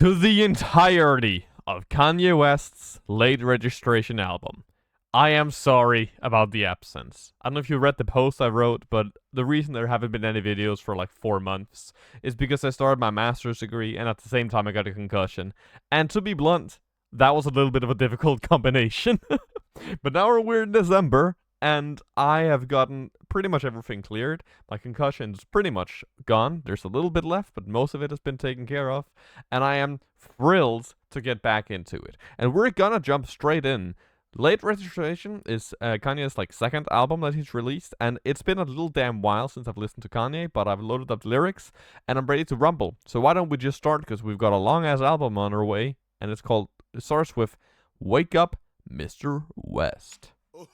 to the entirety of Kanye West's late registration album. I am sorry about the absence. I don't know if you read the post I wrote, but the reason there haven't been any videos for like 4 months is because I started my master's degree and at the same time I got a concussion. And to be blunt, that was a little bit of a difficult combination. But now we're in December and I have gotten pretty much everything cleared. My concussion's pretty much gone. There's a little bit left, but most of it has been taken care of. And I am thrilled to get back into it. And we're gonna jump straight in. Late Registration is Kanye's like second album that he's released, and it's been a little damn while since I've listened to Kanye, but I've loaded up the lyrics and I'm ready to rumble. So why don't we just start, because we've got a long ass album on our way, and it starts with Wake Up, Mr. West. Oh,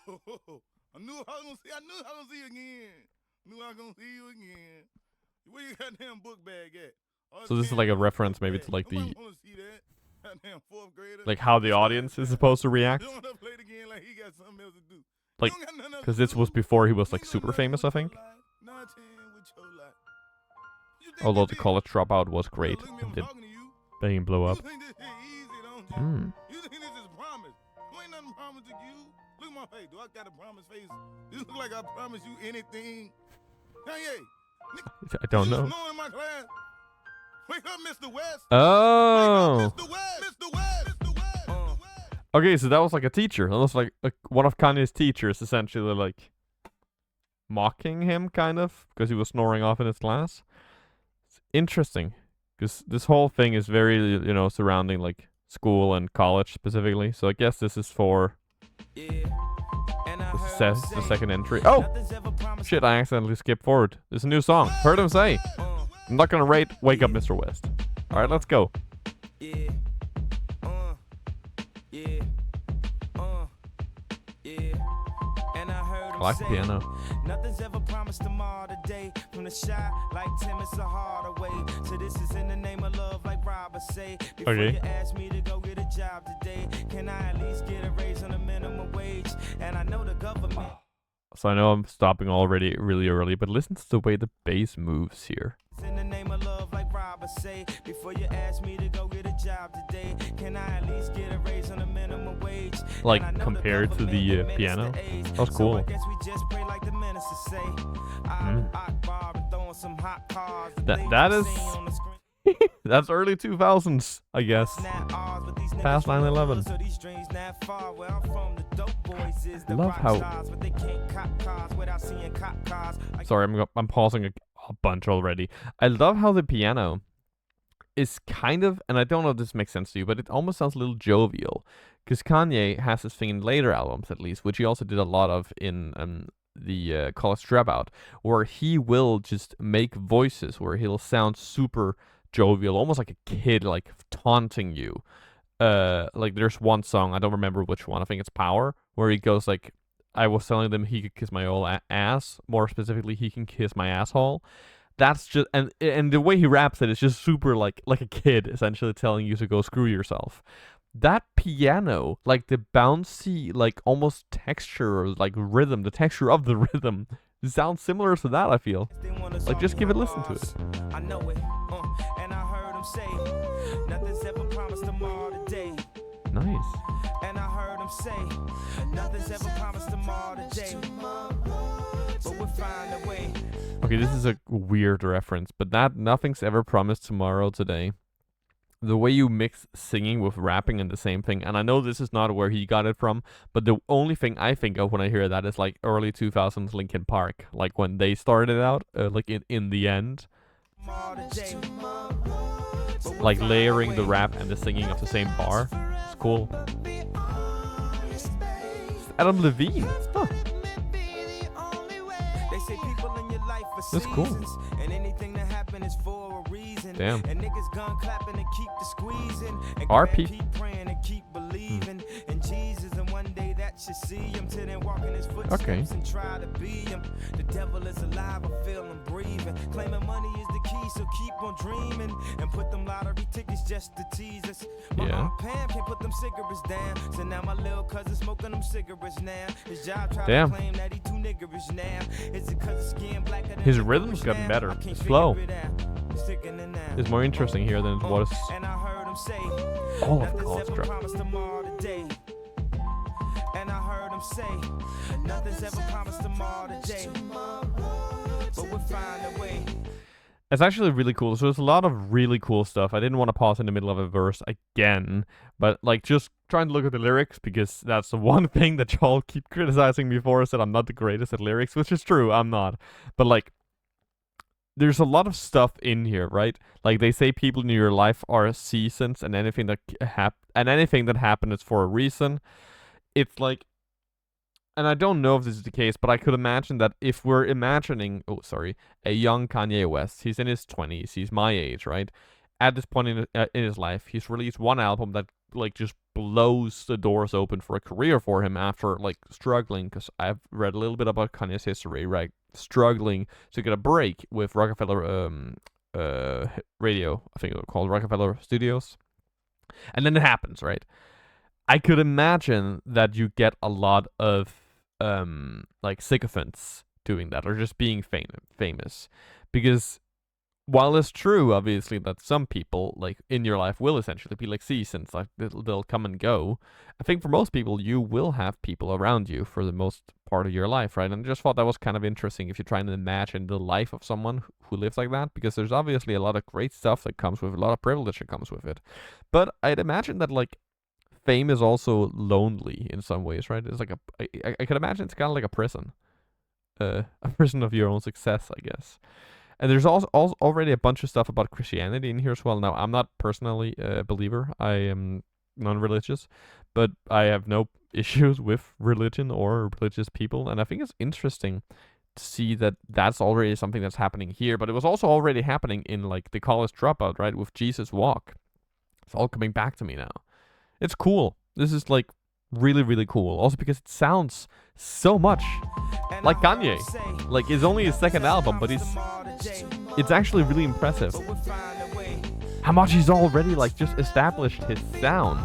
I knew I was gonna see you again. Knew I was gonna see you again. Where your goddamn book bag at? So this is like a reference maybe to like the fourth grader. like how the audience is supposed to react. Like, because this was before he was like super famous, I think. Although the college dropout was great and did bang blow up. You think this is promise? You ain't nothing promised to you. Look at my face. Do I got a promise face? You look like I promise you anything. Kanye. I don't know. In my class. Wake up, Mr. West. Oh. Wake up, Mr. West. Mr. West. Mr. West. Okay, so that was like a teacher. That was like one of Kanye's teachers, essentially, like mocking him, kind of, because he was snoring off in his class. It's interesting, because this whole thing is very, surrounding like school and college specifically. So I guess this is for the second entry. Oh! Shit, I accidentally skipped forward. There's a new song. Heard him say. I'm not gonna rate Wake Up, Mr. West. Alright, let's go. I like the piano. Nothing's ever promised tomorrow today. From the shot like Tim, it's a harder way. So this is in the name of love, like Robert say. Before you ask me to go get a job today, can I at least get a raise on the minimum wage? And I know the government. So I know I'm stopping already really early, but listen to the way the bass moves here. In the name of love, like Robert say. Before you ask me to go get a job today, can I at least get a raise on the minimum wage? Like compared to the piano, that was cool. So I guess we just pray like the minister say. That is that's early 2000s, I guess. Past 9/11. I love how. Sorry, I'm pausing a bunch already. I love how the piano is kind of, and I don't know if this makes sense to you, but it almost sounds a little jovial. Because Kanye has this thing in later albums, at least, which he also did a lot of in the College Dropout, where he will just make voices where he'll sound super jovial, almost like a kid, like taunting you. Like there's one song, I don't remember which one, I think it's Power, where he goes like, I was telling them he could kiss my old ass, more specifically he can kiss my asshole. That's just, and the way he raps it is just super like a kid essentially telling you to go screw yourself. That piano, like the bouncy, like almost texture or like rhythm, the texture of the rhythm sounds similar to that, I feel. Like just give it a listen to it. I know it, and I heard him say, nothing's ever promised tomorrow today. Nice. And I heard him say, nothing's ever promised tomorrow today. But we'll find a way. Okay, this is a weird reference, but that nothing's ever promised tomorrow today. The way you mix singing with rapping in the same thing, and I know this is not where he got it from, but the only thing I think of when I hear that is like early 2000s Linkin Park, like when they started out, like in the end. Like layering the rap and the singing of the same bar. It's cool. It's Adam Levine. Huh. That's cool. And anything that happened is for a reason. Damn. And niggas gun clapping and keep the squeezing. And RP. keep praying and keep believing in Jesus. And one day that should see him till then walk in his footsteps and try to be him. The devil is alive, I feel him breathing. Claiming money is the key, so keep on dreaming. And put them lottery tickets just to tease us. My Aunt Pam can't put them cigarettes down. So now my little cousin smoking them cigarettes now. His job try to claim that he too niggerish now. Is it cause his skin blacker than his rhythm's gotten better. His flow is more interesting here than it was say, All of nothing's ever Colstra. promised tomorrow today. And I heard him say, nothing's ever promised tomorrow today. But we'll find a way. It's actually really cool. So there's a lot of really cool stuff. I didn't want to pause in the middle of a verse again, but like just trying to look at the lyrics because that's the one thing that y'all keep criticizing me for, is that I'm not the greatest at lyrics, which is true, I'm not. But like, there's a lot of stuff in here, right? Like they say people in your life are seasons, and anything that happened is for a reason. It's like, and I don't know if this is the case, but I could imagine that if we're imagining, a young Kanye West, he's in his 20s, he's my age, right? At this point in his life, he's released one album that like just blows the doors open for a career for him after like struggling, because I've read a little bit about Kanye's history, right? Struggling to get a break with Rockefeller Radio, I think it was called Rockefeller Studios. And then it happens, right? I could imagine that you get a lot of like sycophants doing that, or just being famous, because while it's true obviously that some people like in your life will essentially be like seasons, like they'll come and go, I think for most people you will have people around you for the most part of your life, right? And I just thought that was kind of interesting if you're trying to imagine the life of someone who lives like that, because there's obviously a lot of great stuff that comes with, a lot of privilege that comes with it, but I'd imagine that like fame is also lonely in some ways, right? It's like I could imagine it's kind of like a prison. A prison of your own success, I guess. And there's also already a bunch of stuff about Christianity in here as well. Now, I'm not personally a believer. I am non-religious, but I have no issues with religion or religious people. And I think it's interesting to see that that's already something that's happening here. But it was also already happening in like the College Dropout, right? With Jesus Walk. It's all coming back to me now. It's cool. This is like really, really cool. Also because it sounds so much like Kanye. Like it's only his second album, but it's actually really impressive how much he's already like just established his sound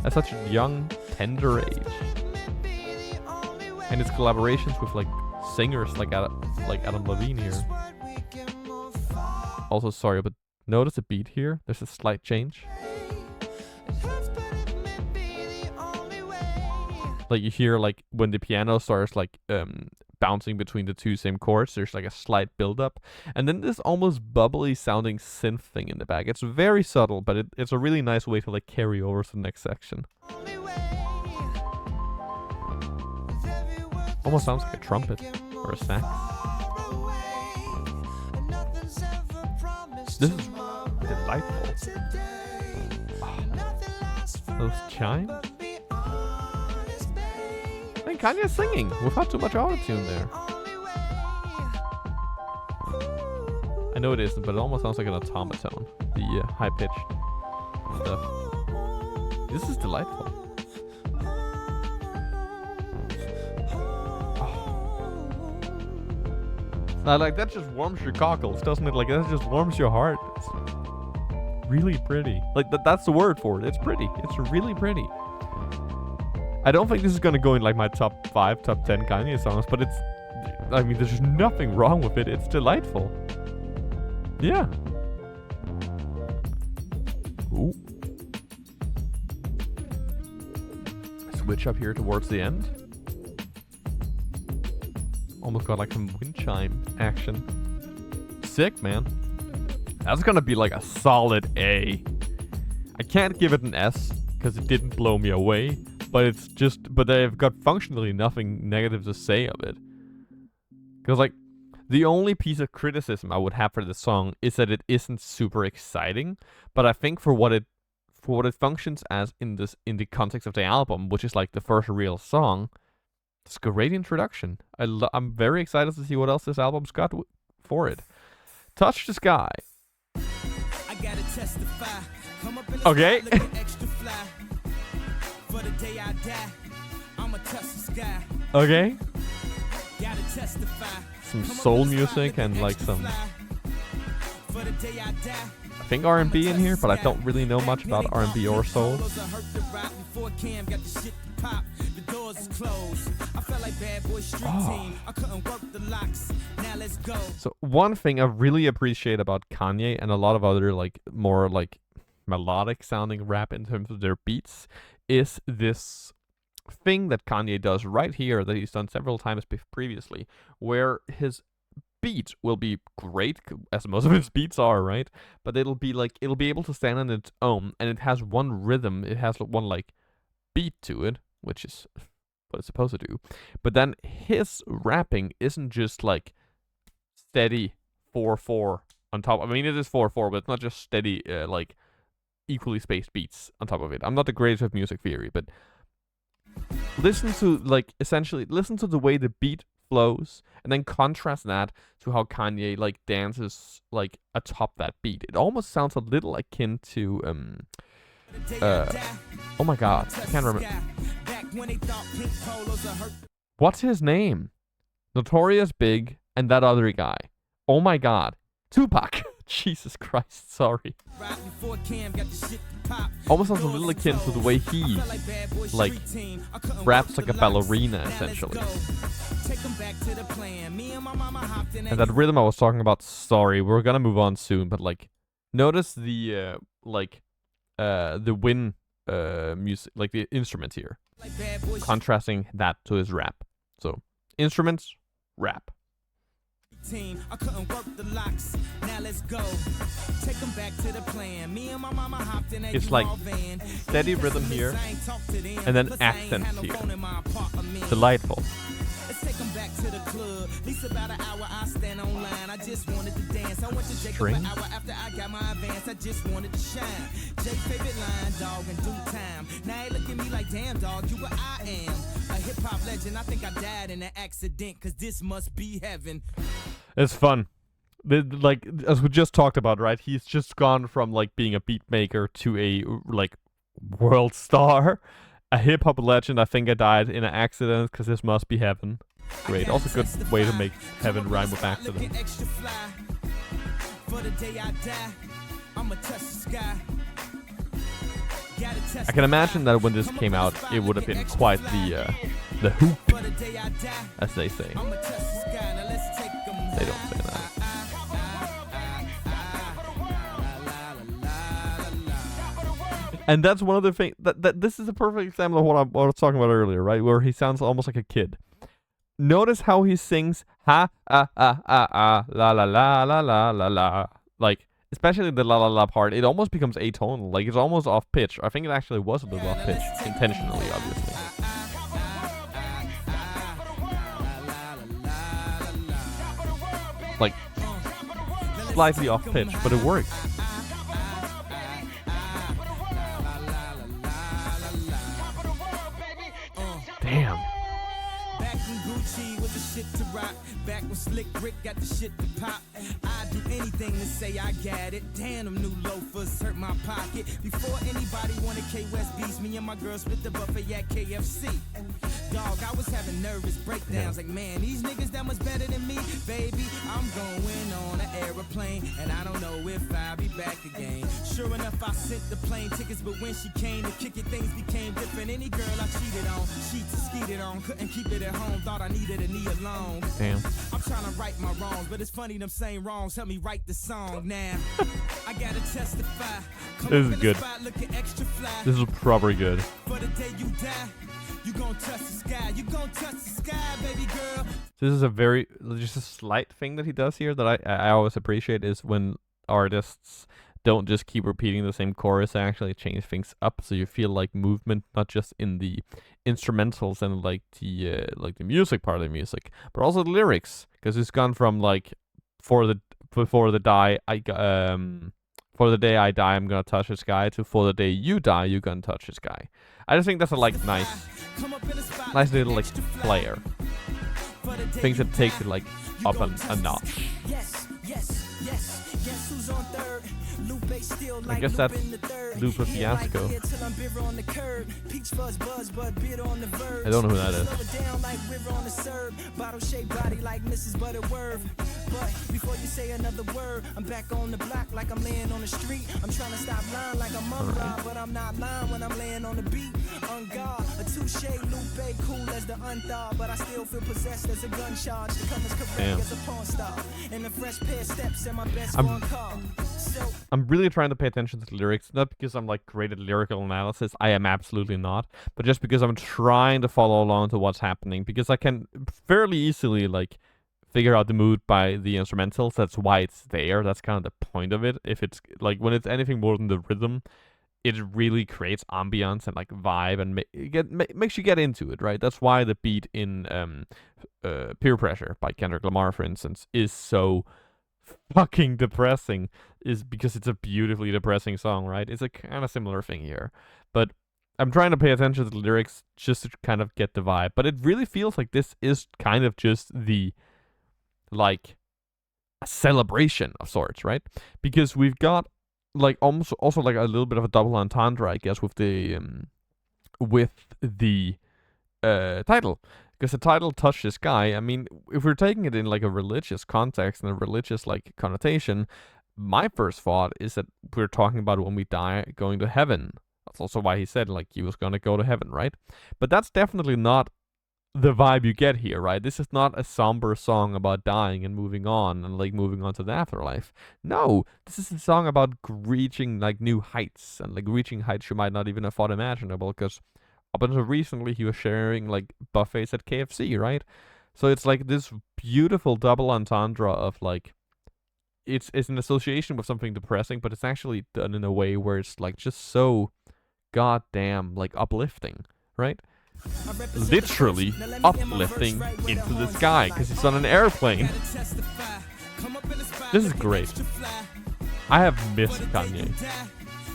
at such a young, tender age. And his collaborations with like singers like Adam Levine here. Also, sorry, but notice the beat here. There's a slight change. Like you hear like when the piano starts like bouncing between the two same chords, there's like a slight build up, and then this almost bubbly sounding synth thing in the back. It's very subtle, but it's a really nice way to like carry over to the next section. Almost sounds like a trumpet or a sax. This is delightful. Oh, those chimes. I think Kanye's singing without too much auto-tune there. I know it isn't, but it almost sounds like an automaton. The high-pitched stuff. This is delightful. Like that just warms your cockles, doesn't it? Like that just warms your heart. It's really pretty. Like that's the word for it. It's pretty. It's really pretty. I don't think this is gonna go in like my top 5, top 10 Kanye songs, but it's, I mean, there's nothing wrong with it. It's delightful. Yeah. Ooh. Switch up here towards the end. Almost got like some wind chime action. Sick, man. That's gonna be like a solid A. I can't give it an S because it didn't blow me away. But they've got functionally nothing negative to say of it. Because like, the only piece of criticism I would have for this song is that it isn't super exciting. But I think for what it functions as in the context of the album, which is like the first real song, it's a great introduction. I'm very excited to see what else this album's got for it. Touch the Sky. I gotta testify. Come up in Okay. For the day I die, I'ma touch the sky. Okay. Gotta testify. Some soul music and like some, For the day I die, I think R&B in here, but I don't really know much about R&B or soul. So one thing I really appreciate about Kanye and a lot of other like more like melodic sounding rap in terms of their beats is this thing that Kanye does right here that he's done several times previously, where his beat will be great, as most of his beats are, right? But it'll be able to stand on its own, and it has one rhythm, it has one like beat to it, which is what it's supposed to do. But then his rapping isn't just like steady 4/4 on top. I mean, it is 4/4, but it's not just steady like equally spaced beats on top of it. I'm not the greatest with music theory, but listen to the way the beat flows, and then contrast that to how Kanye like dances like atop that beat. It almost sounds a little akin to oh my god, I can't remember. What's his name? Notorious Big and that other guy. Oh my god, Tupac. Jesus Christ, sorry. Almost sounds a little akin to the way he like raps like a ballerina, essentially. And that rhythm I was talking about, sorry, we're gonna move on soon, but like notice the wind music, like the instrument here, contrasting that to his rap. So instruments, rap. I couldn't work the locks. Now let's go. Take them back to the plan. Me and my mama hopped in a it's like steady rhythm here and then accents here. Delightful. Let's take them back to the club. At least about an hour I stand online. I just wanted to dance. I went to Jacob an hour after I got my advance. I just wanted to shine. Jake's favorite line, dog, in due time. Now they look at me like, damn, dog, you what I am. A hip-hop legend. I think I died in an accident, cause this must be heaven. It's fun. Like, as we just talked about, right? He's just gone from like being a beat maker to a like world star. A hip-hop legend. I think I died in an accident, cause this must be heaven. Great. Also good way to make heaven rhyme with accident. I can imagine that when this came out, it would have been quite the hoop, as they say. They don't say that. And that's one of the things that this is a perfect example of what I was talking about earlier, right? Where he sounds almost like a kid. Notice how he sings la la la la la la la. Like, especially the la la la part, it almost becomes atonal. Like, it's almost off pitch. I think it actually was a little off pitch, intentionally, obviously. Like, slightly off pitch, but it works. Damn. Back in Gucci with the shit to rock. Back when Slick Rick got the shit to pop. I'd do anything to say I got it. Damn, them new loafers hurt my pocket. Before anybody wanted K West beats, me and my girl split the buffet at KFC. Dog, I was having nervous breakdowns. Like, man, these niggas that much better than me. Baby, I'm going on an aeroplane, and I don't know if I'll be back again. Sure enough, I sent the plane tickets, but when she came to kick it, things became different. Any girl I cheated on, sheets skeeted on, couldn't keep it at home, thought I needed a knee alone. Damn. I'm trying to right my wrongs, but it's funny them same wrongs help me write the song now. I gotta testify. This is good. This is probably good. For the day you die, you gon' touch the sky. You gon' touch the sky, baby girl. This is just a slight thing that he does here that I always appreciate is when artists don't just keep repeating the same chorus, they actually change things up so you feel like movement, not just in the instrumentals and like the music part of the music, but also the lyrics, because it's gone from like for the day I die I'm gonna touch the sky to for the day you die you're gonna touch the sky. I just think that's a like nice little like flair. Things that takes it like up a notch. I guess that's Lupe Fiasco. I don't know who that is. But before you say another word, I'm back on the block like I'm laying on the street. I'm trying to stop lying like I'm unrobbed, but I'm not lying when I'm laying on the beat. On guard, a touche, Lupe, cool as the unthought, but I still feel possessed as a gun charge. To come as correct as a porn star. And a fresh pair of steps and my best one car. I'm really trying to pay attention to the lyrics, not because I'm like great at lyrical analysis, I am absolutely not, but just because I'm trying to follow along to what's happening, because I can fairly easily like figure out the mood by the instrumentals. That's why it's there. That's kind of the point of it. If it's like when it's anything more than the rhythm, it really creates ambiance and like vibe and makes you get into it, right? That's why the beat in Peer Pressure by Kendrick Lamar, for instance, is so fucking depressing, is because it's a beautifully depressing song, right? It's a kind of similar thing here, but I'm trying to pay attention to the lyrics just to kind of get the vibe. But it really feels like this is kind of just the like a celebration of sorts, right? Because we've got like almost also like a little bit of a double entendre, I guess, with the title. Because the title, Touch the Sky, I mean, if we're taking it in like a religious context and a religious like connotation, my first thought is that we're talking about when we die going to heaven. That's also why he said like he was gonna go to heaven, right? But that's definitely not the vibe you get here, right? This is not a somber song about dying and moving on and like moving on to the afterlife. No, this is a song about reaching like new heights and like reaching heights you might not even have thought imaginable, because up until recently, he was sharing like buffets at KFC, right? So it's like this beautiful double entendre of like, it's an association with something depressing, but it's actually done in a way where it's like just so goddamn like uplifting, right? Literally uplifting into the sky because he's on an airplane. This is great. I have missed Kanye.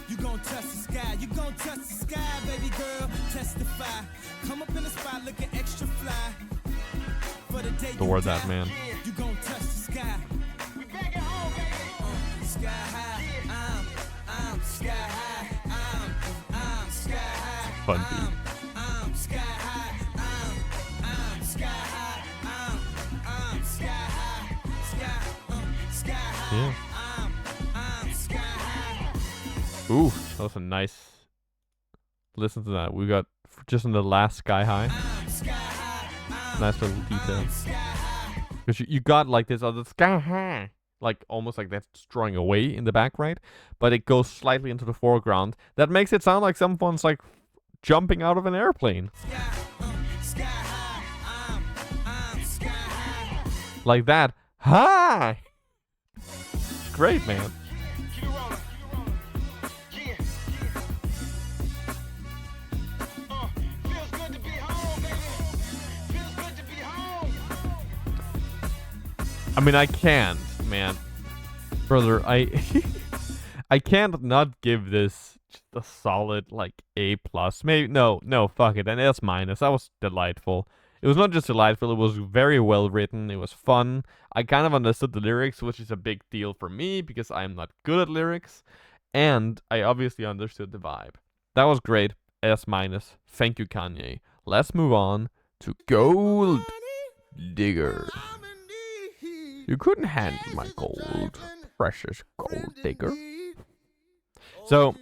You gon' touch the sky, you gon' touch the sky, baby girl, testify. Come up in the spot looking extra fly. For the day Adore that man. You gon' touch the sky. We back at home, baby. Sky high, I'm sky high, I'm sky high. Fun beat. I'm sky high, I'm sky high, I'm sky high, sky high. Yeah. Ooh, that was a nice. Listen to that. We got just in the last Sky High. Nice little detail. Because you got like this other Sky High, like almost like that's drawing away in the back, right? But it goes slightly into the foreground. That makes it sound like someone's like jumping out of an airplane. Like that. Hi! Great, man. I mean, I can't, man. Brother, I can't not give this just a solid, like, A+. Maybe, no, fuck it, an S-. That was delightful. It was not just delightful, it was very well written, it was fun. I kind of understood the lyrics, which is a big deal for me, because I'm not good at lyrics. And I obviously understood the vibe. That was great. S-. Thank you, Kanye. Let's move on to Gold Digger. You couldn't handle my gold, precious gold digger. So,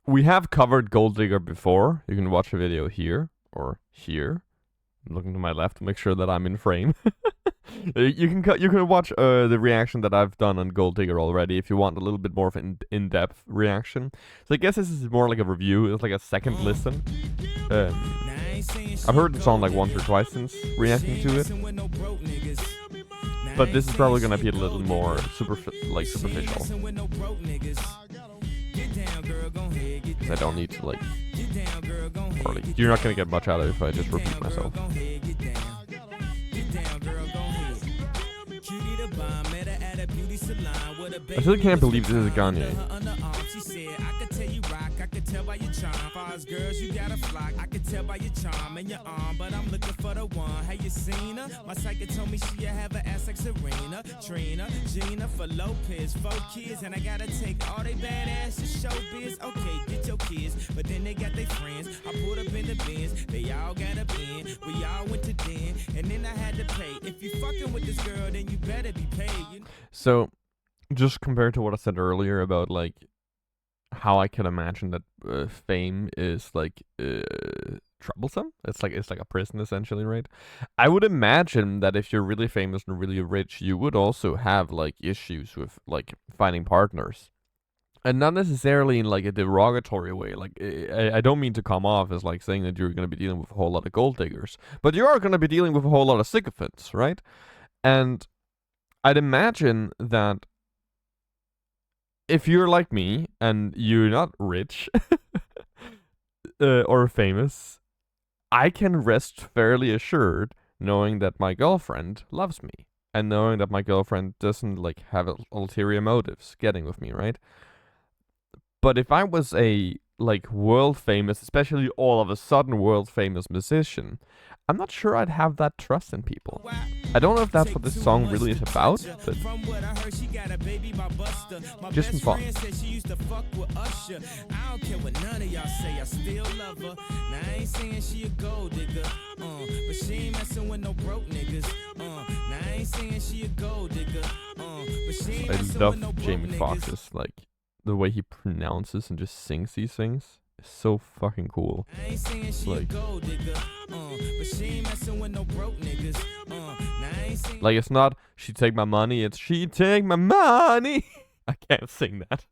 we have covered Gold Digger before. You can watch a video here or here. I'm looking to my left to make sure that I'm in frame. You can watch the reaction that I've done on Gold Digger already if you want a little bit more of an in-depth reaction. So I guess this is more like a review. It's like a second listen. I've heard the song like once or twice since reacting to it, but this is probably gonna be a little more superficial. Because I don't need to like, or like, you're not gonna get much out of it if I just repeat myself. I still can't believe this is Kanye. tell by your charm and your arm, but I'm looking for the one. Have you seen her? My psychic told me she have an ass like Serena, Trina, Gina for Lopez, 4 kids, and I gotta take all they badass to showbiz. Okay, get your kids, but then they got their friends. I pulled up in the Benz, they all got a bin. We all went to den, and then I had to pay. If you fucking with this girl, then you better be paid. So, just compared to what I said earlier about like how I can imagine that fame is like troublesome. It's like a prison essentially, right? I would imagine that if you're really famous and really rich, you would also have like issues with like finding partners. And not necessarily in like a derogatory way. Like I don't mean to come off as like saying that you're going to be dealing with a whole lot of gold diggers, but you are going to be dealing with a whole lot of sycophants, right? And I'd imagine that if you're like me and you're not rich or famous, I can rest fairly assured knowing that my girlfriend loves me and knowing that my girlfriend doesn't like have ulterior motives getting with me, right? But if I was a like world famous, especially all of a sudden world famous musician, I'm not sure I'd have that trust in people. I don't know if that's what this song really is about, but just some fun. I don't care what none of y'all say, I still love her. Now I ain't saying she a gold digger, but she ain't messing with no broke niggas. Now I ain't saying she a gold digger, but she ain't messing with no broke niggas. Jamie Foxx's like the way he pronounces and just sings these things is so fucking cool. Like it's not she take my money, it's she take my money. I can't sing that.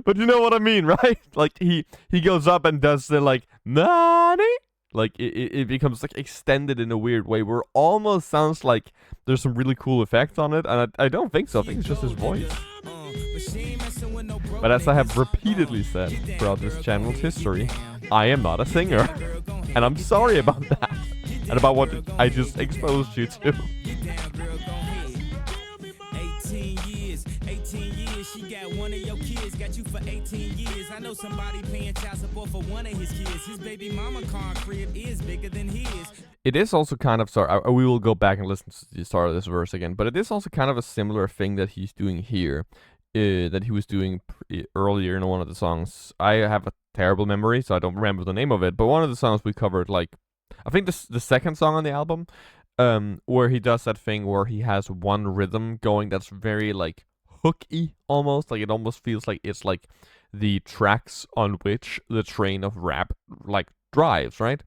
But you know what I mean, right? Like he goes up and does the like money. Like it becomes like extended in a weird way where it almost sounds like there's some really cool effects on it, and I don't think so. I think it's just his voice. But as I have repeatedly said throughout this channel's history, I am not a singer. And I'm sorry about that. And about what I just exposed you to. 18 years, she got one of your kids, got you for 18 years. I know somebody paying child support for one of his kids. His baby mama car crib is bigger than his. It is also kind of, sorry, we will go back and listen to the start of this verse again, but it is also kind of a similar thing that he's doing here. That he was doing earlier in one of the songs. I have a terrible memory, so I don't remember the name of it, but one of the songs we covered, like, I think the second song on the album, where he does that thing where he has one rhythm going that's very, like, hooky, almost. Like, it almost feels like it's, like, the tracks on which the train of rap, like, drives, right?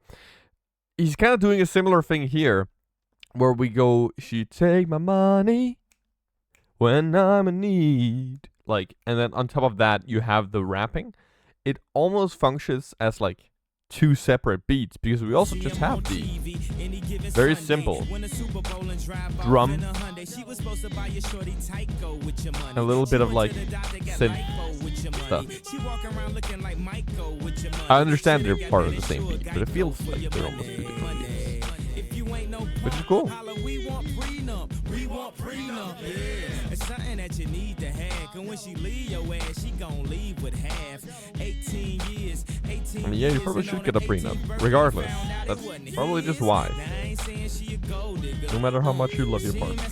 He's kind of doing a similar thing here, where we go, she take my money when I'm in need, like, and then on top of that, you have the rapping. It almost functions as, like, 2 separate beats, because we also just have the very simple drum, and a little bit of, like, synth stuff. I understand they're part of the same beat, but it feels like they're almost 2 different beats, which is cool. It's something that you need to have, cause when she leave your ass, she gon' leave with half. 18 years, 18 I mean, yeah, you probably should get a prenup, regardless. That's probably just wise. No matter how much you love your partner.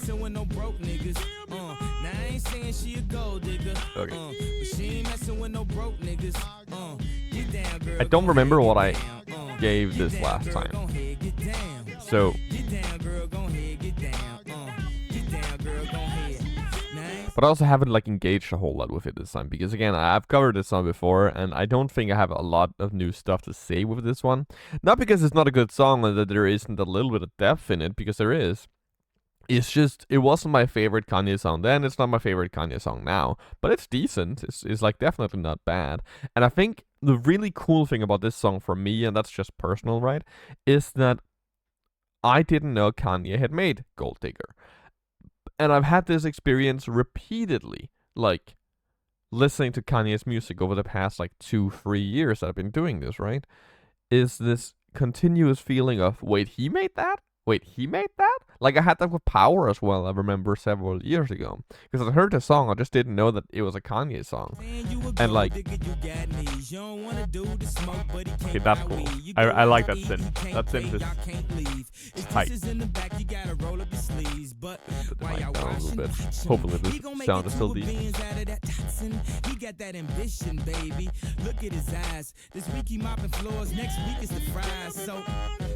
Okay. I don't remember what I gave this last time. So, but I also haven't like engaged a whole lot with it this time, because again, I've covered this song before, and I don't think I have a lot of new stuff to say with this one. Not because it's not a good song and that there isn't a little bit of depth in it, because there is. It's just, it wasn't my favorite Kanye song then, it's not my favorite Kanye song now, but it's decent, it's like definitely not bad. And I think the really cool thing about this song for me, and that's just personal, right, is that I didn't know Kanye had made Gold Digger. And I've had this experience repeatedly, like, listening to Kanye's music over the past, like, 2-3 years that I've been doing this, right? Is this continuous feeling of, wait, he made that? Wait, he made that? Like I had that with Power as well. I remember several years ago because I heard the song. I just didn't know that it was a Kanye song. And like, okay, that's cool. I like that synth. That synth is tight. Put the mic down a little bit. Hopefully this sound is still decent. He got that ambition, baby. Look at his eyes. This week he mopping floors. Next week is the fries. So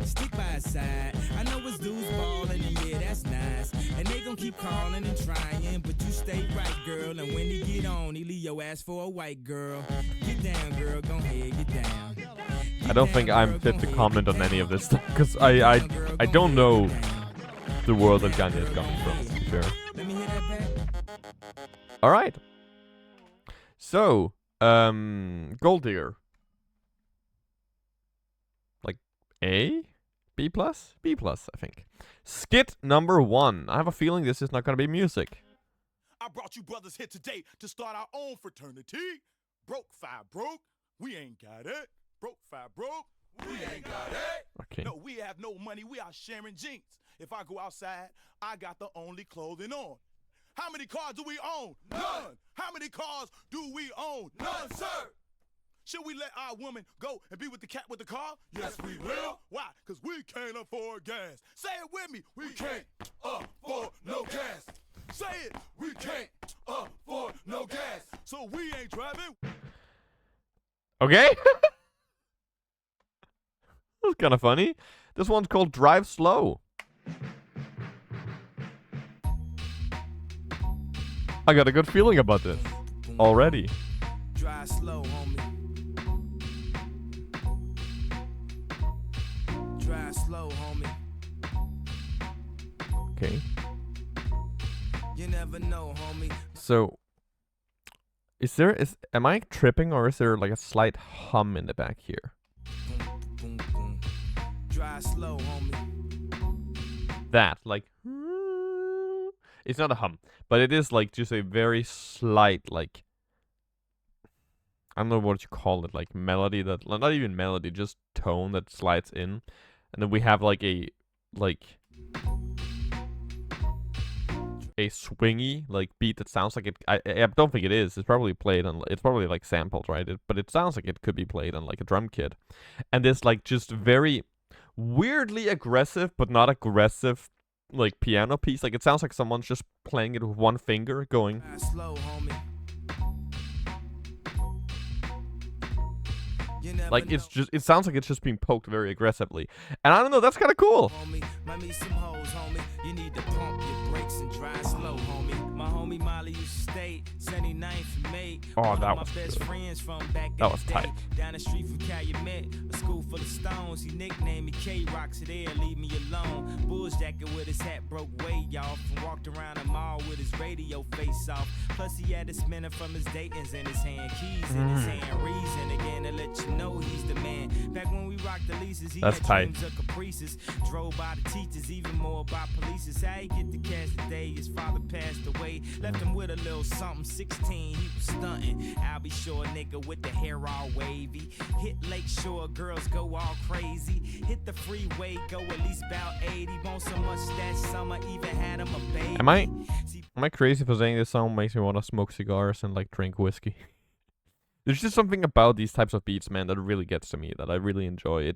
stick by his side. I know his dudes ballin', and yeah, that's nice. And they gon' keep calling and trying, but you stay right, girl. And when he get on, he leave your ass for a white girl. Get down, girl. Go ahead, get down. I don't think I'm fit to comment on any of this stuff because I don't know the world that Kanye is coming from. To be fair. All right. So, Gold Digger. Like A? B plus? B plus, I think. Skit number 1. I have a feeling this is not gonna be music. I brought you brothers here today to start our own fraternity. Broke, five broke, we ain't got it. Broke, five broke, we ain't got it. Okay. No, we have no money, we are sharing jeans. If I go outside, I got the only clothing on. How many cars do we own? None. How many cars do we own? None, sir. Should we let our woman go and be with the cat with the car? Yes, we will. Why? Because we can't afford gas. Say it with me. We can't afford no gas. Say it. We can't afford no gas. So we ain't driving. Okay. That's kind of funny. This one's called Drive Slow. I got a good feeling about this already. Drive slow, homie. Drive slow, homie. Okay. You never know, homie. So, am I tripping or is there like a slight hum in the back here? Boom, boom. Drive slow, homie. That, like, it's not a hum, but it is like just a very slight, like, I don't know what you call it, like melody that, not even melody, just tone that slides in. And then we have like a swingy like beat that sounds like it. I don't think it is. It's probably played on. It's probably like sampled, right? But it sounds like it could be played on like a drum kit. And this like just very weirdly aggressive, but not aggressive, like piano piece. Like it sounds like someone's just playing it with one finger, going. Slow, homie. Like it sounds like it's just being poked very aggressively, and I don't know. That's kind of cool. Homie, might meet some hoes, homie. You need to pump your brakes and drive slow, homie. My homie Molly used to stay 79th and May. Oh, that was my best good. friends from back that in was the tight. Day. Down the street from Calumet, a school full of stones. He nicknamed me K-Rock, so there, leave me alone. Bulls jacket with his hat broke way off, and walked around the mall with his radio face off. Plus he had a spinner from his Dayton's in his hand, keys in his hand. Reason again to let you know he's the man. Back when we rocked the leases, he That's had tight. dreams of caprices. Drove by the teachers, even more by police. How he get the cash today? His father passed away, left him with a little something. 16, he was stunting. I'll be sure, nigga, with the hair all wavy. Hit Lake Shore, girls go all crazy. Hit the freeway, go at least about 80. Want so much that summer, even had him a baby. Am I crazy for saying this song makes me want to smoke cigars and like drink whiskey? There's just something about these types of beats, man, that really gets to me, that I really enjoy.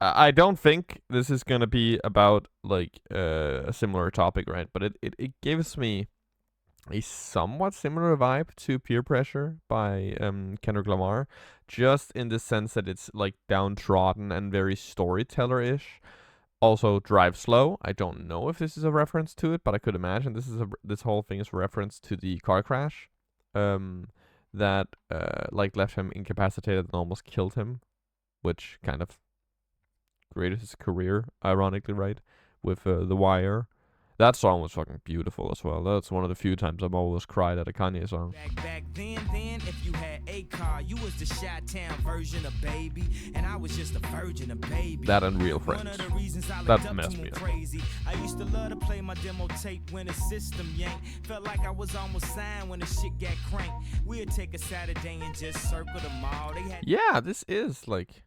I don't think this is gonna be about like a similar topic, right? But it gives me a somewhat similar vibe to Peer Pressure by Kendrick Lamar, just in the sense that it's like downtrodden and very storyteller-ish. Also, Drive Slow. I don't know if this is a reference to it, but I could imagine this whole thing is a reference to the car crash that like left him incapacitated and almost killed him, which kind of created his career, ironically, right? With The Wire. That song was fucking beautiful as well. That's one of the few times I've always cried at a Kanye song. Back then, if you had a car, you was the Chi-Town version of Baby, and I was just a virgin of Baby. That and Real Friends. One of the reasons I That messed me up. Crazy. I used to love to play my demo tape when the system yanked. Felt like I was almost signed when the shit got cranked. We'd take a Saturday and just circle the mall. They had Yeah, this is like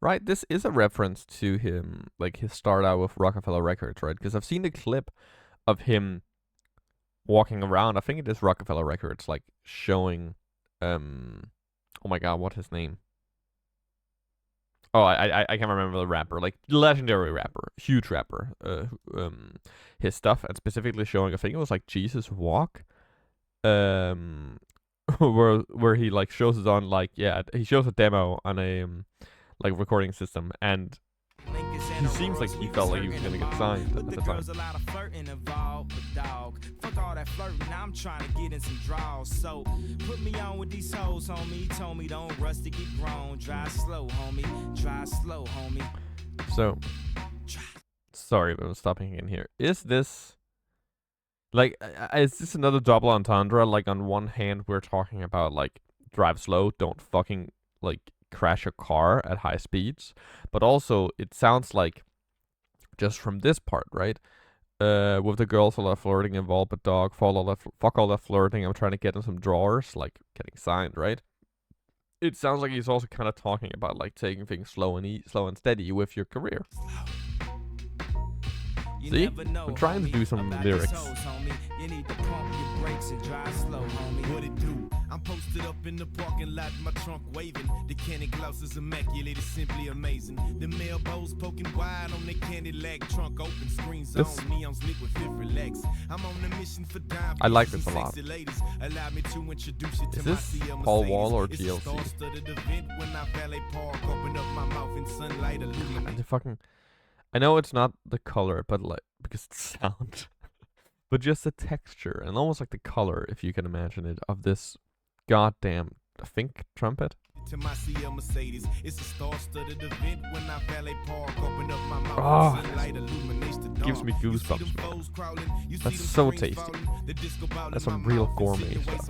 right? This is a reference to him, like his start out with Rockefeller Records, right? Because I've seen the clip of him walking around. I think it is Rockefeller Records, like showing, oh my god, what's his name? Oh, I can't remember the rapper, like legendary rapper, huge rapper. His stuff, and specifically showing, I think it was like Jesus Walk, where he like shows it on, like, yeah, he shows a demo on a like recording system, and he seems like he felt like he was gonna get signed at the time. Fuck all that flirting, I'm trying to get in some draws. So put me on with these hoes, homie. He told me don't rush to get grown. Drive slow, homie. Drive slow, homie. So sorry, but I'm stopping again here. Is this like, is this another double entendre? Like, on one hand, we're talking about like drive slow, don't fucking like crash a car at high speeds, but also it sounds like, just from this part, right? With the girls, all that flirting involved, but dog, fuck all that flirting. I'm trying to get in some drawers, like getting signed, right? It sounds like he's also kind of talking about like taking things slow and steady with your career. See, I'm trying to do some lyrics. You need to pump your brakes and drive slow, homie. What it do? I'm posted up in the parking lot, my trunk waving. The candy gloss is immaculate, it's simply amazing. The mail bows poking wide on the candy lag, trunk open, screens on, neons lit with fifth relax. I'm on a mission for dime. I like this a lot. Ladies, allow me to introduce you to is this Paul Wall or TLC? And the fucking, I know it's not the color, but like, because it's sound, but just the texture and almost like the color, if you can imagine it, of this goddamn, I think, trumpet. To my CL Mercedes, it's a star-studded event when I valet park, open up my mouth, oh, sunlight illuminates the dark. Gives me goosebumps, man. That's so tasty. That's some real gourmet stuff.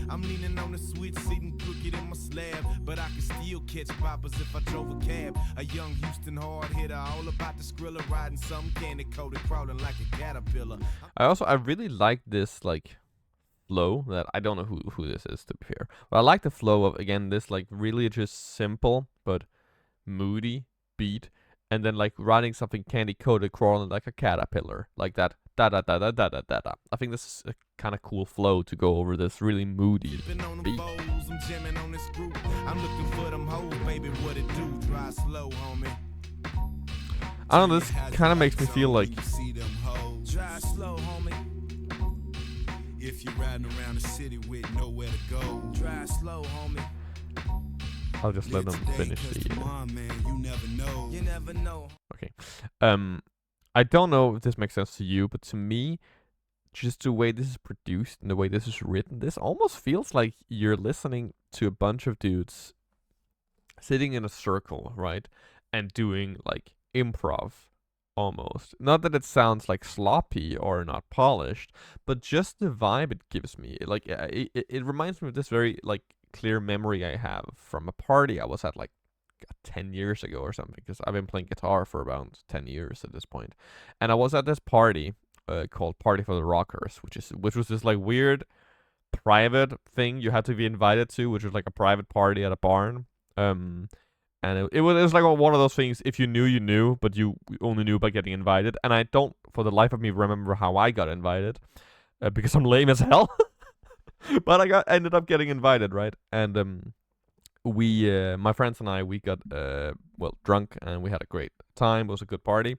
I'm leaning on the switch, sitting crooked in my slab, but I can still catch poppers if I drove a cab. A young Houston hard hitter, all about the skrilla, riding some candy coated, crawling like a caterpillar. I really like this like flow, that I don't know who this is, to be fair, but I like the flow of, again, this like really just simple but moody beat, and then like riding something candy coated, crawling like a caterpillar, like that da da da da da da da da. I think this is a kind of cool flow to go over this really moody beat. I don't know, this kind of makes me feel like, if you're riding around the city with nowhere to go, drive slow, homie. I'll just let them finish the You never know. Okay. I don't know if this makes sense to you, but to me, just the way this is produced and the way this is written, this almost feels like you're listening to a bunch of dudes sitting in a circle, right? And doing like improv. Almost. Not that it sounds like sloppy or not polished, but just the vibe it gives me. Like, it reminds me of this very like clear memory I have from a party I was at like 10 years ago or something, because I've been playing guitar for about 10 years at this point. And I was at this party called Party for the Rockers, which was this like weird private thing you had to be invited to, which was like a private party at a barn. And it was like one of those things, if you knew, you knew, but you only knew by getting invited. And I don't, for the life of me, remember how I got invited, because I'm lame as hell. But I ended up getting invited, right? And my friends and I, we got drunk, and we had a great time. It was a good party,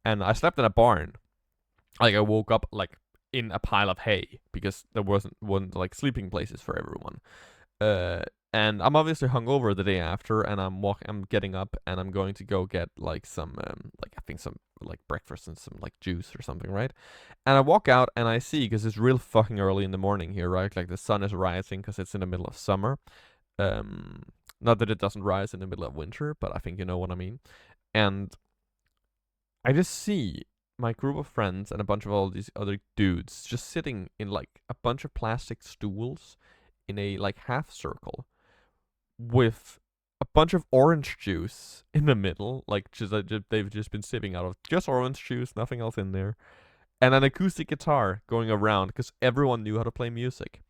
and I slept in a barn. Like, I woke up like in a pile of hay because there wasn't like sleeping places for everyone. And I'm obviously hungover the day after, and I'm getting up, and I'm going to go get like some I think some like breakfast and some like juice or something, right? And I walk out, and I see, because it's real fucking early in the morning here, right? Like the sun is rising because it's in the middle of summer. Not that it doesn't rise in the middle of winter, but I think you know what I mean. And I just see my group of friends and a bunch of all these other dudes just sitting in like a bunch of plastic stools in a like half circle, with a bunch of orange juice in the middle, like they've just been sipping out of just orange juice, nothing else in there, and an acoustic guitar going around because everyone knew how to play music.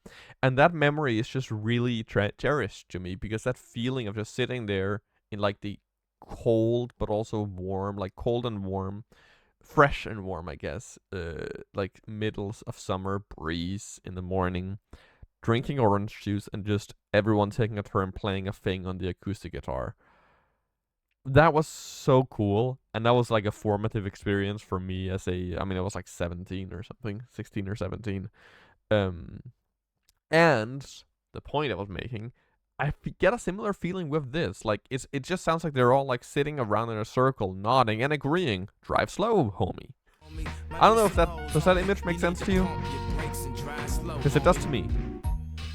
And that memory is just really cherished to me, because that feeling of just sitting there in like the cold but also warm, like cold and warm, fresh and warm, I guess. Like middles of summer breeze in the morning, drinking orange juice, and just everyone taking a turn playing a thing on the acoustic guitar. That was so cool, and that was like a formative experience for me as I was like 17 or something, 16 or 17. And the point I was making, I get a similar feeling with this. Like it just sounds like they're all like sitting around in a circle, nodding and agreeing. Drive slow, homie. I don't know if does that image make sense to you? Because it does to me.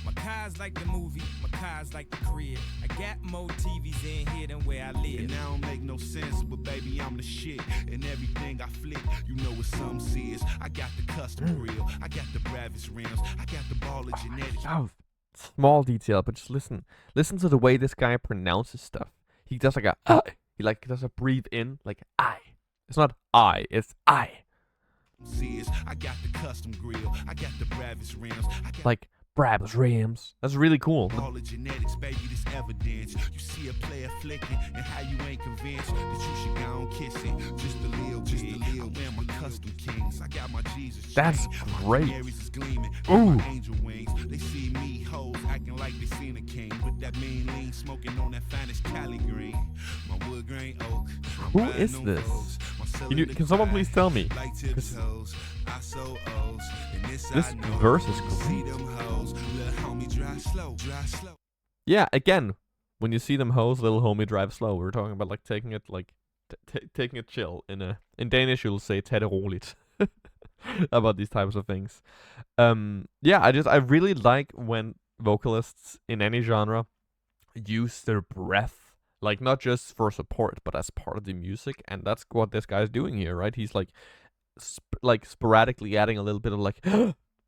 My cars like the movie, my cars like the crib. I got more TVs in here than where I live. And I don't make no sense, but baby, I'm the shit. And everything I flick, you know what some says. I got the custom grill, I got the bravest rims, I got the ball of genetics. Oh, small detail, but just listen. Listen to the way this guy pronounces stuff. He does like a he like does a breathe in like I. It's not I, it's I. I got the custom grill, I got the bravest rims, I got like Brab's Rams. That's really cool. all the genetics, baby, this evidence. You see a player flicking, and how you ain't convinced that you should go and kiss it. Just a little bit. I'm wearing my custom kings. I got my Jesus. That's great. Aries is gleaming. Ooh. My angel wings. They see me hoes acting like they seen a king with that mean lean, smoking on that finest Cali green. My wood grain oak. Who is this? Can someone please tell me? This verse is great. Yeah, again, when you see them hoes, little homie, drive slow. We're talking about like taking it like taking it chill. In Danish you'll say "tag det roligt" about these types of things. Yeah, I really like when vocalists in any genre use their breath, like not just for support but as part of the music, and that's what this guy's doing here, right? He's like sporadically adding a little bit of like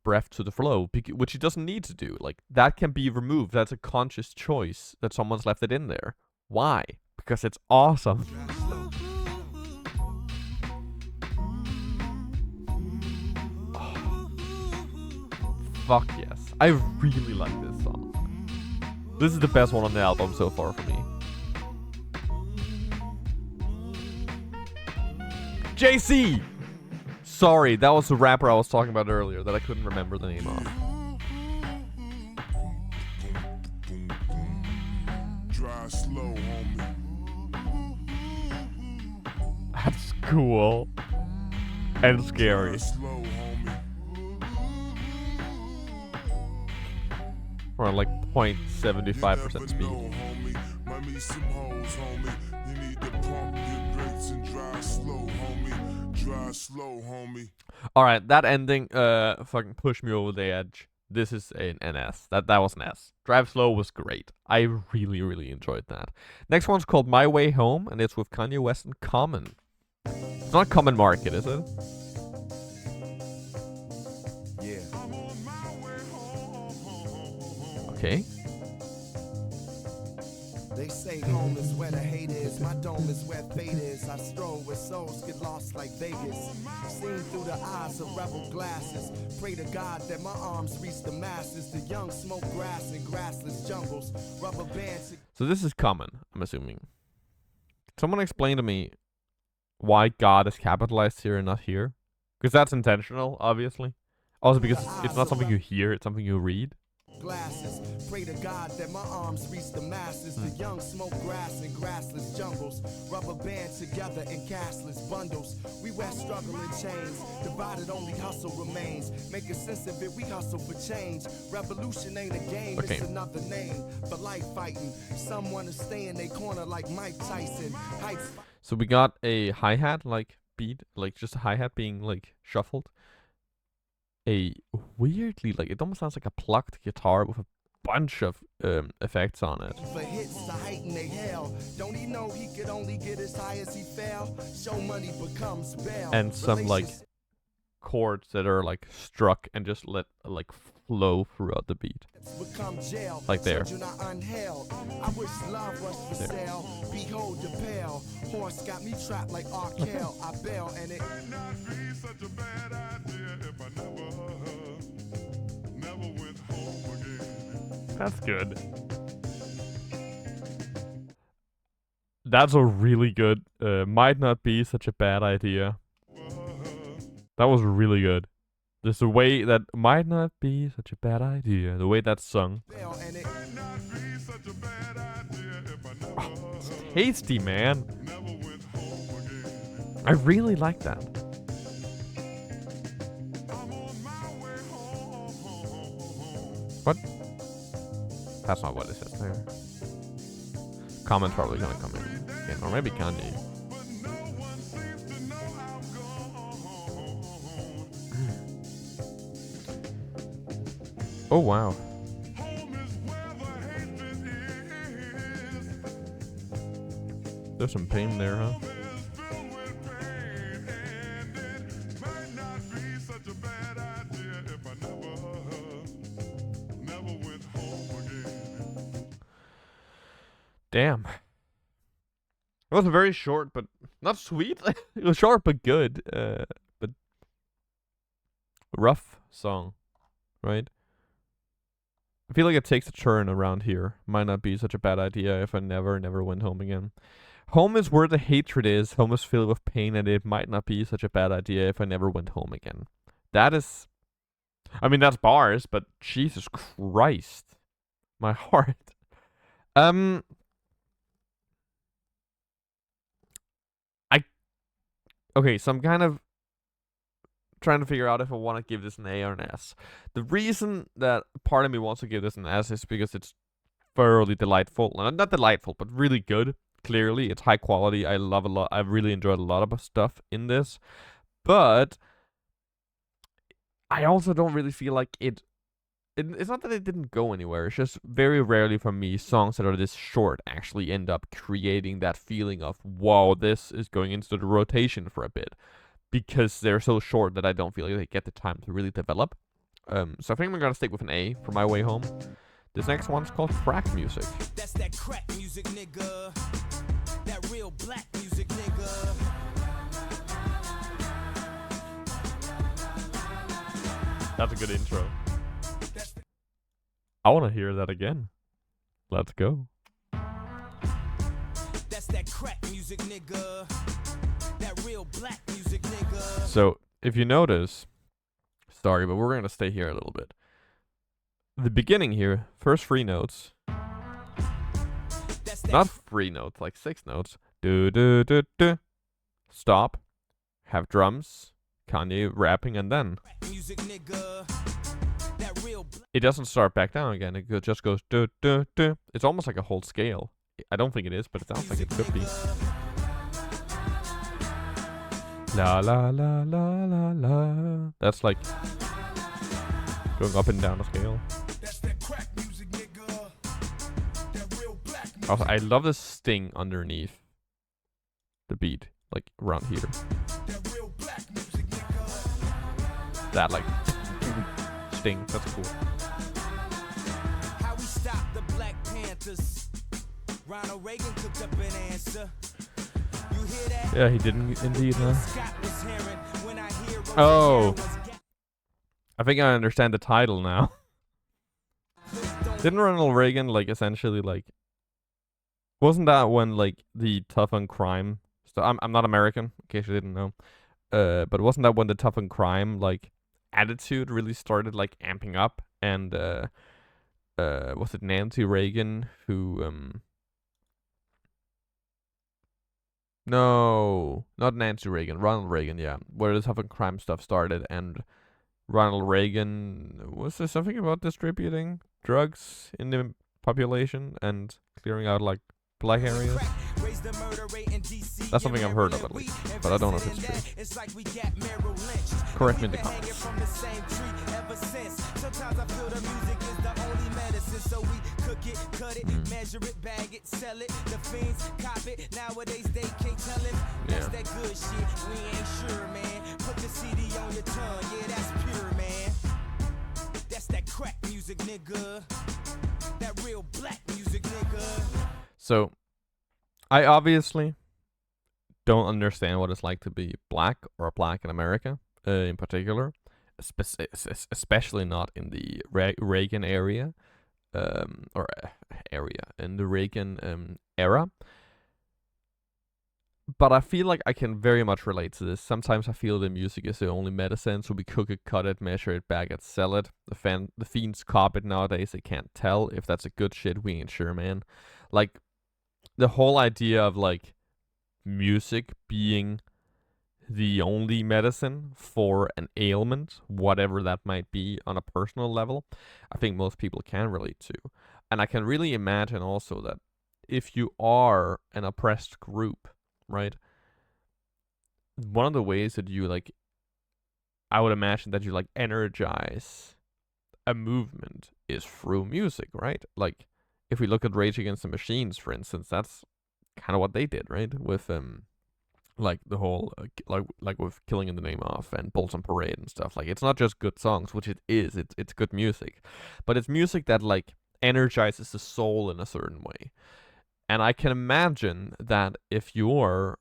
breath to the flow, which he doesn't need to do. Like that can be removed. That's a conscious choice that someone's left it in there. Why? Because it's awesome. Oh. Fuck yes. I really like this song. This is the best one on the album so far for me. JC! Sorry, that was the rapper I was talking about earlier that I couldn't remember the name of. Drive slow, homie. That's cool. And scary. Slow, homie. We're on like 0.75% speed. Might meet some hoes, homie. You need to pump your brakes and drive slow, homie. Drive slow, homie. Alright, that ending fucking pushed me over the edge. This is an S. That was an S. Drive Slow was great. I really, really enjoyed that. Next one's called My Way Home, and it's with Kanye West and Common. It's not Common Market, is it? Yeah. Okay. They say home is where the hate is. My dome is where fate is. I stroll where souls get lost like Vegas. Seen through the eyes of rebel glasses. Pray to God that my arms reach the masses. The young smoke grass in grassless jungles. Rubber bands. So this is Common, I'm assuming. Someone explain to me why God is capitalized here and not here. Because that's intentional, obviously. Also because it's not something you hear, it's something you read. Glasses. Pray to God that my arms reach the masses. The young smoke grass in grassless jungles. Rubber band together in cashless bundles. We wear struggle in chains. Divided only hustle remains. Making sense of it, we hustle for change. Revolution ain't a game, Okay. it's another name for life fighting. Someone to stay in their corner like Mike Tyson. Heights. So we got a hi-hat like beat, like just a hi-hat being like shuffled. A weirdly, like it almost sounds like a plucked guitar with a bunch of effects on it. For hits to heighten they hell. Don't he know he could only get as high as he fell? Show money becomes bail. And some like chords that are like struck and just let like flow throughout the beat. Become jail. Like there. So not unheld. I wish love was for There. sale. Behold the pale horse got me trapped like Arkell. I bail and it Might not be such a bad idea if I never went home again. That's good. That's a really good. Might not be such a bad idea. That was really good. There's a way that might not be such a bad idea. The way that's sung. Oh, it's tasty, man. I really like that. What? That's not what it says there. Comment's probably gonna come in again, or maybe Kanye. Oh wow. There's some pain there, huh? Damn. It was very short, but not sweet. It was short but good. But rough song, right? I feel like it takes a turn around here. Might not be such a bad idea if I never went home again. Home is where the hatred is. Home is filled with pain, and it might not be such a bad idea if I never went home again. That is... I mean, that's bars, but Jesus Christ. My heart. Okay, so I'm kind of trying to figure out if I want to give this an A or an S. The reason that part of me wants to give this an S is because it's thoroughly delightful. Not delightful, but really good. Clearly, it's high quality. I love a lot. I've really enjoyed a lot of stuff in this. But I also don't really feel like it's not that it didn't go anywhere. It's just very rarely for me, songs that are this short actually end up creating that feeling of, wow, this is going into the rotation for a bit. Because they're so short that I don't feel like they get the time to really develop. So I think I'm gonna stick with an A for my way home. This next one's called Crack Music. That's that crack music, nigga. That real black music, nigga. That's a good intro. I want to hear that again. Let's go. That's that crack music, nigga. That real black music, nigga. So, if you notice, sorry, but we're going to stay here a little bit. The beginning here, first 3 notes. Not 3 notes, like 6 notes. Do do do do. Stop. Have drums. Kanye rapping, and then music, nigga. It doesn't start back down again. It just goes do do do. It's almost like a whole scale. I don't think it is, but it sounds like it could be. La la la la la la. That's like going up and down the scale. Also, I love the sting underneath the beat, like around here. That like sting. That's cool. How we stop the Black Panthers? Ronald Reagan cooked up an answer. You hear that? Yeah, he didn't indeed, huh? Oh. I think I understand the title now. Didn't Ronald Reagan, like, essentially, like... Wasn't that when, like, the tough on crime... So I'm not American, in case you didn't know. But wasn't that when the tough on crime, like, attitude really started, like, amping up? And, was it Nancy Reagan who, No, not Nancy Reagan. Ronald Reagan, yeah. Where the tough on crime stuff started, and Ronald Reagan... Was there something about distributing drugs in the population and clearing out, like, black areas? That's something I've heard of, at least, but I don't know if it's true. Correct me in the comments. Sometimes I feel the music is the only medicine, so we cook it, cut it, measure it, bag it, sell it. The fiends cop it. Nowadays they can't tell it. That's that good shit. We ain't sure, man. Put the CD on your tongue, yeah, that's pure, man. That's that crack music, nigga. That real black music, nigga. So, I obviously don't understand what it's like to be black or black in America, in particular. Especially not in the Reagan area, in the Reagan era. But I feel like I can very much relate to this. Sometimes I feel the music is the only medicine, so we cook it, cut it, measure it, bag it, sell it. The fiends cop it nowadays. They can't tell if that's a good shit. We ain't sure, man. Like, the whole idea of, like, music being the only medicine for an ailment, whatever that might be on a personal level, I think most people can relate to. And I can really imagine also that if you are an oppressed group, right, one of the ways that you, like, I would imagine that you, like, energize a movement is through music, right? Like, if we look at Rage Against the Machines, for instance, that's kind of what they did, right? With like the whole like with Killing in the Name Of and Bulls on Parade and stuff. Like, it's not just good songs, which it is. It's good music, but it's music that, like, energizes the soul in a certain way. And I can imagine that if you're,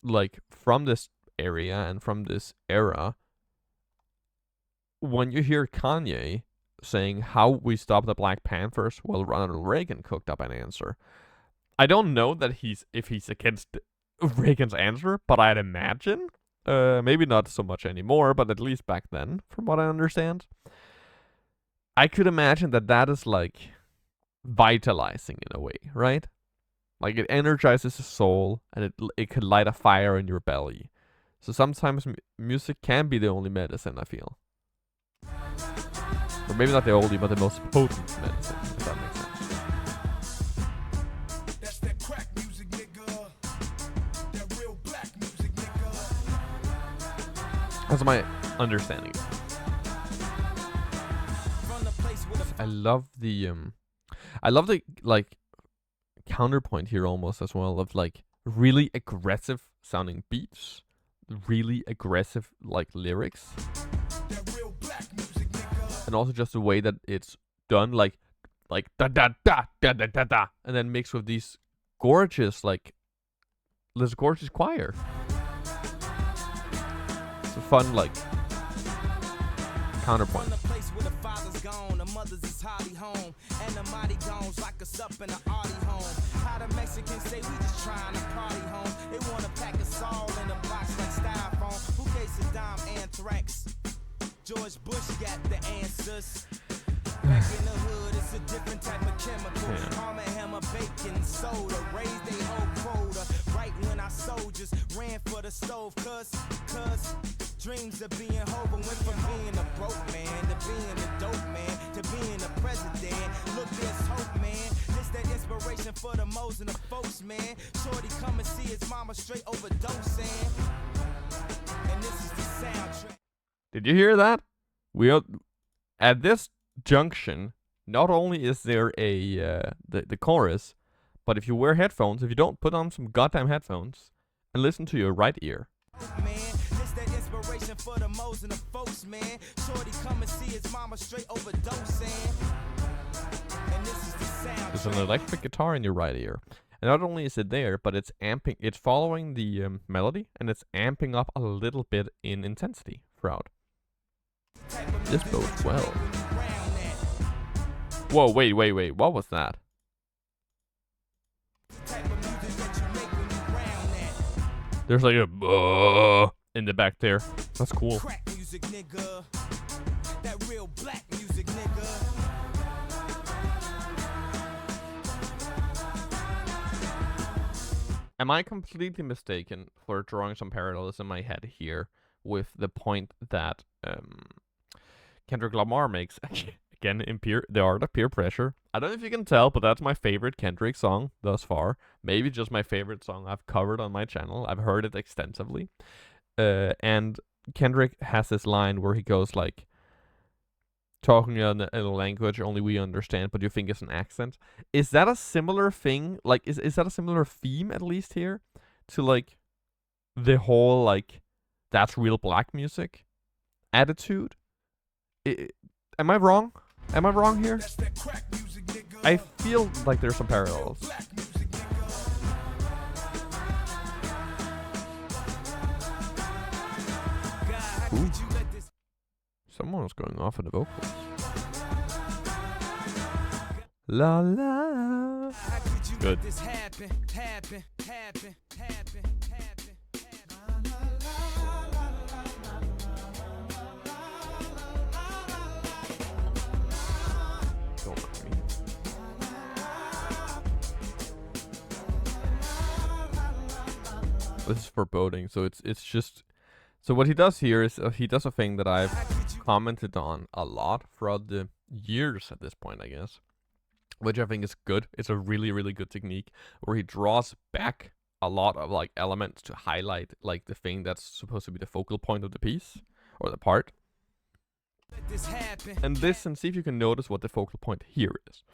like, from this area and from this era, when you hear Kanye saying how we stop the Black Panthers, well, Ronald Reagan cooked up an answer. I don't know that if he's against Reagan's answer, but I'd imagine, maybe not so much anymore, but at least back then, from what I understand, I could imagine that is, like, vitalizing in a way, right? Like, it energizes the soul, and it could light a fire in your belly. So sometimes music can be the only medicine, I feel. Or maybe not the only, but the most potent medicine, if that makes sense. That's that crack music, nigga. That real black music, nigga. That's my understanding. I love the like counterpoint here almost as well of, like, really aggressive sounding beats, really aggressive, like, lyrics, and also just the way that it's done, like da da da da da da da, and then mixed with these gorgeous, like, this gorgeous choir. It's a fun, like, counterpoint. Mothers is highly home, and the mighty gones like us up in the arty home. How the Mexicans say we just trying to party home. They wanna pack us all in a box like styrofoam. Who gave Saddam anthrax? George Bush got the answers. Back in the hood, it's a different type of chemical. Arm and hammer, baking soda, raise they whole quota. Right when our soldiers ran for the stove, cuz dreams of being Hova went from being a broke man to being a dope man to being a president. Look, this hope, man. This that inspiration for the moles and the folks, man. Shorty come and see his mama straight overdosing. And this is the soundtrack. Did you hear that? We are at this junction. Not only is there a the chorus, but if you wear headphones, if you don't, put on some goddamn headphones and listen to your right ear. Man, this that inspiration for the moles and the folks, man. Shorty come and see his mama straight overdosing. And this is the sound. There's an electric guitar in your right ear. And not only is it there, but it's amping, it's following the melody, and it's amping up a little bit in intensity throughout. This bodes well. Whoa, wait, what was that? There's like a in the back there. That's cool. Crack music, nigga. That real black music, nigga. Am I completely mistaken for drawing some parallels in my head here with the point that Kendrick Lamar makes again in The Art of Peer Pressure? I don't know if you can tell, but that's my favorite Kendrick song thus far. Maybe just my favorite song I've covered on my channel. I've heard it extensively. And Kendrick has this line where he goes, like, talking in a language only we understand, but you think it's an accent. Is that a similar thing? Like, is that a similar theme, at least here, to, like, the whole, like, that's real black music attitude? Am I wrong? Am I wrong here? I feel like there's some parallels. Ooh. Someone was going off in the vocals. La la. Good. This is foreboding. So it's just. So what he does here is he does a thing that I've commented on a lot throughout the years at this point, I guess, which I think is good. It's a really, really good technique where he draws back a lot of like elements to highlight like the thing that's supposed to be the focal point of the piece or the part. And see if you can notice what the focal point here is.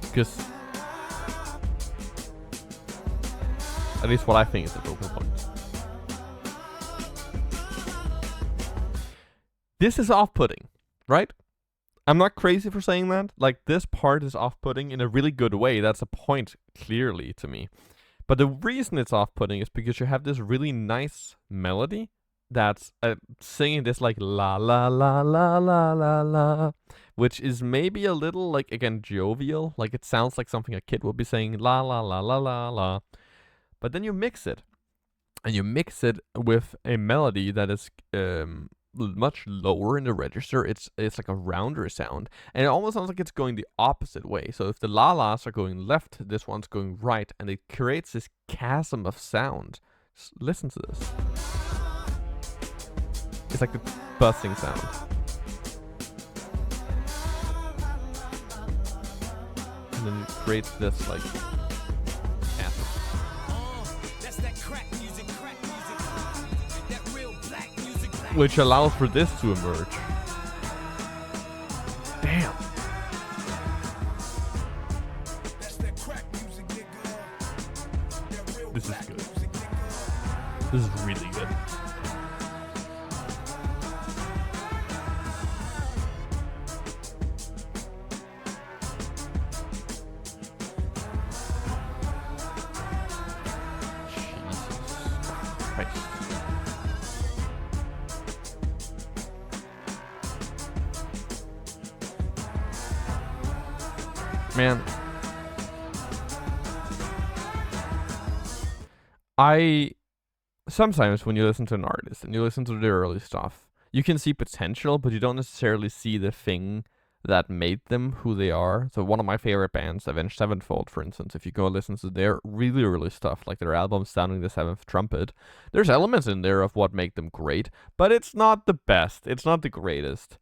Because at least what I think is the focal point. This is off-putting, right? I'm not crazy for saying that. Like, this part is off-putting in a really good way. That's a point, clearly, to me. But the reason it's off-putting is because you have this really nice melody that's singing this, like, la la la la la la la, which is maybe a little, like, again, jovial. Like, it sounds like something a kid would be saying, la la la la la la. But then you mix it. And you mix it with a melody that is much lower in the register. It's like a rounder sound, and it almost sounds like it's going the opposite way. So if the la-las are going left, this one's going right, and it creates this chasm of sound. Just listen to this. It's like the buzzing sound. And then it creates this like chasm. Which allows for this to emerge. Damn. This is good. This is really good. Jesus Christ. Man, sometimes when you listen to an artist and you listen to their early stuff, you can see potential, but you don't necessarily see the thing that made them who they are. So one of my favorite bands, Avenged Sevenfold, for instance, if you go listen to their really early stuff, like their album Sounding the Seventh Trumpet, there's elements in there of what make them great, but it's not the best. It's not the greatest.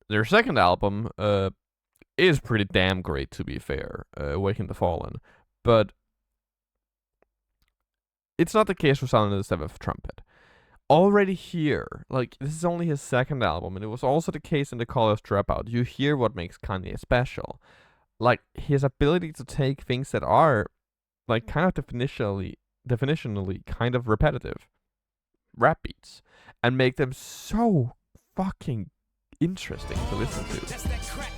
Their second album, is pretty damn great, to be fair, Awaken the Fallen, but it's not the case with Sound of the Seventh Trumpet. Already here, like, this is only his second album, and it was also the case in The College Dropout. You hear what makes Kanye special. Like, his ability to take things that are, like, kind of definitionally kind of repetitive rap beats, and make them so fucking interesting to listen to.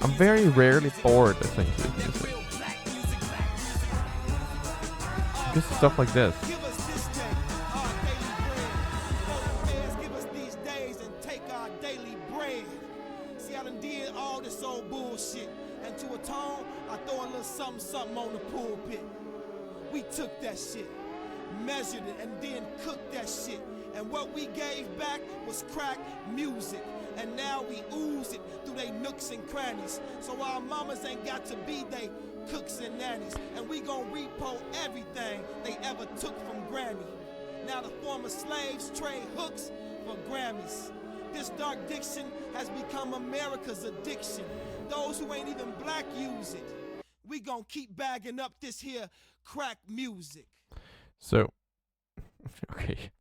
I'm very rarely bored listening to this music. Just stuff like this. See, I done did all this old bullshit, and to atone, I throw a little something on the pulpit. We took that shit, measured it, and then cooked that shit. And what we gave back was crack music. And now we ooze it through they nooks and crannies. So our mamas ain't got to be they cooks and nannies. And we gon' repo everything they ever took from Granny. Now the former slaves trade hooks for Grammys. This dark diction has become America's addiction. Those who ain't even black use it. We gon' keep bagging up this here crack music. So, okay.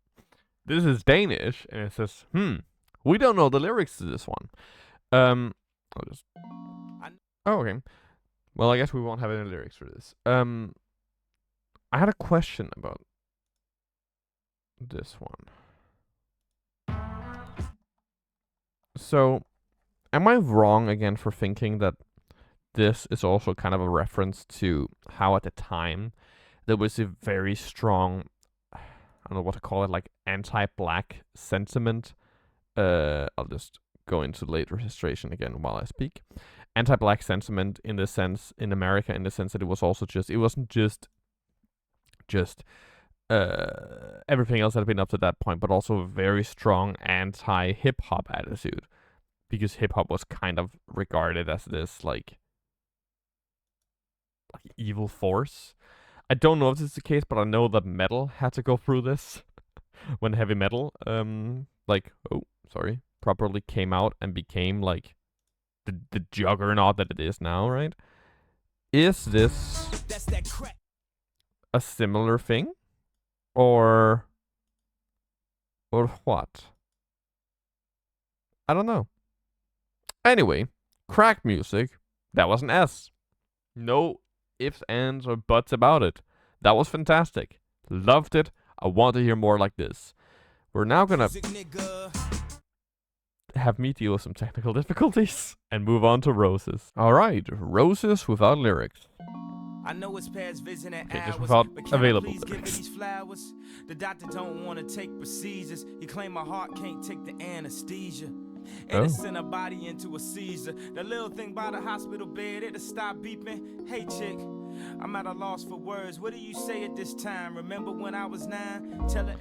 This is Danish, and it says, we don't know the lyrics to this one. Oh, okay. Well, I guess we won't have any lyrics for this. I had a question about this one. So, am I wrong again for thinking that this is also kind of a reference to how at the time there was a very strong, I don't know what to call it, like anti-black sentiment? I'll just go into late registration again while I speak. Anti-black sentiment in the sense, in America, in the sense that it was also just, it wasn't just everything else that had been up to that point, but also a very strong anti-hip-hop attitude, because hip-hop was kind of regarded as this like evil force. I don't know if this is the case, but I know that metal had to go through this when heavy metal properly came out and became like the juggernaut that it is now, right? Is this a similar thing? Or what? I don't know. Anyway, crack music, that was an S. No ifs, ands, or buts about it. That was fantastic. Loved it. I want to hear more like this. We're now gonna have me deal with some technical difficulties and move on to Roses. Alright, Roses without lyrics. I know it's past vision and Okay, just hours, without but can available I please give me lyrics. these flowers? The doctor don't want to take procedures. He claim my heart can't take the anesthesia. And it sent a body into a seizure. The little thing by the hospital bed, it'll stop beeping. Hey chick, I'm at a loss for words. What do you say at this time? Remember when I was 9? Tell it.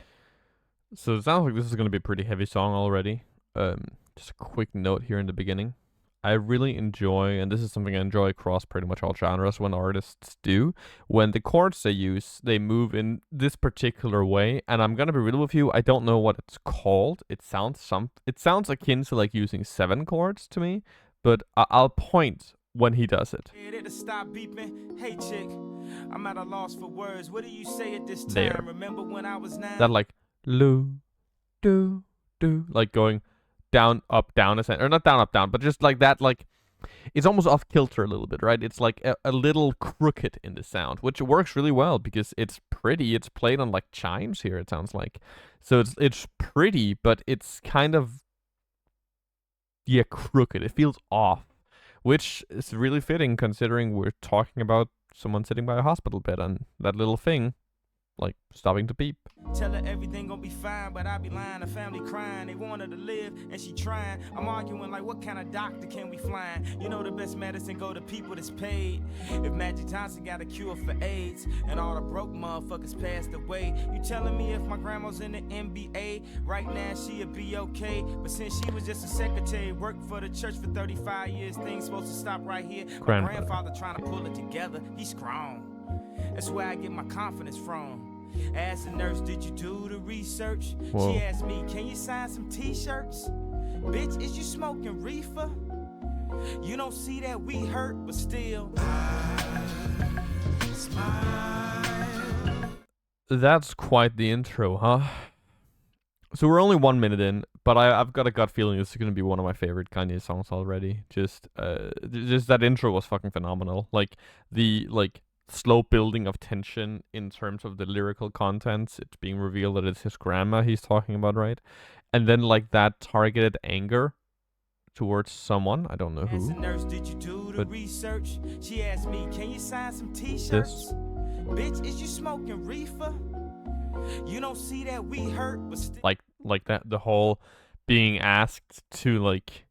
So it sounds like this is going to be a pretty heavy song already. Just a quick note here in the beginning. I really enjoy, and this is something I enjoy across pretty much all genres when artists do, when the chords they use, they move in this particular way. And I'm gonna be real with you, I don't know what it's called. It sounds akin to like using 7 chords to me, but I'll point when he does it. It'll stop beeping. Hey chick, I'm at a loss for words. What do you say at this time? There. Remember when I was 9? That like do do, like going down, up, down, or not down, up, down, but just like that, like it's almost off kilter a little bit, right? It's like a little crooked in the sound, which works really well because it's pretty. It's played on like chimes here, it sounds like. So it's pretty, but it's kind of crooked. It feels off, which is really fitting considering we're talking about someone sitting by a hospital bed and that little thing like stopping to beep. Tell her everything gonna be fine, but I be lying. The family crying, they want her to live, and she trying. I'm arguing like, what kind of doctor can we find? You know the best medicine go to people that's paid. If Magic Johnson got a cure for AIDS, and all the broke motherfuckers passed away, you telling me if my grandma's in the NBA right now she'd be okay? But since she was just a secretary, worked for the church for 35 years, things supposed to stop right here. My grandfather trying to pull it together, he's strong. That's where I get my confidence from. As a nurse, did you do the research? Whoa. She asked me, can you sign some t-shirts? Bitch, is you smoking reefer? You don't see that we hurt, but still I smile. That's quite the intro, huh? So we're only 1 minute in, but I've got a gut feeling this is going to be one of my favorite Kanye songs already. Just that intro was fucking phenomenal. Like the slow building of tension in terms of the lyrical contents. It's being revealed that it's his grandma he's talking about, right? And then like that targeted anger towards someone, I don't know who. As a nurse, did you do the research? She asked me, can you sign some t-shirts? Bitch, is you smoking reefer? You don't see that we hurt, but still like that, the whole being asked to like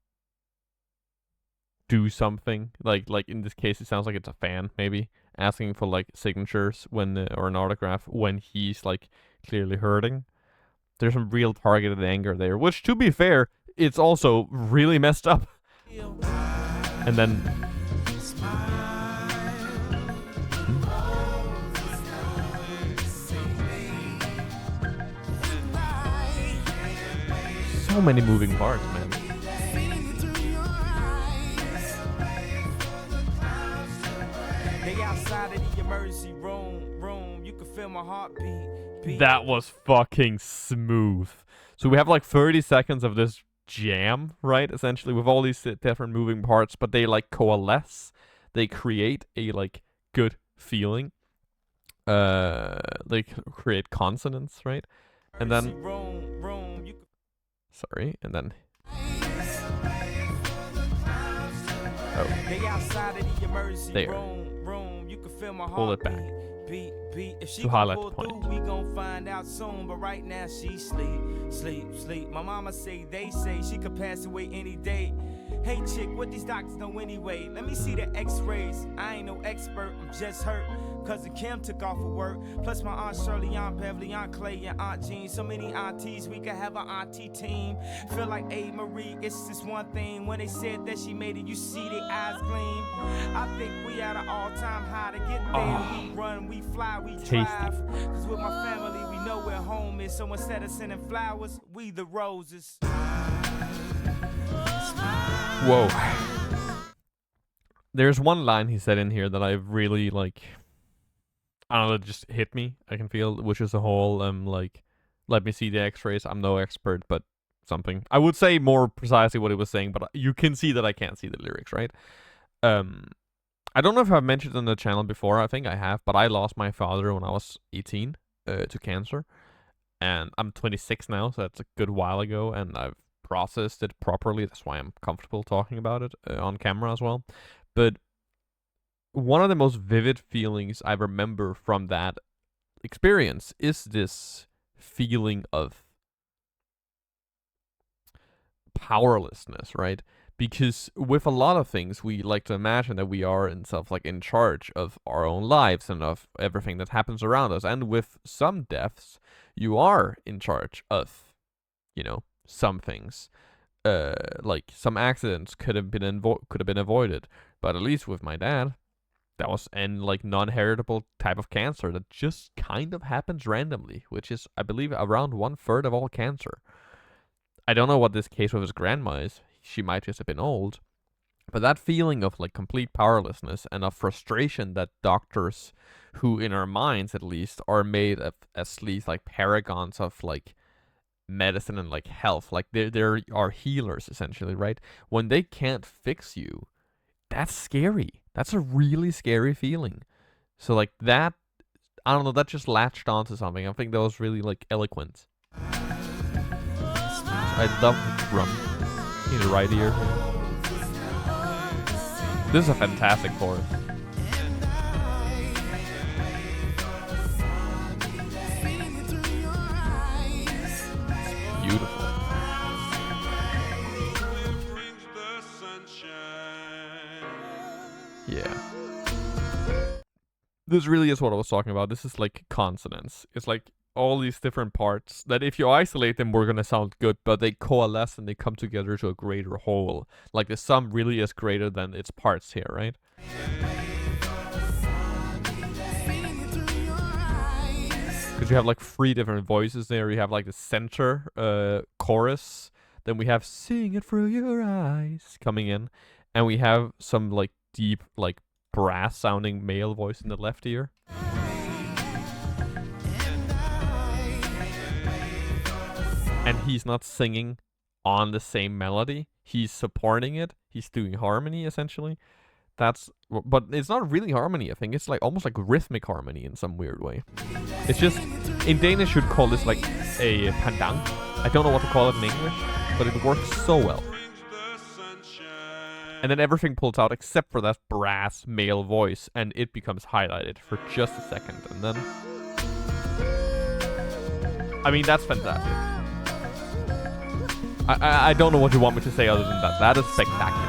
do something, like in this case it sounds like it's a fan maybe asking for like signatures when or an autograph when he's like clearly hurting. There's some real targeted anger there, which to be fair, it's also really messed up. And then so many moving parts, man. Outside of the emergency room, you can feel my heartbeat. That was fucking smooth. So we have like 30 seconds of this jam, right? Essentially, with all these different moving parts, but they like coalesce. They create a like good feeling. They create consonance, right? And then sorry, and then there. Pull it back to highlight the point. We gon' find out soon, but right now she sleep. My mama say, they say she could pass away any day. Hey chick, what these doctors know anyway? Let me see the x-rays. I ain't no expert, I'm just hurt. Cousin Kim took off for work. Plus my Aunt Shirley, Aunt Beverly, Aunt Clay, and Aunt Jean. So many aunties, we could have an auntie team. Feel like A. Marie, it's just one thing. When they said that she made it, you see their eyes gleam. I think we at an all-time high to get there. We run, we fly, we drive. Cause with my family, we know where home is. So instead of sending flowers, we the roses. Whoa. There's one line he said in here that I really like. I don't know, it just hit me. I can feel, which is the whole like, let me see the X-rays. I'm no expert, but something. I would say more precisely what he was saying, but you can see that I can't see the lyrics, right? I don't know if I've mentioned on the channel before. I think I have, but I lost my father when I was 18 to cancer, and I'm 26 now, so that's a good while ago, and I've processed it properly. That's why I'm comfortable talking about it on camera as well. But one of the most vivid feelings I remember from that experience is this feeling of powerlessness, right? Because with a lot of things, we like to imagine that we are in charge of our own lives and of everything that happens around us. And with some deaths, you are in charge of, some things. Like some accidents could have been avoided, but at least with my dad, that was non-heritable type of cancer that just kind of happens randomly, which is, I believe, around 1/3 of all cancer. I don't know what this case with his grandma is. She might just have been old. But that feeling of complete powerlessness and of frustration that doctors, who in our minds at least are made of at least paragons of medicine and health, they are healers essentially, right? When they can't fix you, that's scary. That's a really scary feeling. So that, I don't know, that just latched onto something. I think that was really eloquent. I love the drum in the right ear. This is a fantastic chorus. Beautiful. Yeah. This really is what I was talking about. This is consonants. It's all these different parts that if you isolate them, we're gonna sound good, but they coalesce and they come together to a greater whole. The sum really is greater than its parts here, right? Because you have 3 different voices there. You have the center chorus, then we have "Sing It Through Your Eyes" coming in, and we have some deep brass sounding male voice in the left ear. And he's not singing on the same melody. He's supporting it. He's doing harmony essentially. But it's not really harmony. I think it's almost rhythmic harmony in some weird way. It's just, in Danish you'd call this a pendant. I don't know what to call it in English, but it works so well. And then everything pulls out except for that brass male voice, and it becomes highlighted for just a second, and then, I mean, that's fantastic. I don't know what you want me to say other than that. That is spectacular.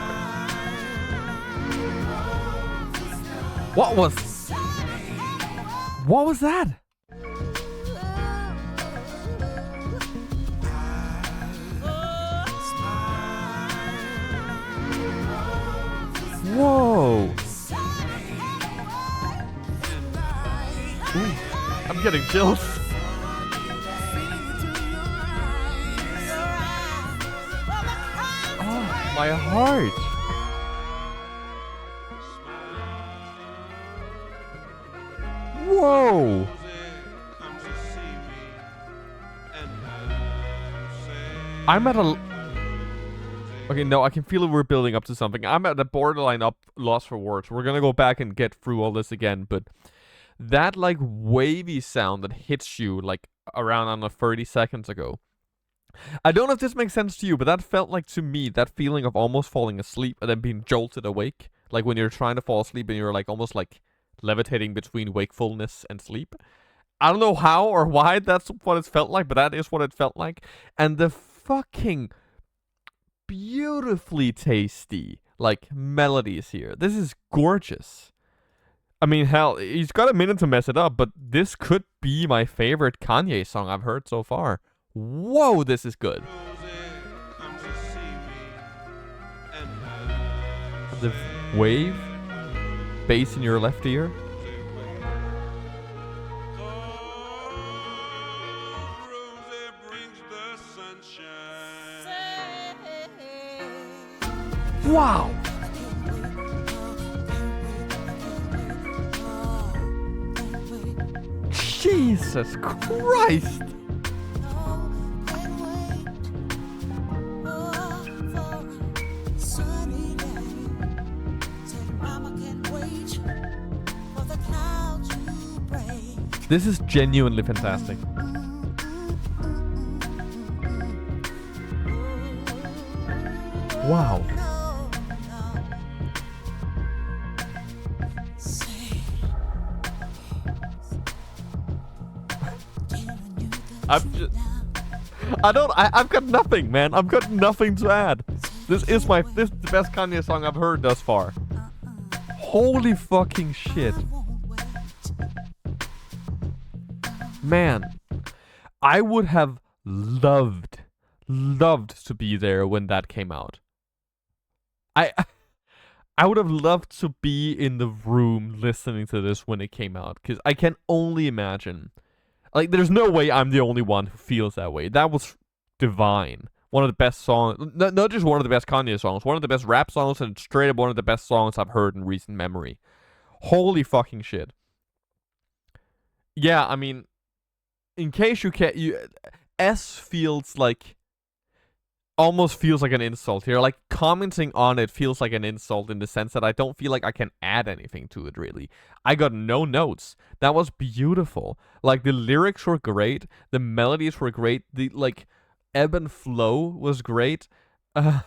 What was that? Whoa! Ooh, I'm getting chills. Oh, my heart. Whoa! I'm at a... Okay, no, I can feel we're building up to something. I'm at a borderline loss for words. We're gonna go back and get through all this again, but that wavy sound that hits you around, I don't know, 30 seconds ago. I don't know if this makes sense to you, but that felt to me, that feeling of almost falling asleep and then being jolted awake. When you're trying to fall asleep and you're almost levitating between wakefulness and sleep. I don't know how or why that's what it felt like, but that is what it felt like. And the fucking beautifully tasty, like, melodies here. This is gorgeous. I mean, hell, he's got a minute to mess it up, but this could be my favorite Kanye song I've heard so far. Whoa, this is good. The wave, bass in your left ear. Wow. Jesus Christ. This is genuinely fantastic. Wow. I've got nothing, man. I've got nothing to add. This is the best Kanye song I've heard thus far. Holy fucking shit. Man, I would have loved to be there when that came out. I would have loved to be in the room listening to this when it came out, because I can only imagine. Like, there's no way I'm the only one who feels that way. That was divine. One of the best songs, not just one of the best Kanye songs, one of the best rap songs, and straight up one of the best songs I've heard in recent memory. Holy fucking shit. Yeah, I mean, in case you can't, S feels like, almost feels like an insult here. Like, commenting on it feels like an insult in the sense that I don't feel like I can add anything to it, really. I got no notes. That was beautiful. Like, the lyrics were great. The melodies were great. The, like, ebb and flow was great. I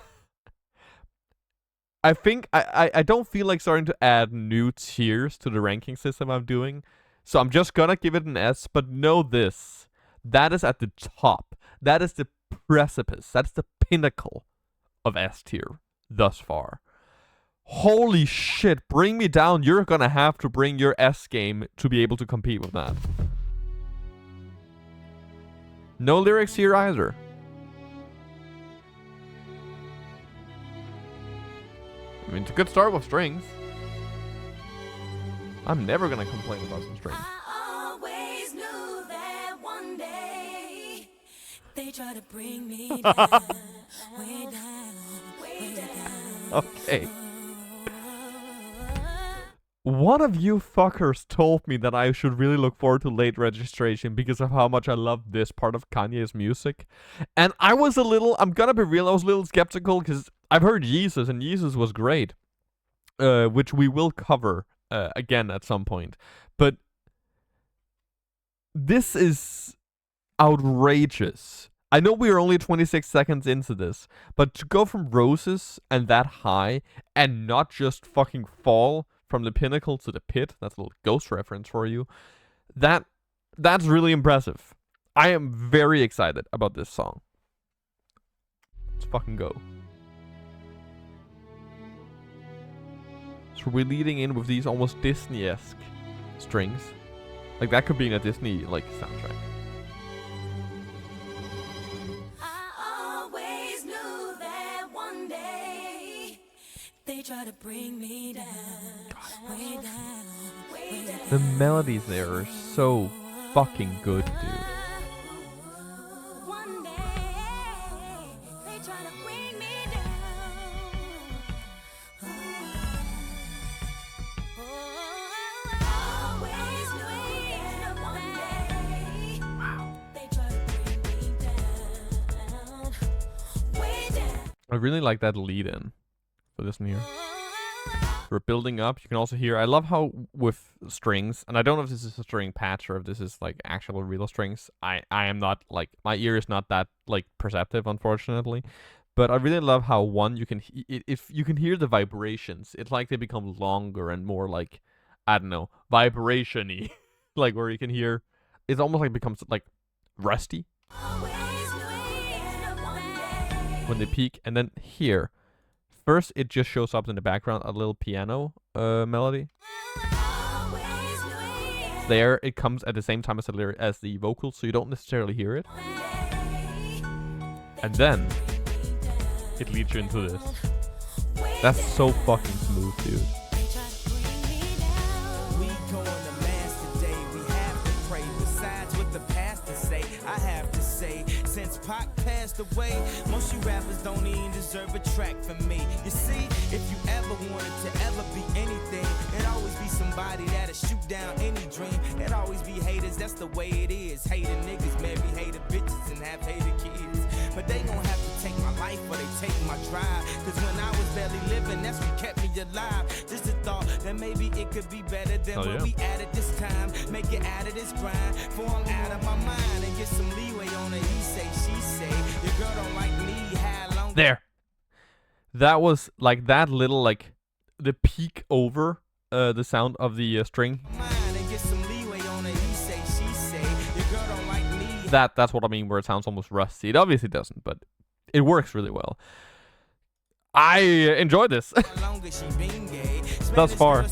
think, I don't feel like starting to add new tiers to the ranking system I'm doing. So I'm just gonna give it an S, but know this. That is at the top. That is the precipice. That's the pinnacle of S tier thus far. Holy shit, bring me down. You're gonna have to bring your S game to be able to compete with that. No lyrics here either. I mean, it's a good start with strings. I'm never gonna complain about some strings. I always knew that one day they try to bring me down, way down, way down. Okay. One of you fuckers told me that I should really look forward to late registration because of how much I love this part of Kanye's music. And I was I'm gonna be real, I was a little skeptical because I've heard Jesus, and Jesus was great. Which we will cover again at some point. But this is outrageous. I know we are only 26 seconds into this, but to go from Roses and that high and not just fucking fall from the pinnacle to the pit, that's a little Ghost reference for you, that's really impressive. I am very excited about this song. Let's fucking go. So we're leading in with these almost Disney-esque strings. Like, that could be in a Disney, like, soundtrack. I always knew that one day they try to bring me down, way down, way down. The melodies there are so fucking good, dude. One day they try to bring me down. Always knew that one day they try to bring me down, way down. I really like that lead-in for this one here. We're building up. You can also hear, I love how with strings, and I don't know if this is a string patch or if this is like actual real strings. I am not, like, my ear is not that like perceptive, unfortunately. But I really love how if you can hear the vibrations, it's like they become longer and more like, I don't know, vibration-y. Like where you can hear, it's almost like it becomes like rusty. Always knew that one day when they peak, and then here. First, it just shows up in the background, a little piano melody. There, it comes at the same time as the vocal, so you don't necessarily hear it. And then, it leads you into this. That's so fucking smooth, dude. Pac passed away. Most you rappers don't even deserve a track from me. You see, if you ever wanted to ever be anything, it'd always be somebody that'll shoot down any dream. It'd always be haters, that's the way it is. Hated niggas marry hated bitches and have hated kids. But they gon' have to take my life or they take my drive. Cause when I was barely living, that's what kept me alive. Just a thought that maybe it could be better than what we added this time. Make it out of this grind, for I'm out of my mind. And get some leeway on it, he say, she say. Your girl don't like me, how long? There. That was like that little, like, the peak over the sound of the string. That's what I mean, where it sounds almost rusty. It obviously doesn't, but it works really well. I enjoy this. Thus far. And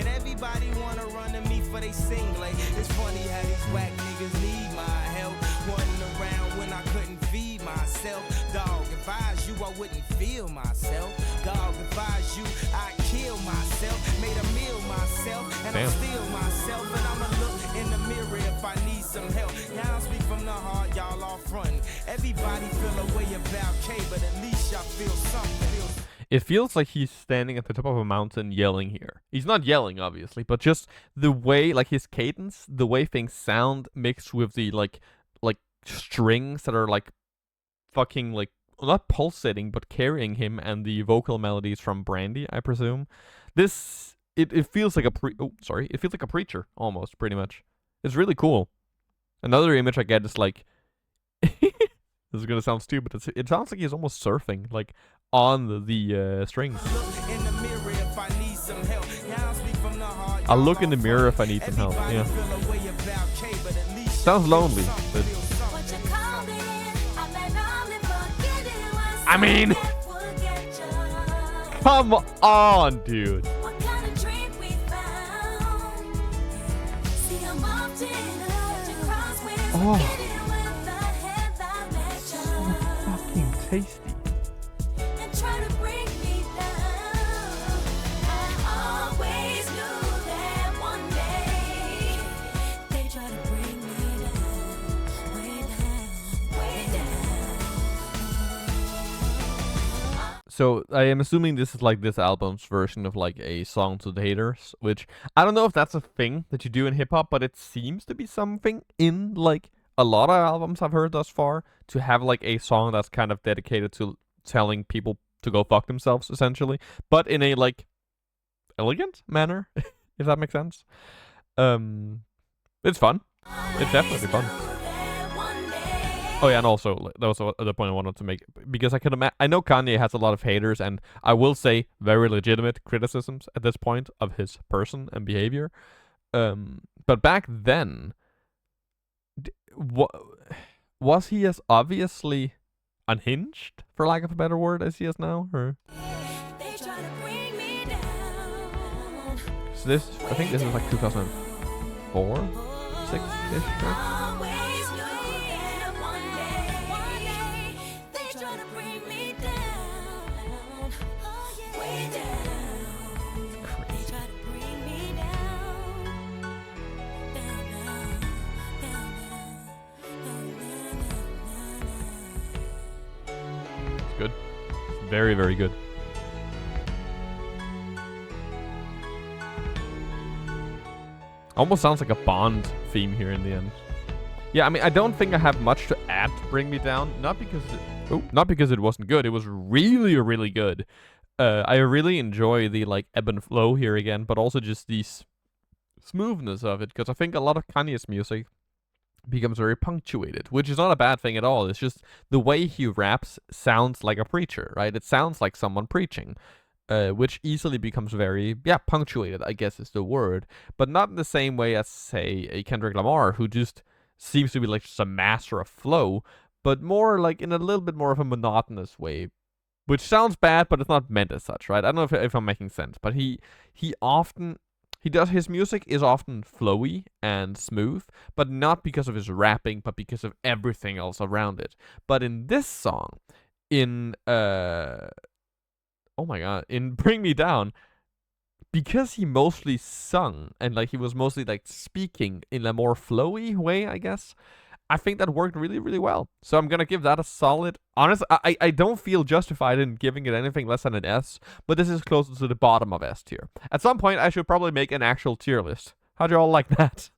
everybody wanna run to me for they singlet. It's funny how these whack niggas need my help. Running around when I couldn't feed myself. Dog, if I was you, I wouldn't feel myself. Dog, if I was you, I'd kill myself. Made a meal myself, and I'm still myself. And I'ma look in the mirror if I need some help. Y'all speak from the heart, y'all all frontin'. Everybody feel a way about K, but at least y'all feel something. It feels like he's standing at the top of a mountain yelling here. He's not yelling, obviously, but just the way, like his cadence, the way things sound mixed with the, like strings that are, like, fucking, like, not pulsating, but carrying him, and the vocal melodies from Brandy, I presume. This, it feels like it feels like a preacher, almost, pretty much. It's really cool. Another image I get is, like, this is gonna sound stupid, it sounds like he's almost surfing, like, on the strings. I'll look in the mirror if I need some help. Yeah. Sounds lonely, but I mean, come on, dude. Oh, so fucking tasty. So I am assuming this is like this album's version of like a song to the haters, which I don't know if that's a thing that you do in hip hop, but it seems to be something in like a lot of albums I've heard thus far, to have like a song that's kind of dedicated to telling people to go fuck themselves, essentially, but in a like elegant manner, if that makes sense. It's fun. It's definitely fun. Oh yeah, and also that was the other point I wanted to make, because I know Kanye has a lot of haters, and I will say very legitimate criticisms at this point of his person and behavior. But back then, was he as obviously unhinged, for lack of a better word, as he is now? Or so this, I think this is like 2004, 6-ish, right? Good. Very, very good. Almost sounds like a Bond theme here in the end. Yeah, I mean, I don't think I have much to add to Bring Me Down. Not because it wasn't good. It was really, really good. I really enjoy the like ebb and flow here again, but also just the smoothness of it, because I think a lot of Kanye's music becomes very punctuated, which is not a bad thing at all. It's just the way he raps sounds like a preacher, right? It sounds like someone preaching, which easily becomes very, punctuated, I guess is the word, but not in the same way as, say, a Kendrick Lamar, who just seems to be like just a master of flow, but more like in a little bit more of a monotonous way, which sounds bad, but it's not meant as such, right? I don't know if I'm making sense, but he often his music is often flowy and smooth, but not because of his rapping, but because of everything else around it. But in this song, in oh my god, in Bring Me Down, because he mostly sung and like he was mostly like speaking in a more flowy way, I guess, I think that worked really, really well. So I'm gonna give that a solid. Honestly, I don't feel justified in giving it anything less than an S, but this is closer to the bottom of S tier. At some point, I should probably make an actual tier list. How'd you all like that?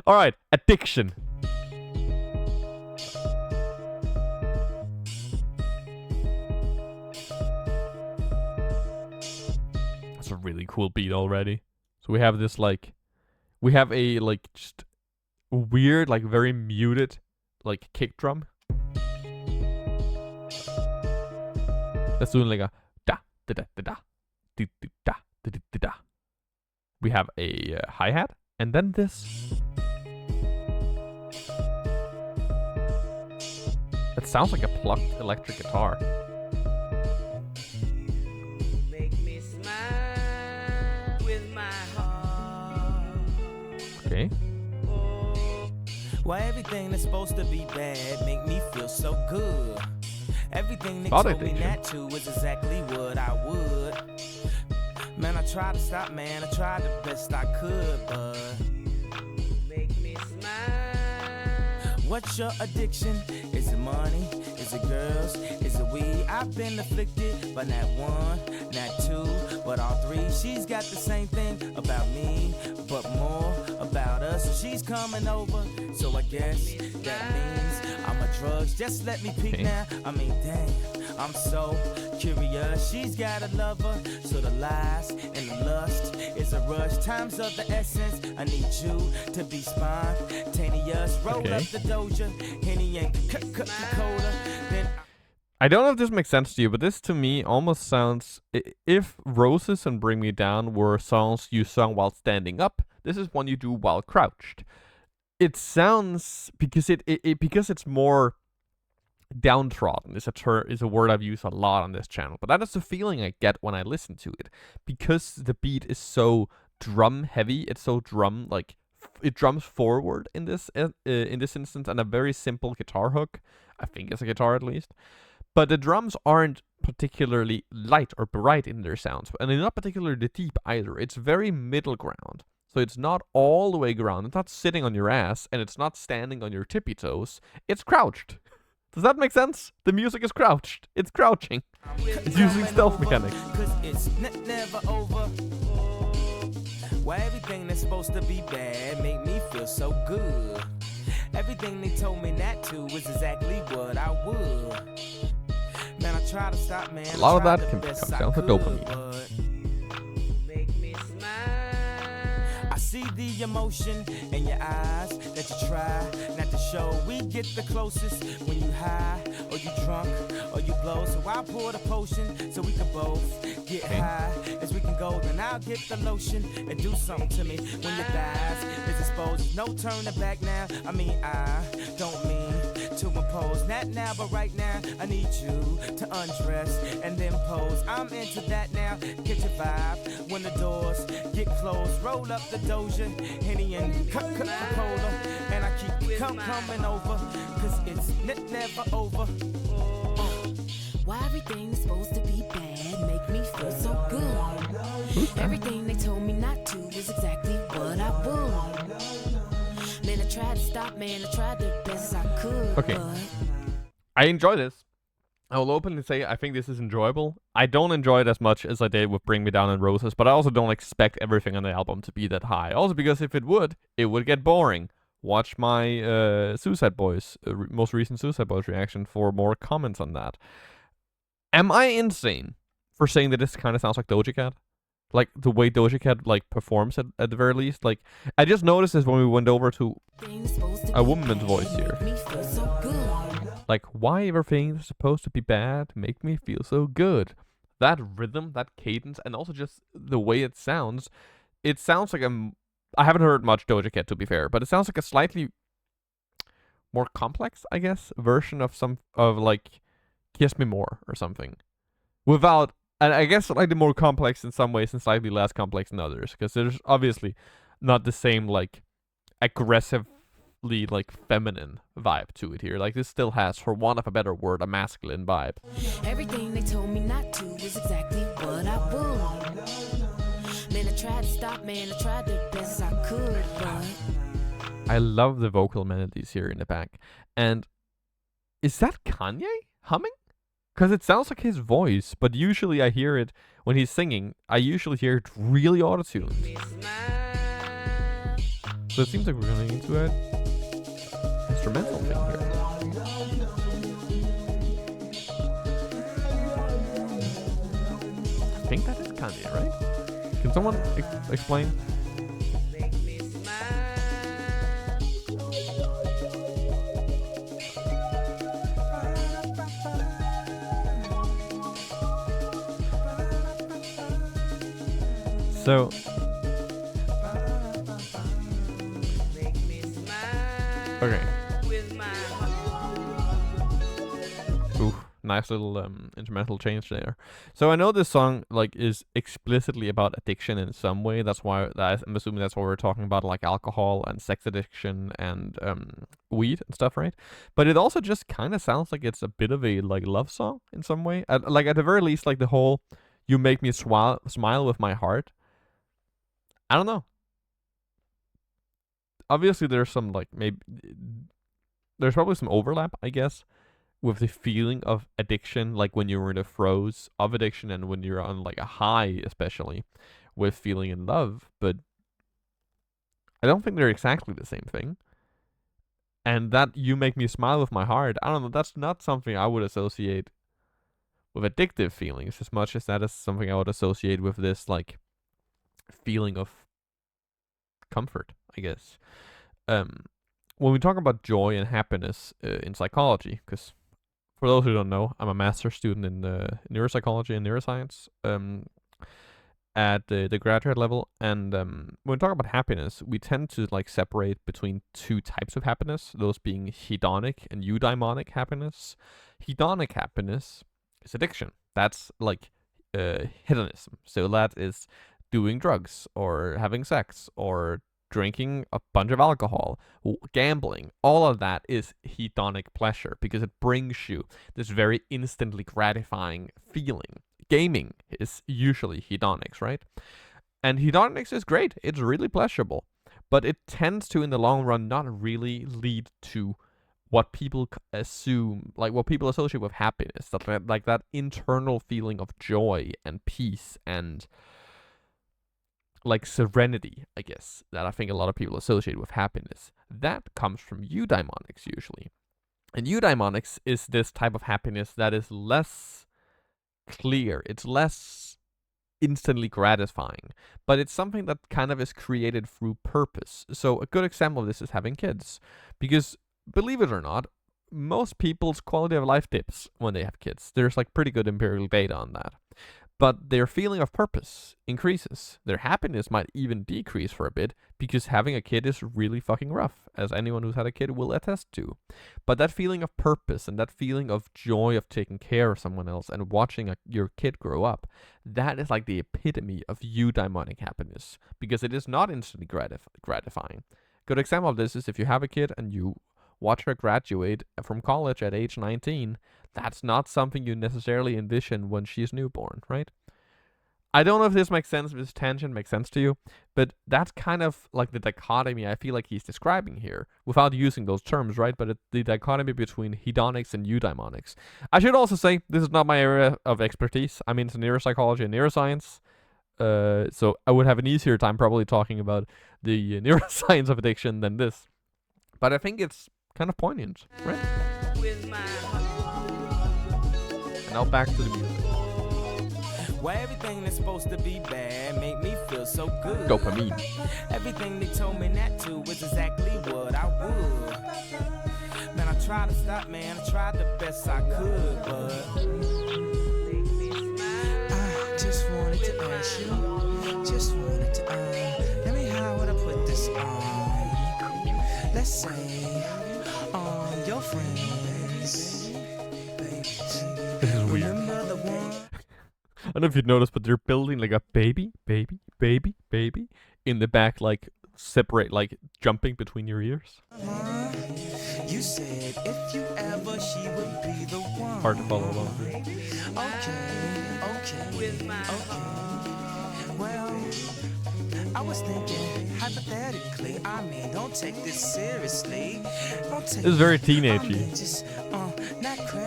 All right, Addiction. That's a really cool beat already. So we have this like, we have a like just weird, like very muted, like kick drum. That's doing like a da da da da da da da da da da. We have a hi-hat, and then this. That sounds like a plucked electric guitar. Make me smile with my heart. Okay. Why everything that's supposed to be bad make me feel so good? Everything they Thought told me Addiction. not to is exactly what I would. Man, I tried to stop, man, I tried the best I could, but make me smile. What's your addiction? Is it money? Is it girls? Is it weed? I've been afflicted, but not one, not two, but all three. She's got the same thing about me, but more about us. So she's coming over, so I guess that means I'm a drugs. Just let me peek now. I mean, dang, I'm so curious. She's got a lover, so the lies and the lust is a rush. Times of the essence. I need you to be spontaneous. Roll Okay. up the Doja, Henny and Coca-Cola. Then I don't know if this makes sense to you, but this to me almost sounds, if Roses and Bring Me Down were songs you sung while standing up, this is one you do while crouched. It sounds, because because it's more downtrodden is a word I've used a lot on this channel, but that is the feeling I get when I listen to it, because the beat is so drum heavy. It's so drum, like it drums forward in this instance, and a very simple guitar hook. I think it's a guitar at least. But the drums aren't particularly light or bright in their sounds, and they're not particularly deep either. It's very middle ground. So it's not all the way ground. It's not sitting on your ass, and it's not standing on your tippy toes. It's crouched. Does that make sense? The music is crouched. It's crouching. It's using stealth mechanics. Cause it's never over. Why everything that's supposed to be bad make me feel so good? Everything they told me not to is exactly what I would. Man, I try to stop, man. A lot of I that tried can the best come I down to could, dopamine. but make me smile. I see the emotion in your eyes that you try not to show. We get the closest when you high or you drunk or you blow. So I pour the potion so we can both get high as we can go. Then I'll get the lotion and do something to me when your thighs is exposed. No turning back now. I mean, I don't mean to impose. Not now, but right now, I need you to undress and then pose. I'm into that now. Get your vibe when the doors get closed. Roll up the Doja, Henny and Coca-Cola, and I keep coming over, cause it's never over. Why everything's supposed to be bad make me feel so good. Everything they told me not to is exactly what I would. Man, I tried to stop, man, I tried the best I could. Okay. But I enjoy this. I will openly say I think this is enjoyable. I don't enjoy it as much as I did with Bring Me Down and Roses, but I also don't expect everything on the album to be that high. Also because if it would get boring. Watch my Suicide Boys, most recent Suicide Boys reaction for more comments on that. Am I insane for saying that this kind of sounds like Doja Cat? Like the way Doja Cat like performs at the very least. Like I just noticed this when we went over to things supposed to a be woman's bad voice here. make me feel so good. Like, why everything is supposed to be bad make me feel so good. That rhythm, that cadence, and also just the way it sounds like I haven't heard much Doja Cat, to be fair, but it sounds like a slightly more complex, I guess, version of like Kiss Me More or something. Without, and I guess slightly more complex in some ways and slightly less complex in others, because there's obviously not the same like aggressively like feminine vibe to it here. Like this still has, for want of a better word, a masculine vibe. Everything they told me not to is exactly what I would. Man, I tried to stop, man, I tried the best I could, but I love the vocal melodies here in the back. And is that Kanye humming? Because it sounds like his voice, but usually I hear it when he's singing. I usually hear it really auto-tuned. So it seems like we're going into an instrumental thing here. I think that is Kanye, right? Can someone explain? So, okay. Ooh, nice little instrumental change there. So I know this song like is explicitly about addiction in some way. That's why I'm assuming that's why we're talking about like alcohol and sex addiction and weed and stuff, right? But it also just kind of sounds like it's a bit of a like love song in some way. Like at the very least, like the whole "you make me smile with my heart." I don't know. Obviously, there's some like there's probably some overlap, I guess, with the feeling of addiction, like when you're in the throes of addiction and when you're on like a high, especially with feeling in love. But I don't think they're exactly the same thing. And that "you make me smile with my heart," I don't know, that's not something I would associate with addictive feelings as much as that is something I would associate with this like feeling of comfort, I guess. When we talk about joy and happiness in psychology, because for those who don't know, I'm a master's student in neuropsychology and neuroscience at the graduate level, and when we talk about happiness, we tend to like separate between two types of happiness, those being hedonic and eudaimonic happiness. Hedonic happiness is addiction. That's like hedonism. So that is doing drugs or having sex or drinking a bunch of alcohol, gambling. All of that is hedonic pleasure because it brings you this very instantly gratifying feeling. Gaming is usually hedonics, right? And hedonics is great. It's really pleasurable, but it tends to, in the long run, not really lead to what people assume, like what people associate with happiness, like that internal feeling of joy and peace and like serenity, I guess, that I think a lot of people associate with happiness. That comes from eudaimonics usually. And eudaimonics is this type of happiness that is less clear. It's less instantly gratifying, but it's something that kind of is created through purpose. So a good example of this is having kids, because believe it or not, most people's quality of life dips when they have kids. There's like pretty good empirical data on that. But their feeling of purpose increases. Their happiness might even decrease for a bit because having a kid is really fucking rough, as anyone who's had a kid will attest to. But that feeling of purpose and that feeling of joy of taking care of someone else and watching your kid grow up, that is like the epitome of eudaimonic happiness, because it is not instantly gratifying. Good example of this is if you have a kid and you watch her graduate from college at age 19, that's not something you necessarily envision when she's newborn, right? I don't know if this makes sense, if this tangent makes sense to you, but that's kind of like the dichotomy I feel like he's describing here, without using those terms, right? But the dichotomy between hedonics and eudaimonics. I should also say, this is not my area of expertise. I'm into neuropsychology and neuroscience, so I would have an easier time probably talking about the neuroscience of addiction than this. But I think it's kind of poignant, right? And now back to the music. Why everything that's supposed to be bad make me feel so good. Dopamine. Everything they told me not to was exactly what I would. Man, I tried to stop, man. I tried the best I could, but I just wanted to ask you. Just wanted to let me how would I put this on? Let's say friends. This is weird. I don't know if you'd noticed, but they're building like a baby in the back, like separate, like jumping between your ears. You said if you ever, she would be the one. Hard to follow along. Okay. Well, I was thinking hypothetically. I mean, don't take this seriously. This is very teenagey.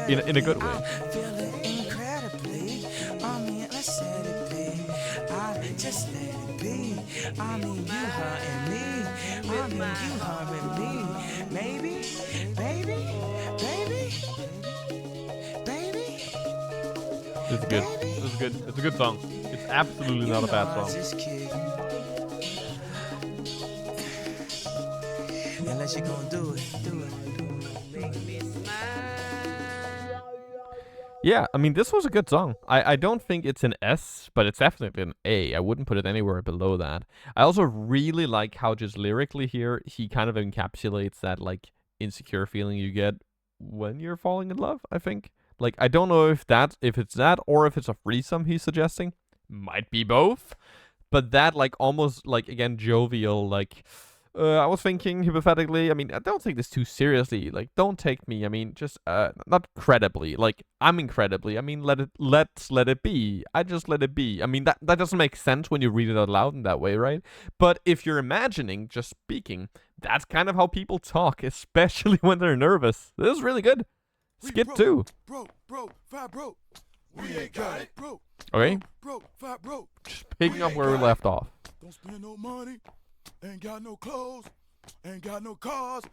In a good way. Feeling incredibly. I mean, let's set it be. I just let it be. I mean, you, her, and me. I mean, you, her, and me. Maybe, baby. It's good. It's good. It's a good song. It's absolutely not a bad song. Unless you're gonna do it. Yeah, I mean, this was a good song. I don't think it's an S, but it's definitely an A. I wouldn't put it anywhere below that. I also really like how just lyrically here, he kind of encapsulates that, like, insecure feeling you get when you're falling in love, I think. Like, I don't know if it's that or if it's a threesome he's suggesting. Might be both. But that, like, almost, like, again, jovial, like... I was thinking hypothetically, I mean, I don't take this too seriously. Like, don't take me, I mean, just, not credibly. Like, I'm incredibly. I mean, let's let it be. I just let it be. I mean, that doesn't make sense when you read it out loud in that way, right? But if you're imagining, just speaking, that's kind of how people talk, especially when they're nervous. This is really good. Skit 2. Broke, five broke. We ain't got it. Broke. Okay. Broke, five broke. Just picking up where we left off. Don't spend no money. Ain't got no clothes, ain't got no cars,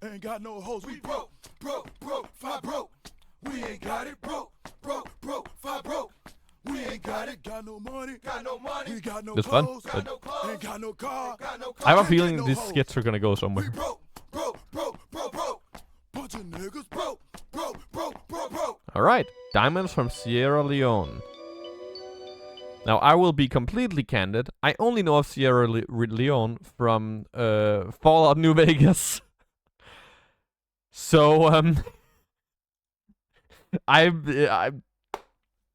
ain't got no hoes. We broke, five broke. We ain't got it, broke, five broke. We ain't got it, got no money, we got no This fun, clothes, ain't got no car, I have a feeling these skits are gonna go somewhere. broke. Bunch of niggas broke. Alright, Diamonds from Sierra Leone. Now, I will be completely candid. I only know of Sierra Leone from Fallout New Vegas. So,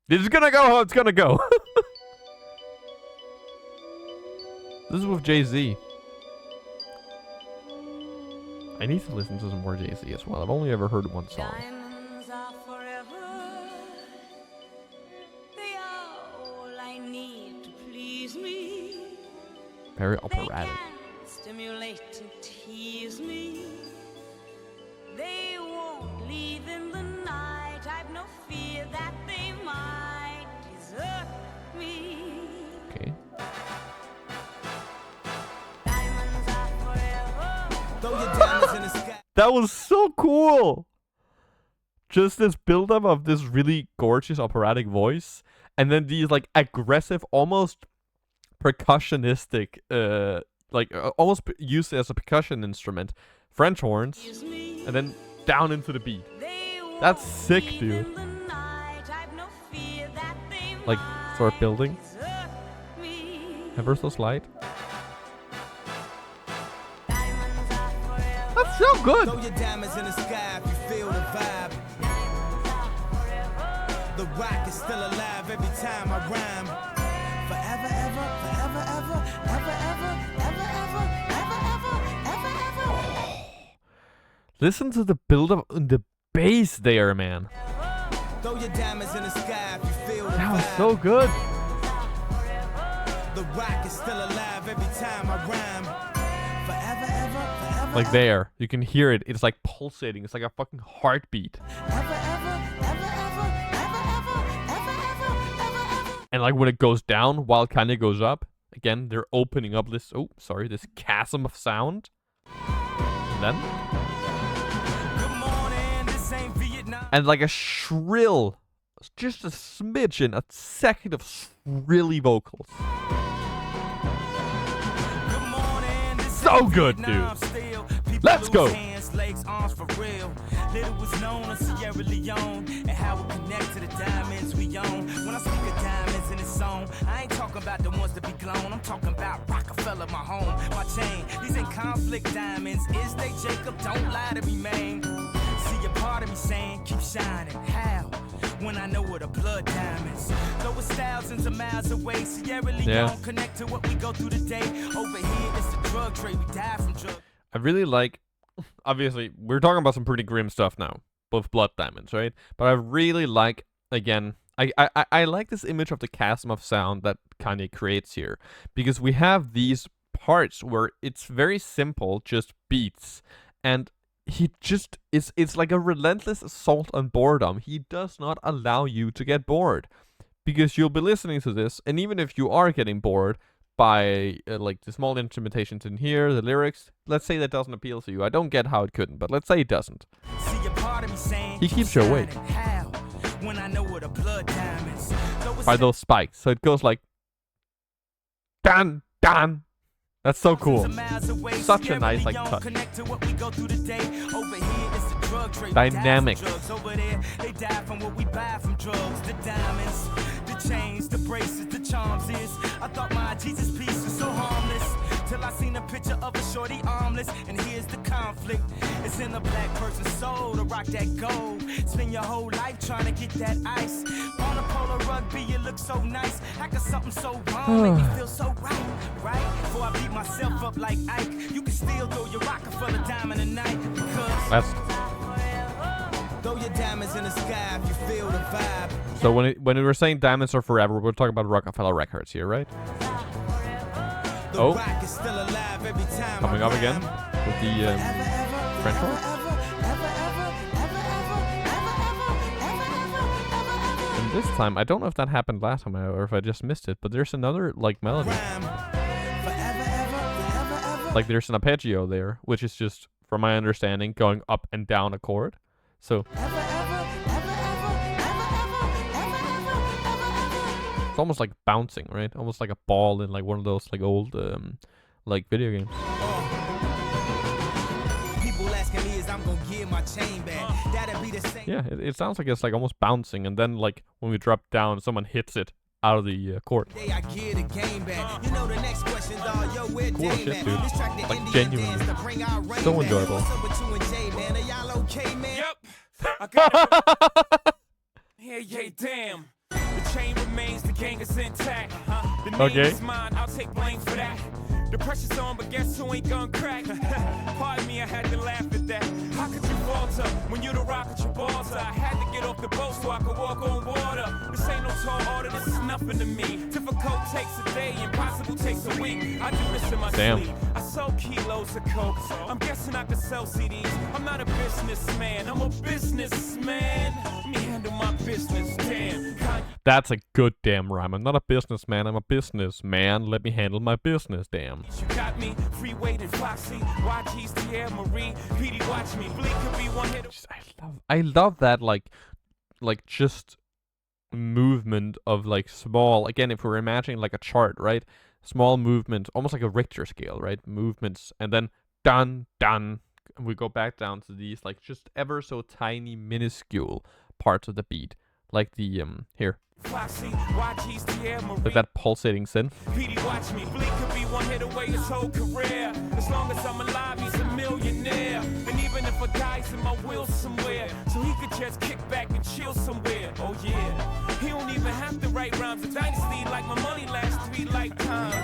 this is gonna go how it's gonna go. This is with Jay-Z. I need to listen to some more Jay-Z as well. I've only ever heard one song. Diamonds are forever. They are all I need to please me. Very They operatic. can stimulate and tease me. They won't leave in the night. I've no fear that they might desert me. Okay. Diamonds are forever. Throw your diamonds in the sky. That was so cool. Just this buildup of this really gorgeous operatic voice, and then these like aggressive, almost percussionistic, almost used as a percussion instrument, French horns, Tease me. and then down into the beat. They That's won't sick, leave dude. in the night. I've no fear that they Like, start might building. desert me. Ever so slight. Diamonds are forever. That's so good. Throw your diamonds in the sky if you feel the vibe. Diamonds are forever. The rock is still alive every time I rhyme. Forever, ever, forever, ever, ever, ever, ever, ever, ever, ever, ever, ever. Listen to the buildup in the bass there, man. Throw your diamonds in the sky if you feel the That was vibe. so good. The rock is still alive every time I rhyme. Forever, ever, forever, Like there, you can hear it. It's like pulsating. It's like a fucking heartbeat. ever, ever, ever, ever, ever, ever, ever, ever, ever, ever. And like when it goes down while Kanye goes up, again, they're opening up this, this chasm of sound. And then, Good morning, this ain't Vietnam. and like a shrill, just a smidgen, a second of shrilly vocals. Good morning, this So ain't good, Vietnam dude. still. People Let's lose go. Hands, legs, arms for real. Little was known of Sierra Leone and how it connect to the diamonds we own. When I speak of diamonds in this song, I ain't talking about the ones that be glown. I'm talking about Rockefeller, my home, my chain. These ain't conflict diamonds. Is they Jacob? Don't lie to me, man. See a part of me saying, keep shining. How? When I know what a blood diamonds. Though it's thousands of miles away, Sierra Leone connect to what we go through today. Over here, it's the drug trade. We die from drugs. I really like, obviously, we're talking about some pretty grim stuff now, both blood diamonds, right? But I really like, again, I like this image of the chasm of sound that Kanye creates here, because we have these parts where it's very simple, just beats, and he just it's like a relentless assault on boredom. He does not allow you to get bored, because you'll be listening to this, and even if you are getting bored by like the small instrumentations in here, the lyrics, let's say that doesn't appeal to you. I don't get how it couldn't, but let's say it doesn't. He keeps you awake by those spikes. So it goes like dan dan. That's so cool. Such a nice like touch. Dynamic. They die from what we buy from drugs. The diamonds, the chains, the braces, the charms is. I thought my Jesus piece was so harmless, till I seen a picture of a shorty armless. And here's the conflict. It's in the black person's soul to rock that gold. Spend your whole life trying to get that ice. On a polo rugby, you look so nice. How could something so wrong make me feel so right? Right? Before I beat myself up like Ike, you can still throw your Rockefeller diamond tonight. Because That's throw your diamonds in the sky if you feel the vibe. so when we were saying diamonds are forever, we're talking about Rockefeller Records here, right? Oh, coming up again with the French horn. And this time, I don't know if that happened last time or if I just missed it, but there's another like melody. Like there's an arpeggio there, which is just, from my understanding, going up and down a chord. So it's almost like bouncing, right? Almost like a ball in like one of those like old like video games. Yeah, it sounds like it's like almost bouncing, and then like when we drop down, someone hits it out of the court. Cool shit, dude. Like genuinely, so enjoyable. Yeah, damn. The chain remains, the gang is intact. The name is mine, I'll take blame for that. The pressure's on, but guess who ain't gonna crack? Pardon me, I had to laugh at that. How could you falter when you the rock at your balls? I had to get off the boat so I could walk on water. This ain't no tall order, this is nothing to me. Difficult takes a day, impossible takes a week. I do this in my sleep. I sell kilos of coke. I'm guessing I could sell CDs. I'm not a businessman, I'm a businessman. Let me handle my business, damn. That's a good damn rhyme. I'm not a businessman, I'm a businessman. Let me handle my business, damn. You got me, free weighted Foxy, YG's Sierra Marie, PD watch me, Bleak could be one hit. I love that like just movement of like small, again, if we're imagining like a chart, right? Small movement, almost like a Richter scale, right? Movements, and then dun dun, and we go back down to these like just ever so tiny minuscule parts of the beat, like the here. Like that pulsating synth. PD watch me, Bleak could be one hit away his whole career. As long as I'm alive, he's a millionaire. And even if I die's in my will somewhere, so he could just kick back and chill somewhere. Oh yeah, he don't even have to write rhymes. A dynasty like my money lasts 3 lifetimes.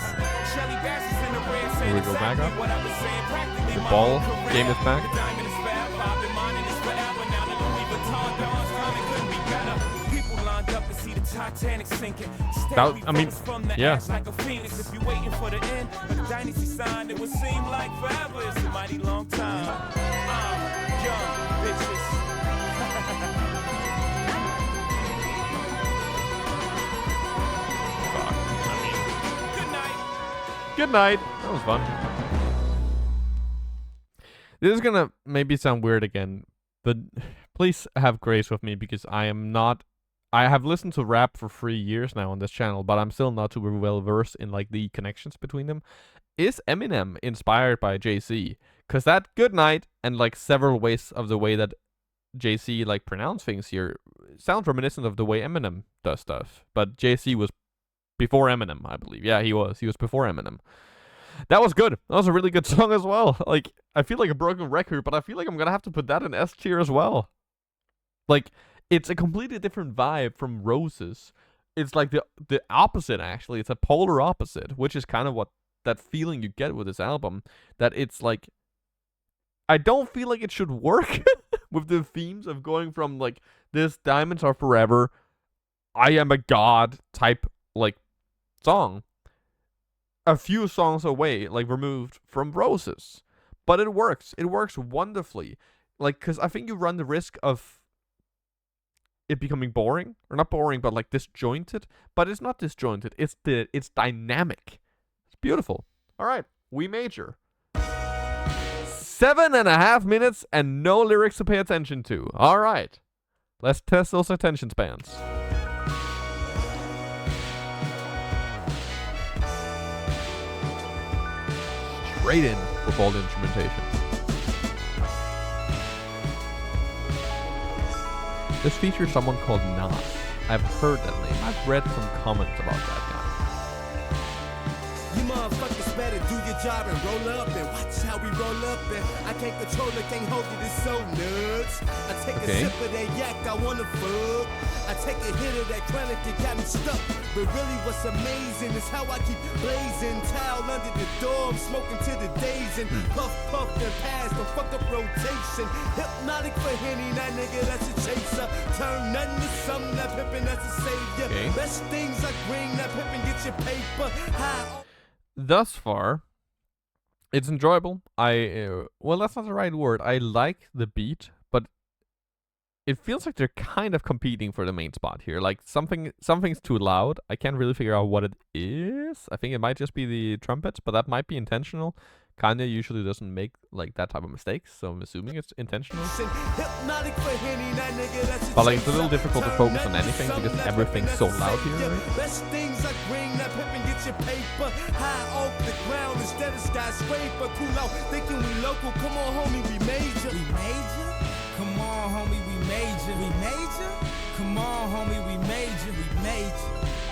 Shelly Bass is in the red saying exactly what I was saying. Practically the ball game is back. The diamond is fab, Bob and mine is forever. Now the Louis Vuitton Dawn's coming, couldn't be better. People lined up to see the Titanic sinking. That, I mean, yeah. Like a phoenix, if you're waiting for the end of the dynasty sign, it would seem like forever. It's a mighty long time. Young bitches. Good night. Good night. That was fun. This is gonna maybe sound weird again, but please have grace with me, because I have listened to rap for 3 years now on this channel, but I'm still not super well versed in like the connections between them. Is Eminem inspired by Jay-Z? Because that good night and like several ways of the way that Jay-Z like pronounce things here sounds reminiscent of the way Eminem does stuff. But Jay-Z was before Eminem, I believe. Yeah, he was. He was before Eminem. That was good. That was a really good song as well. Like, I feel like a broken record, but I feel like I'm gonna have to put that in S tier as well. Like, it's a completely different vibe from Roses. It's like the opposite, actually. It's a polar opposite, which is kind of what that feeling you get with this album. That it's like, I don't feel like it should work with the themes of going from like this Diamonds Are Forever, I Am a God type like song a few songs away, like removed from Roses. But it works. It works wonderfully. Like, because I think you run the risk of it becoming boring, or not boring, but like disjointed. But it's not disjointed. It's dynamic. It's beautiful. All right, we major. 7.5 minutes and no lyrics to pay attention to. All right, let's test those attention spans. Straight in with all the instrumentation. This features someone called Nas. I've heard that name. I've read some comments about that guy. You motherfuckers better do your job and roll up and watch how we roll up and I can't control it, can't hold it, it's so nuts. I take a sip of that yak, I wanna fuck. I take a hit of that chronic that got me stuck. But really what's amazing is how I keep blazing. Towel under the door, I'm smoking to the days and puff, puff, and pass, don't fuck up rotation. Hypnotic for Henny, that nigga, that's a chaser. Turn nothing to something, that pimpin', that's a savior. Best things I bring, that pimpin', get your paper. High. Thus far, it's enjoyable. Well, that's not the right word. I like the beat, but it feels like they're kind of competing for the main spot here. Like something's too loud. I can't really figure out what it is. I think it might just be the trumpets, but that might be intentional. Kanye usually doesn't make like that type of mistakes, so I'm assuming it's intentional. But like it's a little difficult to focus on anything because everything's so loud here, right? Best things I bring, that pimpin', get your paper. High off the ground instead of skyscraper. Cool out, thinking we local. Come on, homie, we major. We major? Come on, homie, we major. We major? Come on, homie, we major. We major.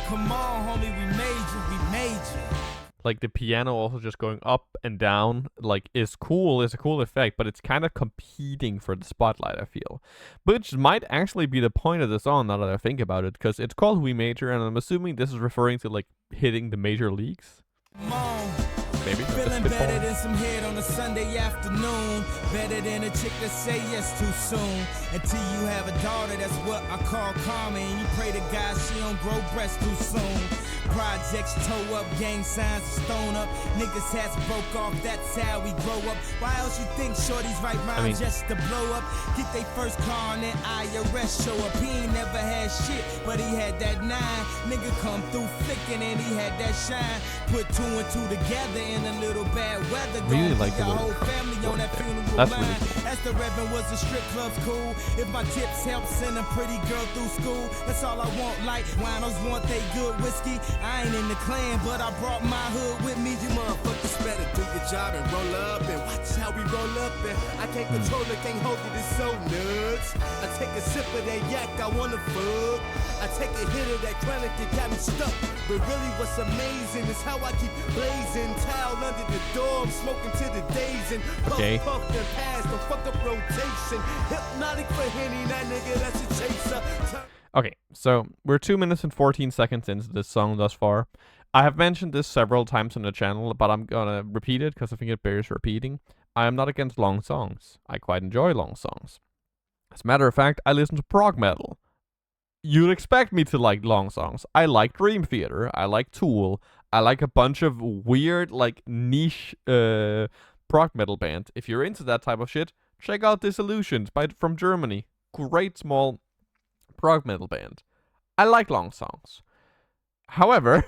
Come on, homie, we major. We major. Like the piano also just going up and down, like is cool. It's a cool effect, but it's kind of competing for the spotlight, I feel. Which might actually be the point of the song now that I think about it, because it's called We Major, and I'm assuming this is referring to like hitting the major leagues. Maybe. Feeling better than some head on a Sunday afternoon. Better than a chick that say yes too soon. Until you have a daughter, that's what I call karma. And you pray to God she don't grow breasts too soon. Projects toe up, gang signs stone up. Niggas hats broke off, that's how we grow up. Why else you think shorties write rhymes just to blow up? Get they first car and then IRS show up. He ain't never had shit, but he had that 9. Nigga come through flicking and he had that shine. Put 2 and 2 together in a little bad weather. Really like the whole family on that funeral that's line. really cool. As the Reverend was a strip club's cool. If my tips help send a pretty girl through school, that's all I want. Like winos want they good whiskey. I ain't in the clan, but I brought my hood with me. You motherfuckers better do your job and roll up and watch how we roll up. And I can't control it, can't hold it, it's so nuts. I take a sip of that yak, I wanna fuck. I take a hit of that chronic that got me stuck. But really what's amazing is how I keep blazing. Towel under the door, I'm smoking to the days and puff, puff, and pass, don't fuck up rotation. Hypnotic for Henny, that nigga, that's a chaser. Okay, so we're 2 minutes and 14 seconds into this song thus far. I have mentioned this several times on the channel, but I'm gonna repeat it because I think it bears repeating. I am not against long songs. I quite enjoy long songs. As a matter of fact, I listen to prog metal. You'd expect me to like long songs. I like Dream Theater. I like Tool. I like a bunch of weird, like, niche prog metal band. If you're into that type of shit, check out Disillusioned from Germany. Great small prog metal band. I like long songs. However,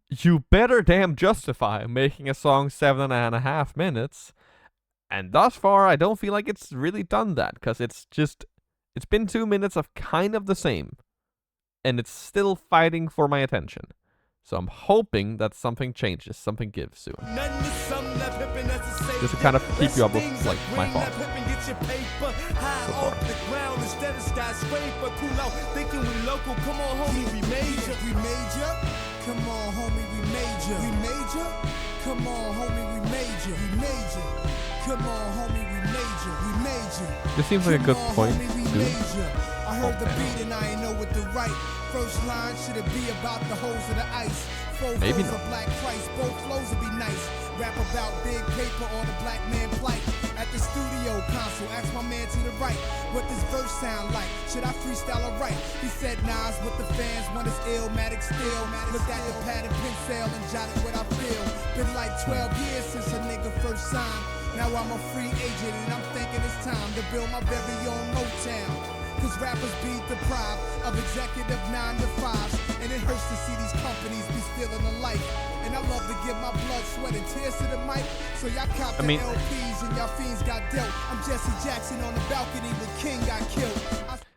you better damn justify making a song 7.5 minutes. And thus far, I don't feel like it's really done that, because it's been 2 minutes of kind of the same. And it's still fighting for my attention. So I'm hoping that something changes, something gives soon. Just to kind of keep you up with, like, my thoughts. So far. Come on, homie, we major. Come on, homie, we made you. We made you. Come on, homie, we made you. We made you. This seems like a good point too. I heard the beat and I ain't know what to write. First line should it be about the holes of the ice. Maybe not. Black Christ, both flows would be nice. Rap about big paper or the black man plight. At the studio console, ask my man to the right, what this verse sound like? Should I freestyle or write? He said Nas with the fans, one is illmatic still. Looked at the pad and pencil and jotted what I feel. Been like 12 years since a nigga first signed. Now I'm a free agent and I'm thinking it's time to build my very own Motown. Cause rappers be deprived of executive 9 to 5s. And it hurts to see these companies be stealing the life. And I love to give my blood, sweat, and tears to the mic. So y'all cop the LPs and y'all fiends got dealt. I'm Jesse Jackson on the balcony when King got killed.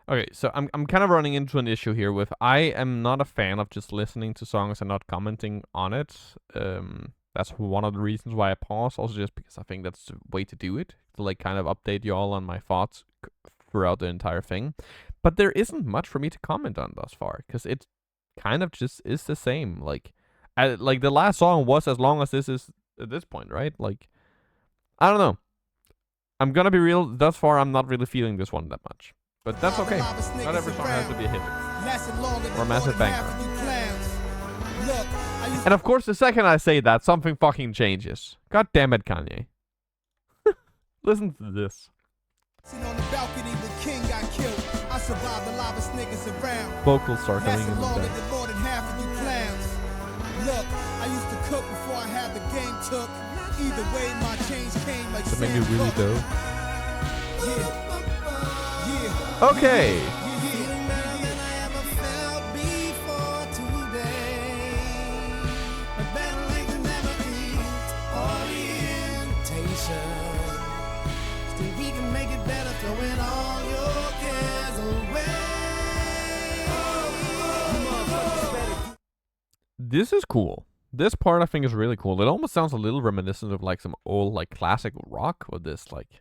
Okay, so I'm kind of running into an issue here with I am not a fan of just listening to songs and not commenting on it. That's one of the reasons why I pause. Also just because I think that's the way to do it. To like kind of update you all on my thoughts throughout the entire thing. But there isn't much for me to comment on thus far. Because it kind of just is the same. Like the last song was as long as this is at this point, right? Like, I don't know. I'm gonna be real. Thus far, I'm not really feeling this one that much. But that's okay. Not every song has to be a hit. Or a massive banger. And of course, the second I say that, something fucking changes. God damn it, Kanye. Listen to this. On the balcony when King got killed. I survived the lava niggas around. Vocals start coming in. More than half of you clowns. Look, I used to cook before I had the game took. Either way, my change came like that made me really dope. Yeah. Okay. This is cool. This part I think is really cool. It almost sounds a little reminiscent of like some old like classic rock with this like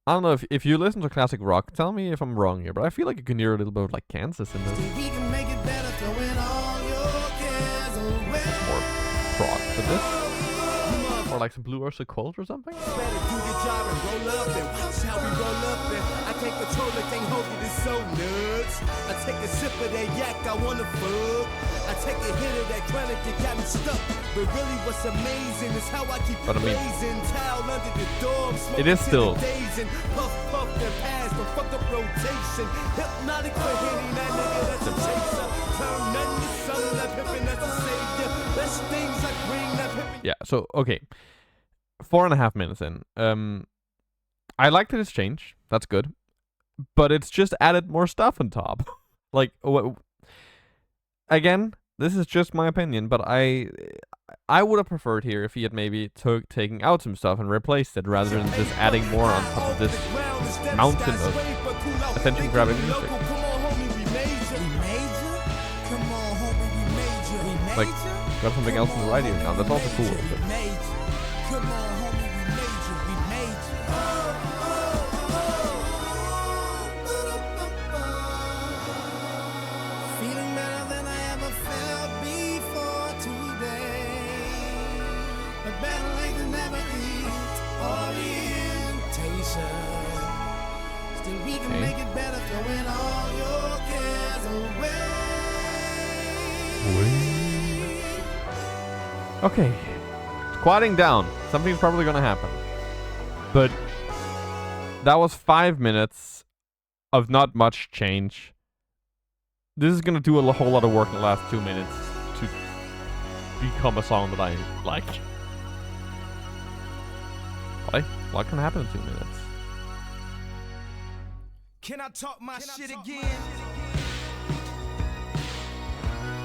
I don't know if you listen to classic rock, tell me if I'm wrong here, but I feel like you can hear a little bit of like Kansas in this. More prog for this. Or like some Blue Oyster Cult or something? Better do your job and roll up and watch how we roll up and I take control of thing, hold it, it's so nuts. I take a sip of that yak, I wanna fuck. I take a hit of that chronic, it got me stuck. But really what's amazing is how I keep raising towel under the door. It is still puff, puff, and pass the fuck up rotation. Hypnotic for hitting that nigga that's a chaser. Turn nothing to something, that pimpin' that's a savior. Best things like bring that pimpin'. Yeah, so okay. 4.5 minutes in. I liked this change. That's good. But it's just added more stuff on top. Like, again, this is just my opinion, but I would have preferred here if he had maybe taken out some stuff and replaced it rather than just adding more on top of this mountain of attention-grabbing music. Like, got something else in the radio now. That's also cool. Come on, homie, we made you, we made you. Feeling better than I ever felt before today. But better late than never orientation. Still we can make it better, throwing all your cares away. Okay. Quieting down. Something's probably gonna happen. But that was 5 minutes of not much change. This is gonna do a whole lot of work in the last 2 minutes to become a song that I like. What can happen in 2 minutes? Can I talk my shit again?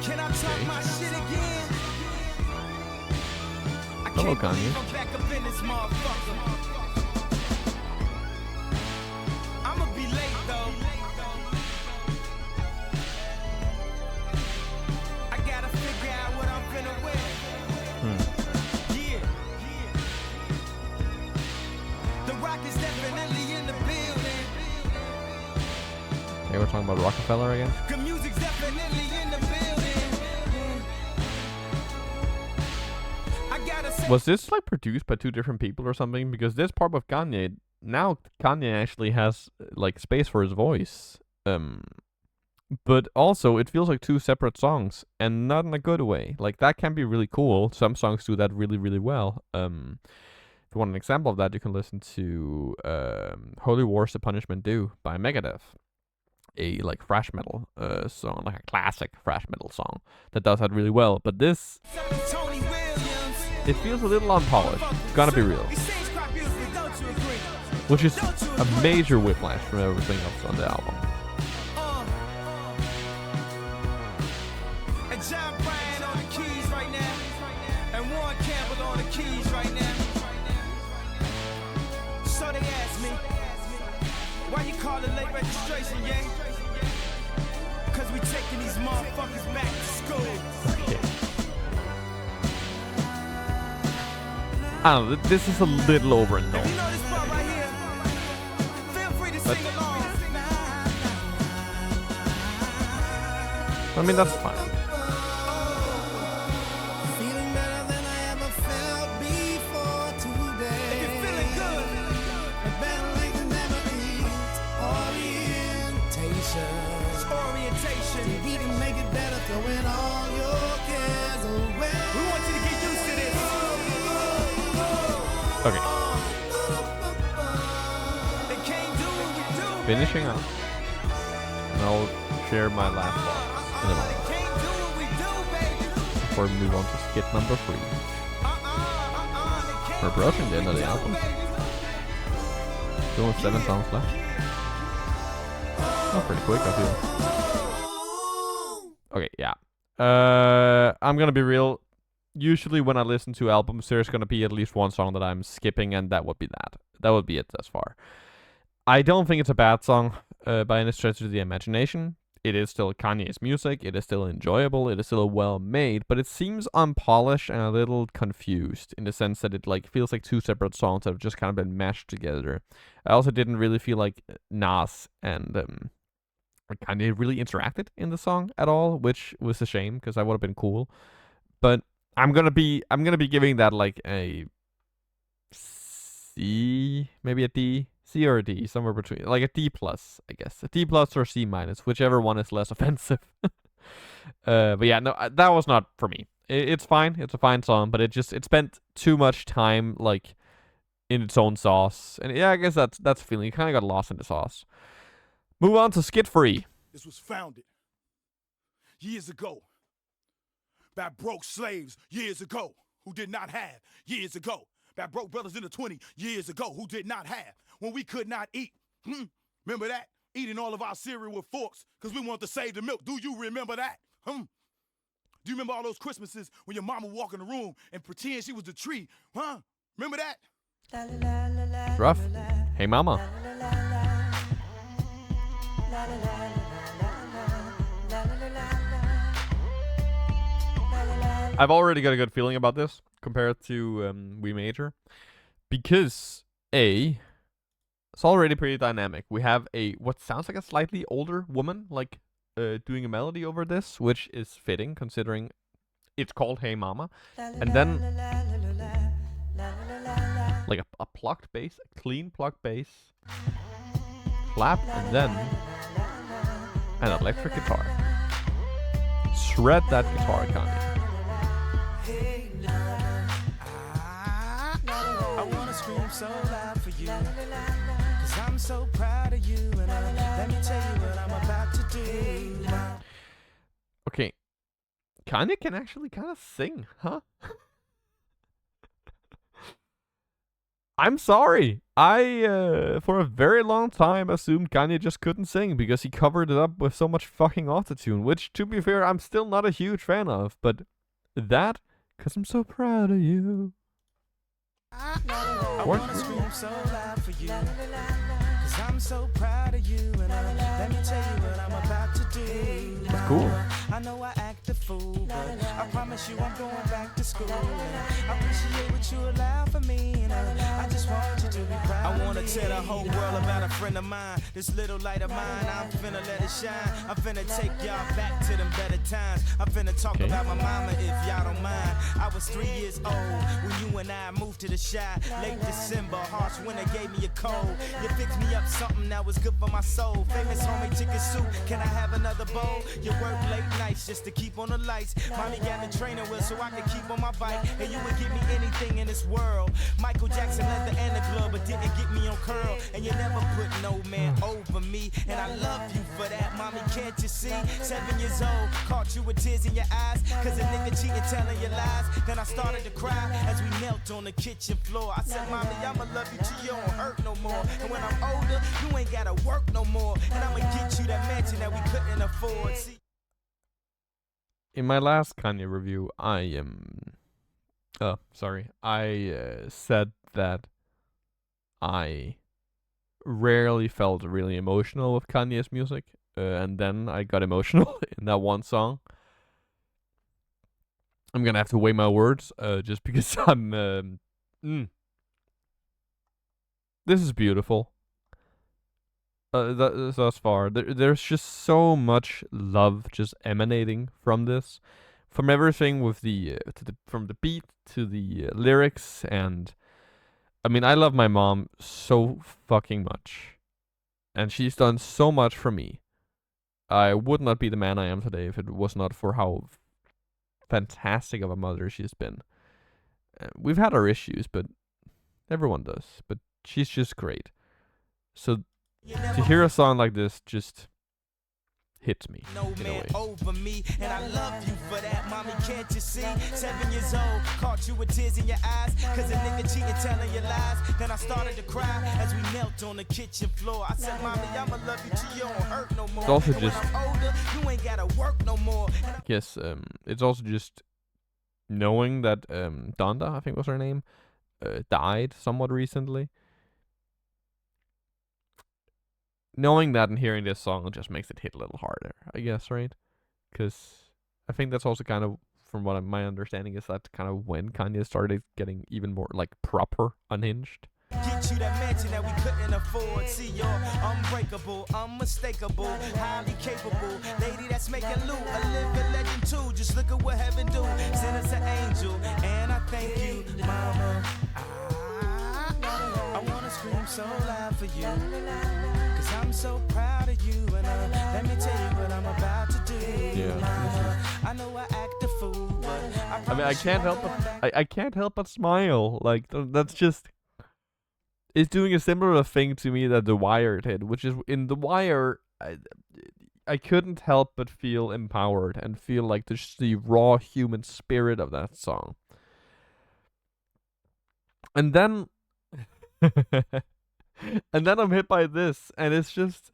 Can I talk my shit again? Hello, Kanye. I'ma be late though. I gotta figure out what I'm finna wear. Yeah. The Rock is definitely in the building. Okay, we're talking about Rockefeller again. Good music's definitely in the building. Was this like produced by two different people or something? Because this part with Kanye, now Kanye actually has like space for his voice. But also it feels like two separate songs, and not in a good way. Like that can be really cool. Some songs do that really, really well. If you want an example of that, you can listen to Holy War's The Punishment Due by Megadeth. A like thrash metal song, like a classic thrash metal song that does that really well. But this, it feels a little unpolished. Gotta be real. Which is a major whiplash from everything else on the album. And John Bryan on the keys right now, and Warren Campbell on the keys right now. So they ask me, why you call it late registration, yeah? Cause we taking these motherfuckers back to school. I don't know, this is a little overindulged. You know this part right here? Feel free to sing along. I mean, that's fine. Feeling better than I ever felt before today. If you're feeling good, better late than never is. Orientation. We can make it better, throwing all your cares away. We want you to get used to this. Okay. They can't do what we do. Finishing up. And I'll share my last thoughts in a They moment. can't do what we do, baby. Before we move on to skit number 3. We're approaching the end of the album. Still 7 songs left. Oh, pretty quick, I feel. Okay, yeah. I'm gonna be real. Usually when I listen to albums, there's gonna be at least one song that I'm skipping, and that would be that. That would be it thus far. I don't think it's a bad song by any stretch of the imagination. It is still Kanye's music. It is still enjoyable. It is still well made, but it seems unpolished and a little confused in the sense that it like feels like two separate songs that have just kind of been mashed together. I also didn't really feel like Nas and Kanye really interacted in the song at all, which was a shame because that would have been cool. But I'm gonna be giving that like a C, maybe a D, C or a D, somewhere between, like a D plus, I guess, a D plus or C minus, whichever one is less offensive. But yeah, no, that was not for me. It's fine, it's a fine song, but it spent too much time like in its own sauce, and yeah, I guess that's a feeling. You kind of got lost in the sauce. Move on to skit 3. This was founded years ago by broke slaves years ago who did not have years ago. By broke brothers in the 20 years ago who did not have when we could not eat. Remember that? Eating all of our cereal with forks because we wanted to save the milk. Do you remember that? Do you remember all those Christmases when your mama walk in the room and pretend she was the tree? Remember that? Rough. Hey mama. I've already got a good feeling about this compared to We Major, because it's already pretty dynamic. We have a what sounds like a slightly older woman like doing a melody over this, which is fitting considering it's called Hey Mama, and then like a plucked bass, a clean plucked bass, clap, and then an electric guitar. Shred that guitar, Kanye. I wanna scream so loud for you, 'cause I'm so proud of you, and let me tell you what I'm about to do. Okay, Kanye can actually kind of sing, huh? I'm sorry. I, for a very long time, assumed Kanye just couldn't sing because he covered it up with so much fucking autotune, which, to be fair, I'm still not a huge fan of, but that, 'cause I'm so proud of you. I wanna scream so loud for you, 'cause I'm so proud of you, and let me tell you what I'm about to do. That's cool. I know I act a fool, but I promise you I'm going back to school. I appreciate what you allow for me, and I just want you to be proud. I wanna tell the whole world about a friend of mine. This little light of mine, I'm finna let it shine. I'm finna take y'all back to them better times. I'm finna talk about my mama if y'all don't mind. I was was 3 years old when you and I moved to the Shy. Late December, harsh winter gave me a cold. You fixed me up something that was good for my soul. Famous homemade chicken soup, can I have another bowl? You work late nights just to keep on the lights. Mommy got me training wheels so I could keep on my bike. And you would give me anything in this world. Michael Jackson leather and a glove, but didn't get me on curl. And you never put no man over me. And I love you for that, mommy, can't you see? 7 years old, caught you with tears in your eyes. Cause a nigga cheating, telling you lies. Then I started to cry as we knelt on the kitchen floor. I said, mommy, I'ma love you till you don't hurt no more. And when I'm older, you ain't gotta work no more. And I'ma get you that mansion that we couldn't afford. See? In my last Kanye review, I said that I rarely felt really emotional with Kanye's music, and then I got emotional in that one song. I'm gonna have to weigh my words, just because I'm. This is beautiful. Thus far, there's just so much love just emanating from this, from everything with from the beat to the lyrics, and I mean, I love my mom so fucking much, and she's done so much for me. I would not be the man I am today if it was not for how fantastic of a mother she's been. We've had our issues, but everyone does. But she's just great. So to hear a song like this just hits me in a way. Over me, and I love you for that, mommy, can't you see? 7 years old, caught you with tears in your eyes. Cause a nigga cheating, telling you lies. Then I started to cry as we knelt on the kitchen floor. I said, mommy, I'ma love you till you don't hurt no more. It's also and just when I'm older, you ain't gotta work no more. Yes, it's also just knowing that Donda, I think was her name, died somewhat recently. Knowing that and hearing this song just makes it hit a little harder, I guess, right? Because I think that's also kind of, from what my understanding is, that's kind of when Kanye started getting even more, like, proper unhinged. Get you that mansion that we couldn't afford. See, you're unbreakable, unmistakable, highly capable lady that's making loot, a living legend too. Just look at what heaven do. Send us an angel, and I thank you, mama. I wanna scream so loud for you. I'm so proud of you, and let me tell you what I'm about to do. Yeah. Mama, I know I act a fool, but I mean, I can't help but smile. Like, that's just, it's doing a similar thing to me that The Wire did, which is in The Wire, I couldn't help but feel empowered and feel like there's the raw human spirit of that song. And then and then I'm hit by this, and it's just,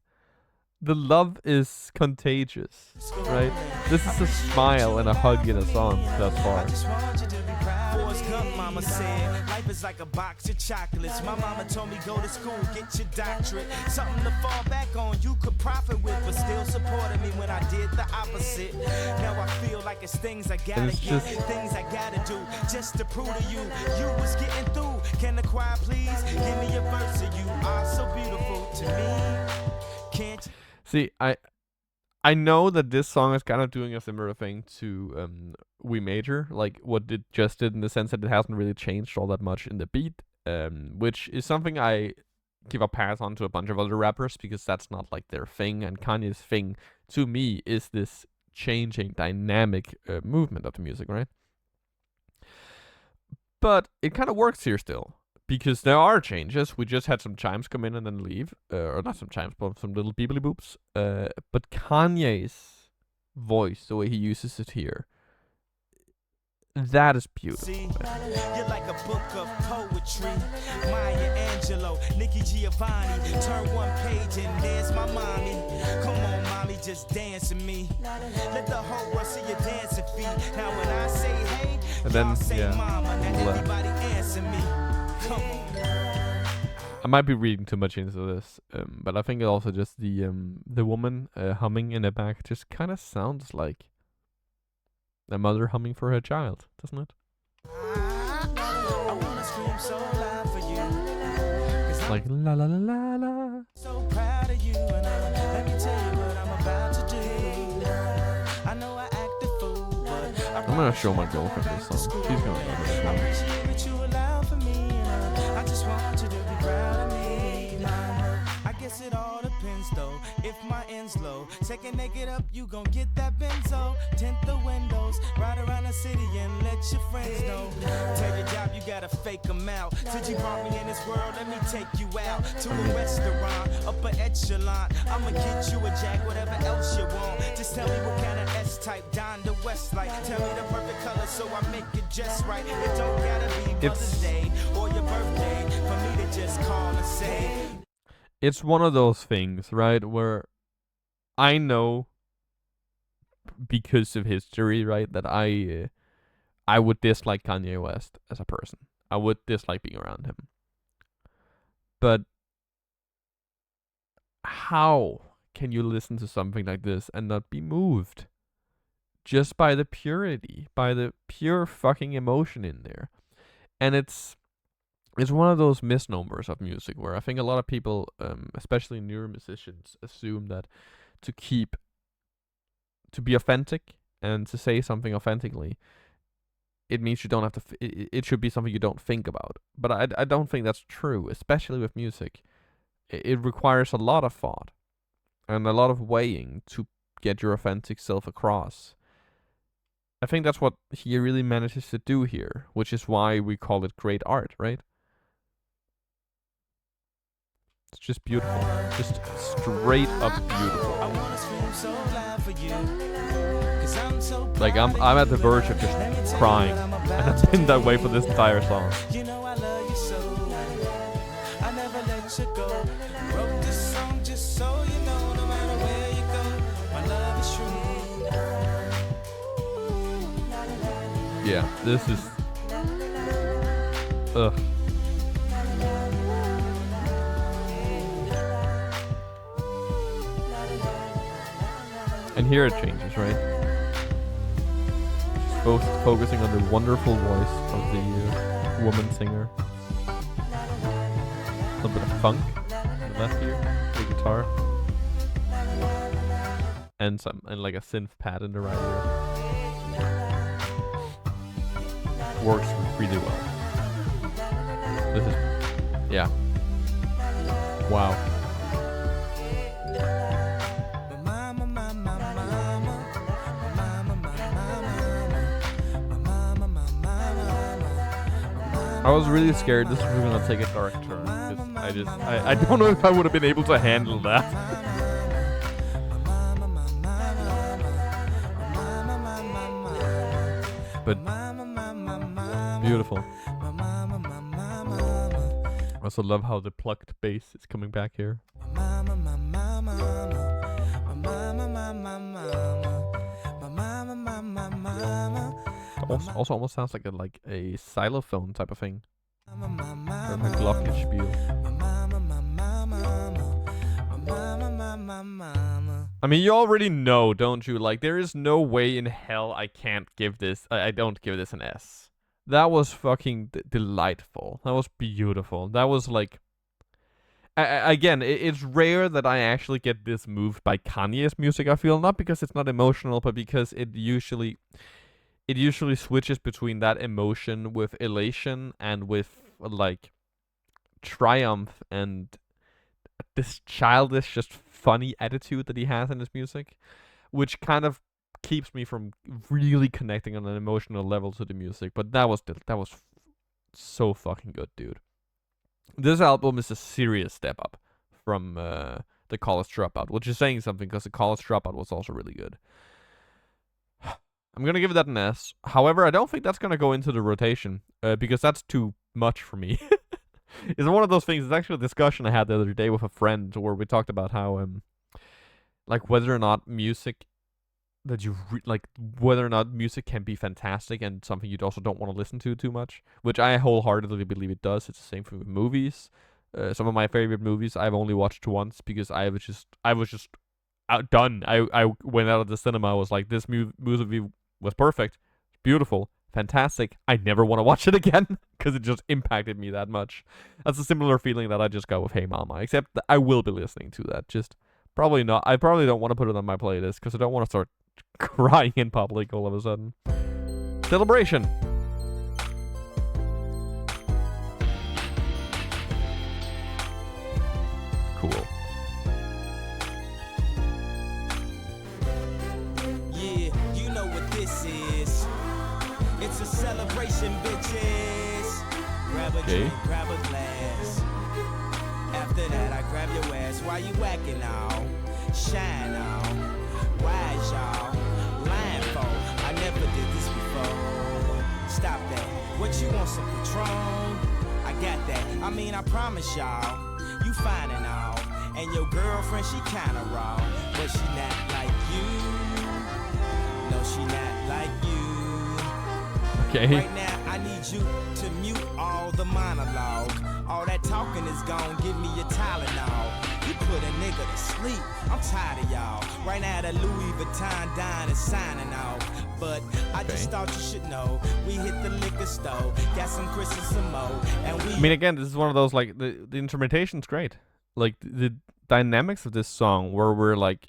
the love is contagious, right? This is a smile and a hug in a song thus far. Mama said, life is like a box of chocolates. My mama told me go to school, get your doctorate. Something to fall back on, you could profit with, but still supported me when I did the opposite. Now I feel like it's things I gotta get, things I gotta do, just to prove to you, you was getting through. Can the choir please give me a verse of you are so beautiful to me? Can't you? See, I know that this song is kind of doing a similar thing to We Major, like what it just did, in the sense that it hasn't really changed all that much in the beat, which is something I give a pass on to a bunch of other rappers, because that's not like their thing, and Kanye's thing, to me, is this changing dynamic movement of the music, right? But it kind of works here still, because there are changes. We just had some chimes come in and then leave. Or not some chimes, but some little beeply boops. But Kanye's voice, the way he uses it here, that is beautiful. See, you're like a book of poetry. Maya Angelou, Nikki Giovanni. Turn one page and there's my mommy. Come on, mommy, just dance with me. Let the whole world see your dancing feet. Now when I say hey, and then, y'all say yeah, mama. Now everybody answer me. Come on. I might be reading too much into this, but I think also just the woman humming in the back just kind of sounds like a mother humming for her child, doesn't it? I wanna scream so loud for you. Like la la la la la. So proud of you, and let me tell you what I'm about to do. I know I act a fool, but I I'm gonna show my girlfriend this song. She's gonna love this one. Appreciate what you allow for me. I just want you to be proud of me. I guess it all depends though. If my end's low, second they get up, you gon' get that benzo. Tint the windows, ride around the city and let your friends know. Tell your job you gotta fake them out. Since you brought me in this world, let me take you out to a restaurant, upper echelon. I'ma get you a jack, whatever else you want. Just tell me what kind of S-type, Don the West like. Tell me the perfect color so I make it just right. It don't gotta be Mother's Day or your birthday for me to just call and say. It's one of those things, right, where I know because of history, right, that I would dislike Kanye West as a person. I would dislike being around him. But how can you listen to something like this and not be moved? Just by the purity, by the pure fucking emotion in there. And it's one of those misnomers of music where I think a lot of people, especially newer musicians, assume that to be authentic and to say something authentically, it means you don't have to. It should be something you don't think about. But I don't think that's true, especially with music. It requires a lot of thought and a lot of weighing to get your authentic self across. I think that's what he really manages to do here, which is why we call it great art, right? It's just beautiful. Just straight up beautiful. Like I'm at the verge of just crying. And I've been that way for this entire song. You know I love you so. I never let you go. Wrote this song just so you know, no matter where you go, my love is true. Yeah, this is ugh. And here it changes, right? She's both focusing on the wonderful voice of the woman singer. A little bit of funk on the left here, the guitar, and like a synth pad in the right ear. Works really well. This is, yeah. Wow. I was really scared this was gonna take a dark turn because I don't know if I would have been able to handle that. But beautiful. I also love how the plucked bass is coming back here. Also almost sounds like a xylophone type of thing. From a glockenspiel. I mean, you already know, don't you? Like, there is no way in hell I can't give this. I don't give this an S. That was fucking delightful. That was beautiful. That was like. Again, it's rare that I actually get this moved by Kanye's music. I feel not because it's not emotional, but because it usually switches between that emotion with elation and with like triumph and this childish, just funny attitude that he has in his music, which kind of keeps me from really connecting on an emotional level to the music. But that was so fucking good, dude. This album is a serious step up from the College Dropout, which is saying something because the College Dropout was also really good. I'm going to give that an S. However, I don't think that's going to go into the rotation because that's too much for me. It's one of those things. It's actually a discussion I had the other day with a friend where we talked about how, like, whether or not music that you whether or not music can be fantastic and something you also don't want to listen to too much, which I wholeheartedly believe it does. It's the same thing with movies. Some of my favorite movies I've only watched once because I was just outdone. I went out of the cinema. I was like, this movie was perfect, beautiful, fantastic. I never want to watch it again because it just impacted me that much. That's a similar feeling that I just got with Hey Mama, except that I will be listening to that. Just probably not. I probably don't want to put it on my playlist because I don't want to start crying in public all of a sudden. Celebration. Cool. Yeah, you know what this is. It's a celebration, bitches. Grab a drink, grab a glass. After that, I grab your ass. Why you whacking out? Shine out. Wise y'all. Lying for. I never did this before. Stop that. What you want, some Patron? I got that. I mean, I promise y'all. You fine and all. And your girlfriend, she kinda raw. But she not like you. No, she not like you. Okay. Right now, I need you to mute all the monologue. All that talking is gone, give me your Tylenol. You put a nigga to sleep, I'm tired of y'all. Right now, the Louis Vuitton dine is signing off. But I just thought you should know. We hit the liquor store, got some Chris and some Mo, and we... I mean, again, this is one of those, like, the instrumentation's great. Like, the dynamics of this song, where we're, like,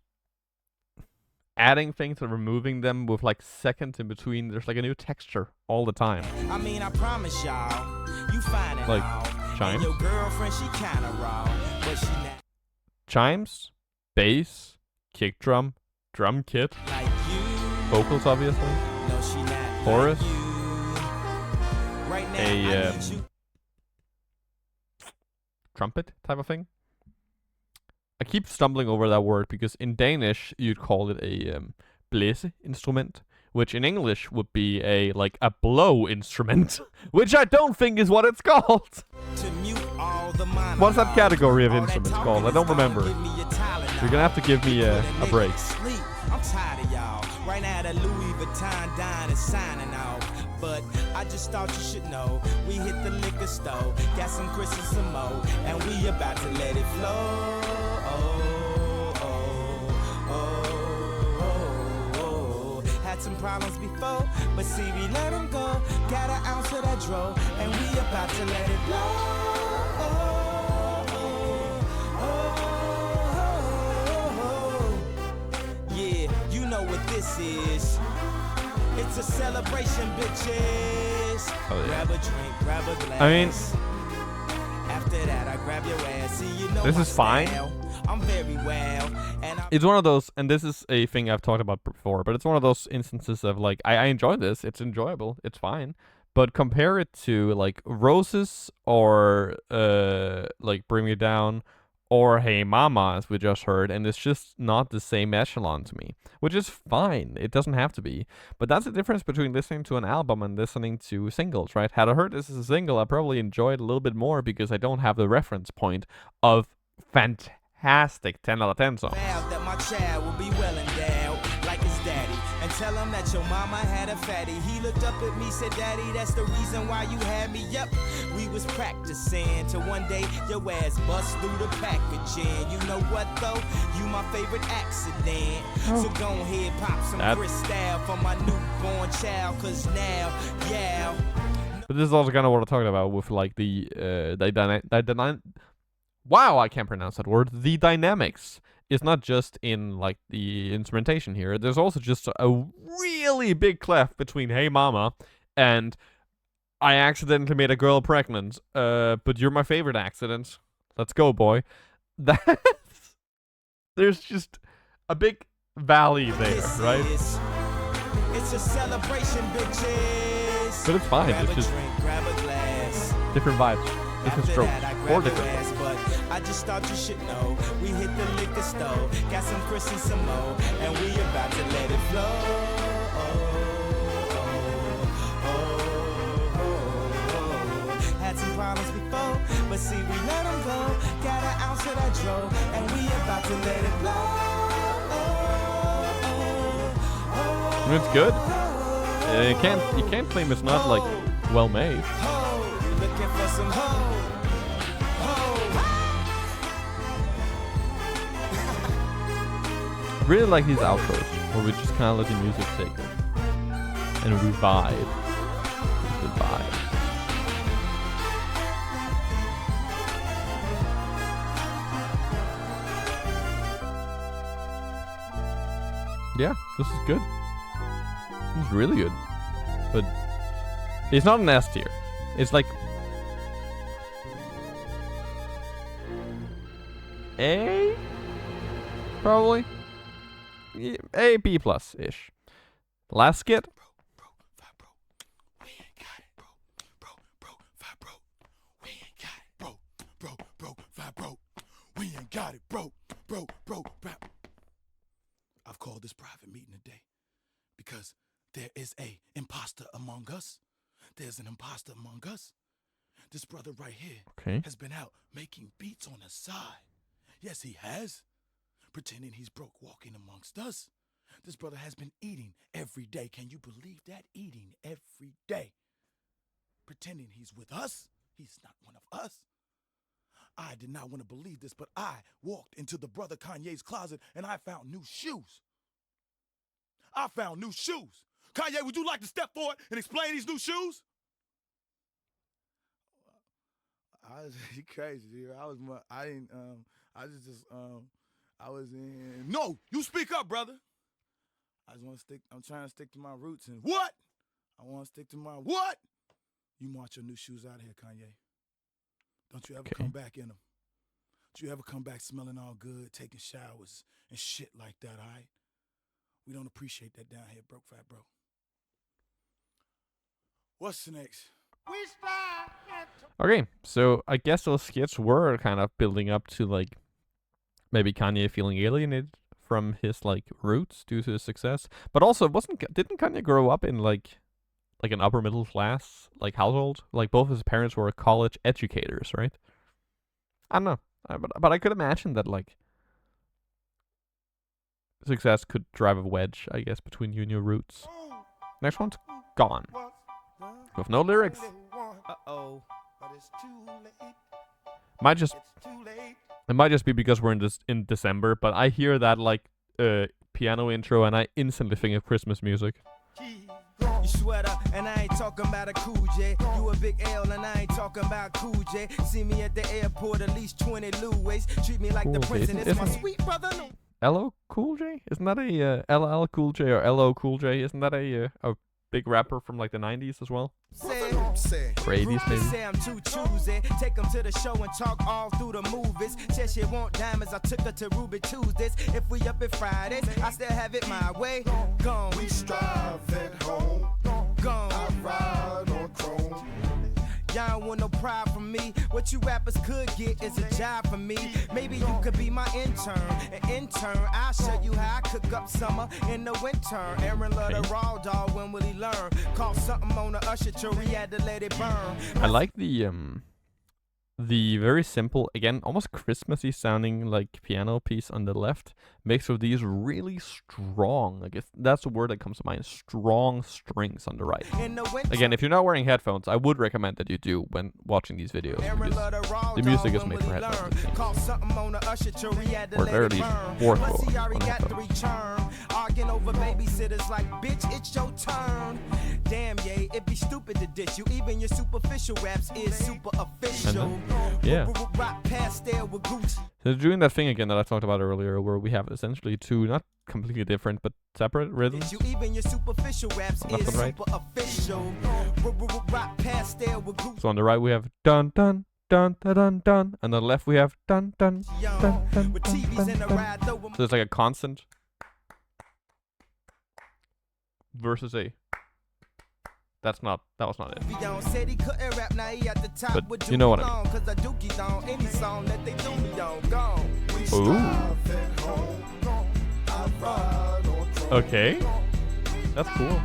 adding things and removing them with, like, seconds in between. There's, like, a new texture all the time. I mean, I promise y'all, you find it like all. chimes. And your girlfriend, she kinda raw, but she not Chimes, bass, kick drum, drum kit, like you. vocals, obviously. No, she not Chorus. like you. Right now, I need you. Trumpet type of thing. I keep stumbling over that word because in Danish you'd call it a blæseinstrument, which in English would be a blow instrument, which I don't think is what it's called. What's that category of instruments called? I don't remember. You're gonna have to give me a break. I'm tired of y'all. Right now the Louis Vuitton dine is signing off. But I just thought you should know. We hit the liquor store, got some Chris and some Mo, and we about to let it flow. Had some problems before, but see we let them go. Got an ounce of that dro, and we about to let it blow. Yeah, you know what this is. It's a celebration, bitches. Oh, yeah. Grab a drink, grab a glass. I mean, after that, I grab your ass. See, you know this is fine. I'm very well, and It's one of those, and this is a thing I've talked about before, but it's one of those instances of, like, I enjoy this. It's enjoyable. It's fine. But compare it to, like, Roses or, like, Bring Me Down or Hey Mama, as we just heard, and it's just not the same echelon to me, which is fine. It doesn't have to be. But that's the difference between listening to an album and listening to singles, right? Had I heard this as a single, I probably enjoy it a little bit more because I don't have the reference point of fantastic 10 out of 10 songs. that my child will be well endowed like his daddy, and tell him that your mama had a fatty. He looked up at me, said, Daddy, that's the reason why you had me. Yep, we was practicing till one day your ass bust through the packaging. You know what though? You my favorite accident. So go ahead, pop some crystal for my newborn child, cause now, yeah. But this is also kind of what I'm talking about with, like, wow, I can't pronounce that word. The dynamics is not just in, like, the instrumentation here. There's also just a really big cleft between Hey Mama and I accidentally made a girl pregnant. But you're my favorite accident. Let's go, boy. There's just a big valley there, right? It's a celebration, bitches. But it's fine. It's just different vibes. Different strokes. Four different strokes. But I just thought you should know. We hit the liquor store, got some Chris and some Mo, and we about to let it flow. Had some problems before, but see we let them go. Got an ounce of that dro, and we about to let it blow. It's good. You can't claim it's not, like, well made. Looking for some Really like these outros where we just kind of let the music take it and we vibe. The vibe. Yeah, this is good. This is really good. but it's not an S tier. It's like A, probably. Yeah, A, B plus ish. Last skit. We ain't got it, bro. I've called this private meeting today because there is a imposter among us. There's an imposter among us. This brother right here has been out making beats on the side. Yes, he has. Pretending he's broke, walking amongst us. This brother has been eating every day. Can you believe that? Eating every day. Pretending he's with us. He's not one of us. I did not want to believe this, but I walked into the brother Kanye's closet and I found new shoes. Kanye, would you like to step forward and explain these new shoes? You crazy, dude. No, you speak up, brother. I'm trying to stick to my roots and what? I want to stick to my what? You march your new shoes out of here, Kanye. Don't you ever come back in them. Don't you ever come back smelling all good, taking showers and shit like that, all right? We don't appreciate that down here, broke fat bro. What's next? Okay, so I guess those skits were kind of building up to like maybe Kanye feeling alienated from his like roots due to his success, but also didn't Kanye grow up in like an upper middle class like household? Like both his parents were college educators, right? I don't know, but I could imagine that like success could drive a wedge, I guess, between you and your roots. Next one's Gone, with no lyrics. It might just be because we're in December, but I hear that like piano intro and I instantly think of Christmas music. You sweater, and I ain't talking about a Cool J. You a big L, and I ain't talking about Cool J. See me at the airport, at least 20 Louis. Treat me like the prince, and it's my sweet brother. LL Cool J? Isn't that a LL Cool J or LO Cool J? Isn't that a big rapper from like the 90s as well? Or 80s maybe? Say I'm too choosy. Take them to the show and talk all through the movies. Said she want diamonds, I took her to Ruby Tuesdays. If we up at Fridays, I still have it my way. Gone. We strive at home. Gone. I ride on chrome. Y'all don't want no pride from me. What you rappers could get is a job for me. Maybe you could be my intern. An intern, I'll show you how I cook up summer in the winter. Aaron love the raw dog, when will he learn? Call something on the usher tree, had to let it burn. I like the very simple, again, almost Christmassy sounding like piano piece on the left, mixed with these really strong, I guess that's the word that comes to mind, strong strings on the right. Again, if you're not wearing headphones, I would recommend that you do when watching these videos, because the music is made for headphones. Or at very least worthwhile on headphones. Arguing over babysitters like, bitch, it's your turn. Damn, yeah, it'd be stupid to ditch you. Even your superficial raps is super official. Yeah. So doing that thing again that I talked about earlier, where we have essentially two, not completely different, but separate rhythms. Even your superficial raps is super official. So on the right we have dun dun dun dun dun dun, and on the left we have dun dun dun dun dun dun. So it's like a constant versus a. That was not it. But you know what I mean. Ooh. Okay. That's cool.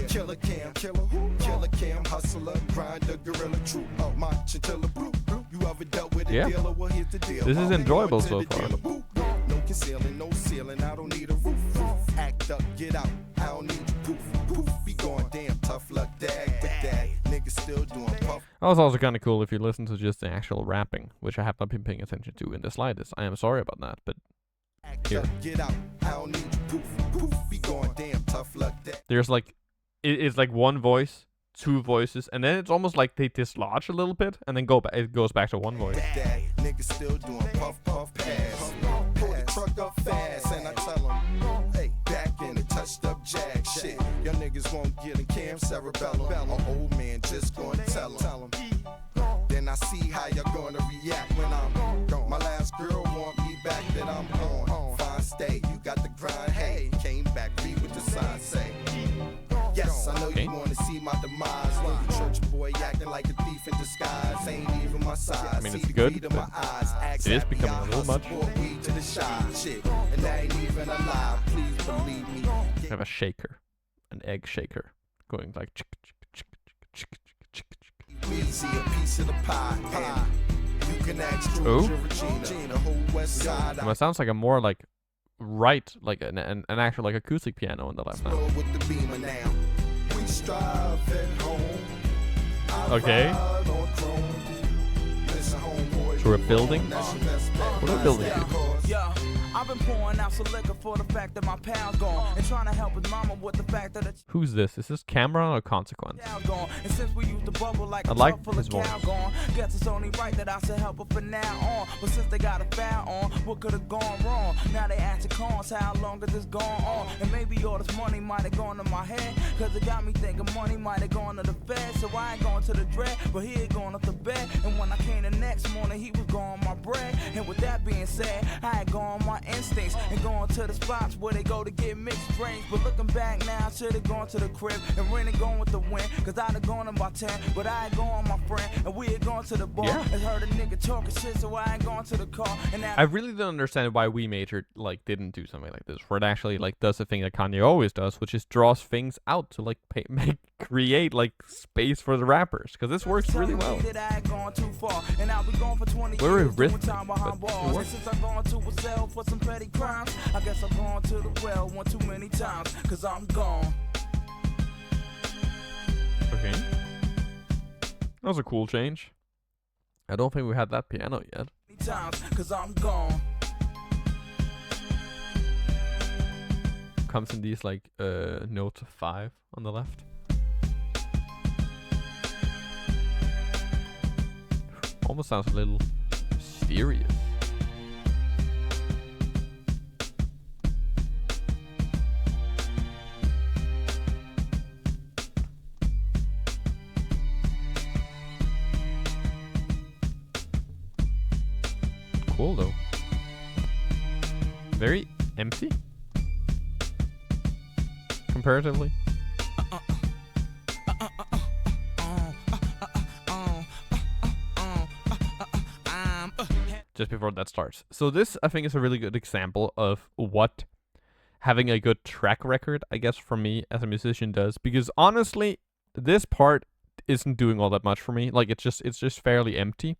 Killer Cam, killer who? Killer Cam, hustler, grinder, gorilla, true, my chinchilla, blue. You ever dealt with a dealer? Well, here's the deal. This is enjoyable so far. No concealing, no ceiling, I don't need a roof. Act up, get out, I don't need you, poof. Be going damn tough luck, dag, but that niggas still doing puff. That was also kind of cool if you listen to just the actual rapping, which I have not been paying attention to in the slightest. I am sorry about that, but here. Get out, I don't need you, poof. Be going damn tough luck, dag. There's like, it's like one voice, two voices, and then it's almost like they dislodge a little bit, and then it goes back to one voice. Niggas still doing puff puff pass. Pull the truck up fast, and I tell them, hey, back in the touched up jack shit. Your niggas won't get in Cam cerebellum. An old man just gonna tell them. Then I see how you're gonna react when I'm gone. My last girl want me back, that I'm on. Fine stay, you got the grind, hey. Came back, read what the sign say. Yes, I know you wanna see my demise. Little church boy acting like a thief in disguise. Ain't even my size. I mean, it's good, but it is becoming a little much. And that ain't even a lie. Please believe me. I have a shaker, an egg shaker, going like chick chick chick chick chick chick. Easy, a piece of the pie. You can ask Regina, the whole west side. Well, it sounds like a more like right, like an actual like acoustic piano on the left now. With the beamer now. We strive at home. Okay. So we're building. What are we building? Yeah, I've been pouring out some liquor for the fact that my pal's gone, and trying to help his mama with the fact that it's Who's this? Is this Cameron or Consequence? gone. And since we used to bubble like I a like tub full his of voice. cow gone, guess it's only right that I should help her from now on. But since they got a foul on, what could have gone wrong? Now they asking cons, how long has this gone on? And maybe all this money might have gone to my head, cause it got me thinking money might have gone to the Fed. So I ain't going to the dread, but he ain't going up the bed. And when I came the next morning, he was gone my bread. And with that being said, I had gone my instincts and going to the spots where they go to get mixed drinks. But looking back now, I should have gone to the crib and really gone with the win, cause I'd have gone about 10, but I ain't gone my friend, and we had gone to the bar and heard a nigga talking shit, so I ain't gone to the car. And I really don't understand why We Major like didn't do something like this, where it actually like does the thing that Kanye always does, which is draws things out to like create like space for the rappers, because this works really well. Very rhythmic, but it works. Since I'm going to a cell for some petty crimes, I guess I'm going to the well one too many times, cause I'm gone. Okay. That was a cool change. I don't think we had that piano yet. Times, cause I'm gone. Comes in these like notes of 5 on the left. Almost sounds a little mysterious. Cool though. Very empty comparatively. Just before that starts. So this, I think, is a really good example of what having a good track record, I guess, for me as a musician does. Because honestly, this part isn't doing all that much for me. Like, it's just fairly empty.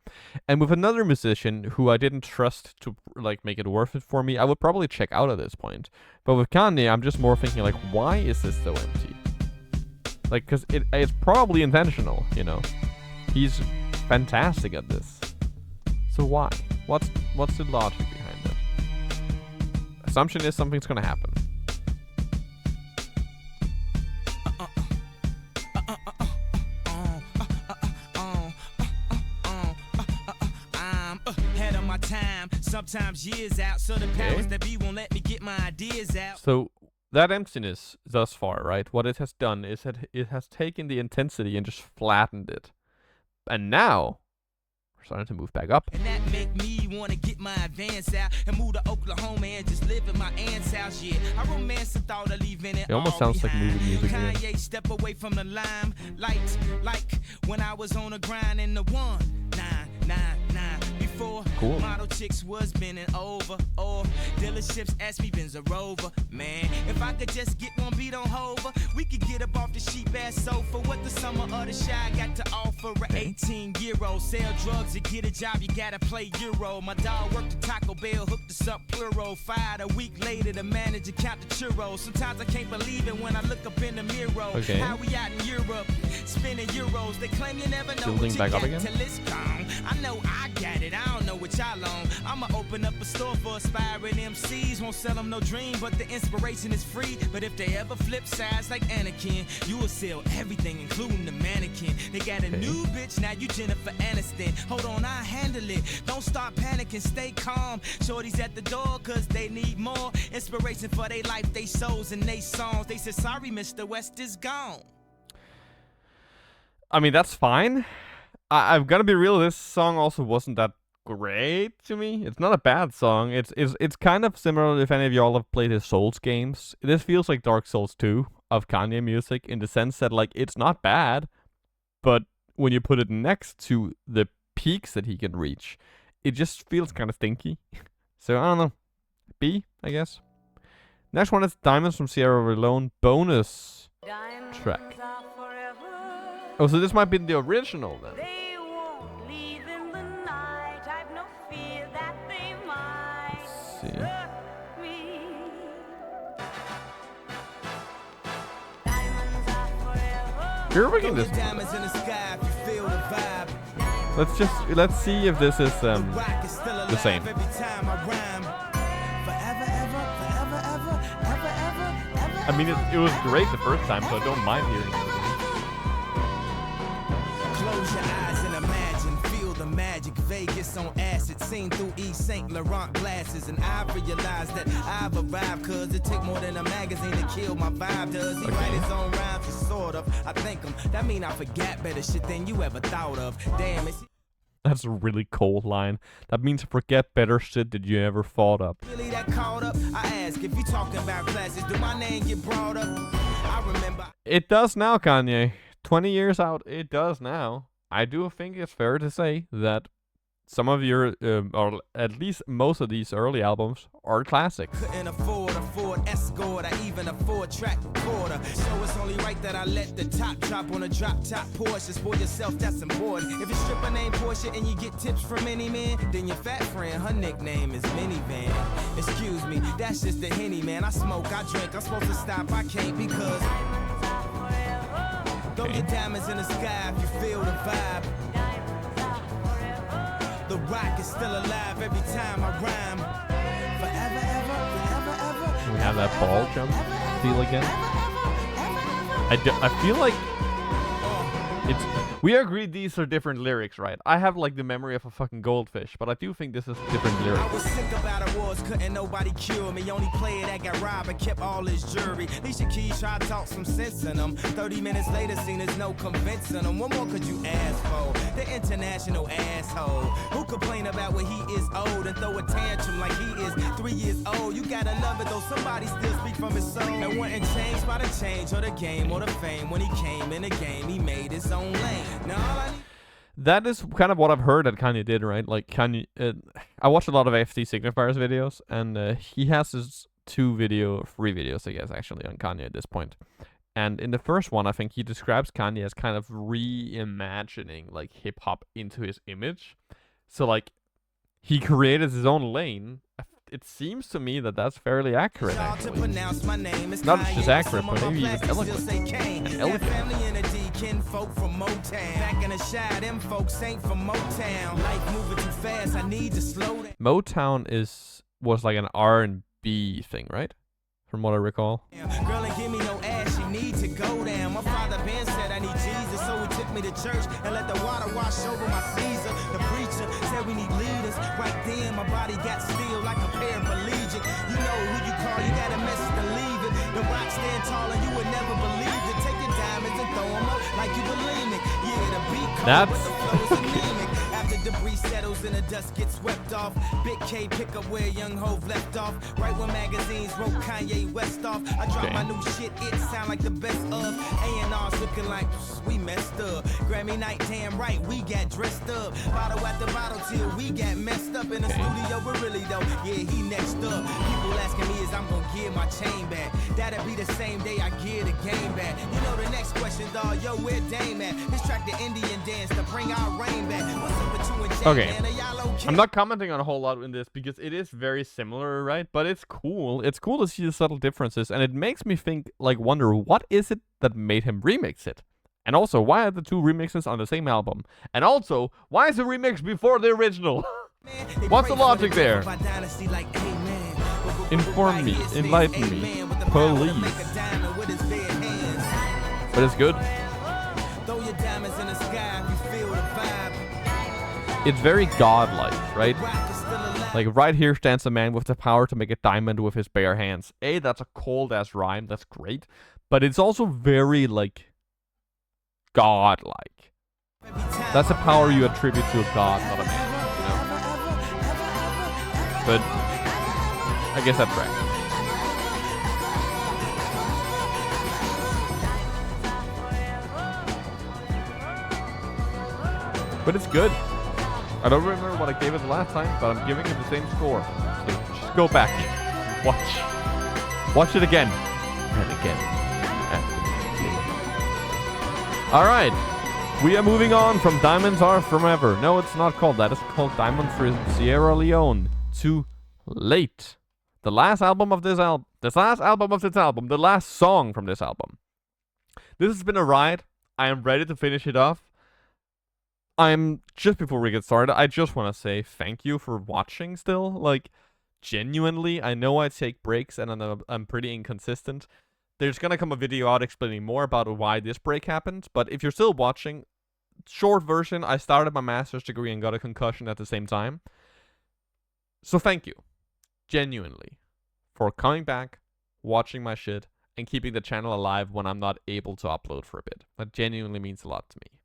And with another musician who I didn't trust to like make it worth it for me, I would probably check out at this point. But with Kanye, I'm just more thinking like, why is this so empty? Like, because it's probably intentional, you know. He's fantastic at this. So why? What's the logic behind it? Assumption is something's gonna happen. Head of my time, sometimes years out, so the powers that be won't let me get my ideas out. So that emptiness thus far, right? What it has done is that it has taken the intensity and just flattened it. And now we're starting to move back up. And that make me want to get my advance out and move to Oklahoma and just live in my aunt's house. Yeah, I romance the thought of leaving it. It almost sounds like movie music again. Kanye step away from the limelight, like when I was on the grind in the 1999 before. Cool. Model chicks was bending over, or dealerships asked me Benz a Rover. Man, if I could just get one beat on Hover, we could get up off the sheep ass sofa. What the summer of the shy got to offer? 18-year-old sell drugs to get a job, you gotta play Euro. My dog worked at Taco Bell, hooked us up plural. Fired a week later, the manager count the churros. Sometimes I can't believe it when I look up in the mirror. Okay. How we out in Europe, spending euros. They claim you never know Building what you back up got again? till it's gone. I know I got it, I don't know what y'all on. I'ma open up a store for aspiring MCs. Won't sell them no dream, but the inspiration is free. But if they ever flip sides like Anakin, you will sell everything, including the mannequin. They got a new bitch, now you Jennifer Aniston. Hold on, I'll handle it. Don't start panicking, stay calm. Shorty's at the door, cause they need more inspiration for their life, they souls, and they songs. They said, sorry, Mr. West is gone. I mean, that's fine. I'm gonna be real, this song also wasn't that great to me. It's not a bad song. It's kind of similar if any of y'all have played his Souls games. This feels like Dark Souls 2 of Kanye music in the sense that, like, it's not bad, but when you put it next to the peaks that he can reach, it just feels kind of stinky. So, I don't know. B, I guess. Next one is Diamonds from Sierra Leone bonus track. Oh, so this might be the original then. They won't leave in the night. I've no fear that they might hurt me. Diamonds are forever. Here we can just. Diamonds in the sky if you feel the vibe. Let's see if this is the same. Every time I rhyme. Forever, ever, forever, ever, ever, ever, ever. I mean, it was great the first time, so I don't mind hearing it. Close your eyes and imagine, feel the magic. Vegas on acid, seen through Yves Saint Laurent glasses. And I realized that I've arrived, cause it take more than a magazine to kill my vibe. Does he write his own rhymes? Sort of. I think him. That mean I forgot better shit than you ever thought of. Damn, it's That's a really cold line. That means forget better shit that you ever thought up. really that caught up. I ask if you talking about classes, do my name get brought up? I remember. It does now, Kanye. 20 years out, it does now. I do think it's fair to say that some of your, or at least most of these early albums are classics. Couldn't afford a Ford Escort, I even afford track recorder. So it's only right that I let the top drop on a drop top Porsche. For yourself, that's important. If your stripper named Portia and you get tips from any man, then your fat friend, her nickname is Minivan. Excuse me, that's just the Henny, man. I smoke, I drink, I'm supposed to stop, I can't because throw your diamonds in the sky if you feel the vibe. The rock is still alive every time I rhyme. Forever, ever, forever, ever. Can we have that ball jump feel again? I feel like we agreed these are different lyrics, right? I have like the memory of a fucking goldfish, but I do think this is different lyrics. I was sick about awards, couldn't nobody cure me. Only player that got robbed and kept all his jewelry. Alicia Keys tried to talk some sense in them. 30 minutes later, seen there's no convincing them. What more could you ask for? The international asshole who complain about when he is old and throw a tantrum like he is 3 years old. You gotta love it though, somebody still speak from his soul. And wasn't changed by the change or the game or the fame. When he came in the game, he made his own lane. Now all I need. That is kind of what I've heard that Kanye did, right? Like Kanye, I watched a lot of FT Signifiers videos, and he has his free videos, I guess, actually, on Kanye at this point. And in the first one, I think he describes Kanye as kind of reimagining like hip hop into his image. So like, he created his own lane. It seems to me that that's fairly accurate, actually. Not just accurate, but maybe even eloquent. And elegant. Folk from Motown. Back in the shy, them folks ain't from Motown. Life moving too fast, I need to slow down. Motown was like an R&B thing, right? From what I recall. Girl, ain't give me no ass, she need to go down. My father Ben said I need Jesus, so he took me to church and let the water wash over my Caesar. The preacher said we need leaders. Right then, my body got still like a paraplegic. You know who you call, you got a message to leave it. The rock stand tall and you would never believe it. Take your diamonds and throw them up like you bulimic. Yeah, the beat cold, but the flow is anemic. After debris settles and the dust gets swept off, Big K pick up where Young Hov left off. Right when magazines wrote Kanye West off, I dropped my new shit, it sound like the best of. A&R's looking like we messed up. Grammy night, damn right, we got dressed up. Bottle after bottle till we got messed up in the studio, but really though, yeah, he next up. People asking me is I'm gonna give my chain back. That'll be the same day I give the game back. You know the next question, dawg, yo, where Dame at? Let's track the Indian dance to bring our rain back. What's up with you and Jay, Okay. man? Are y'all okay? I'm not commenting on a whole lot in this because it is very similar, right? But it's cool. It's cool to see the subtle differences, and it makes me think, like, wonder what is it that made him remix it? And also, why are the two remixes on the same album? And also, why is the remix before the original? What's the logic there? Inform me, enlighten me, please. But it's good. It's very godlike, right? Like, right here stands a man with the power to make a diamond with his bare hands. That's a cold-ass rhyme. That's great. But it's also very, like, godlike. That's a power you attribute to a god, not a man, you know? But I guess that's right. But it's good. I don't remember what I gave it the last time, but I'm giving it the same score. So just go back and watch it again and again and again. All right, we are moving on from Diamonds Are Forever. No, it's not called that. It's called Diamonds for Sierra Leone. To Late, the last album of this album. The last song from this album. This has been a ride. I am ready to finish it off. Just before we get started, I just want to say thank you for watching still. Like, genuinely, I know I take breaks and I'm pretty inconsistent. There's gonna come a video out explaining more about why this break happened, but if you're still watching, short version, I started my master's degree and got a concussion at the same time. So thank you, genuinely, for coming back, watching my shit, and keeping the channel alive when I'm not able to upload for a bit. That genuinely means a lot to me.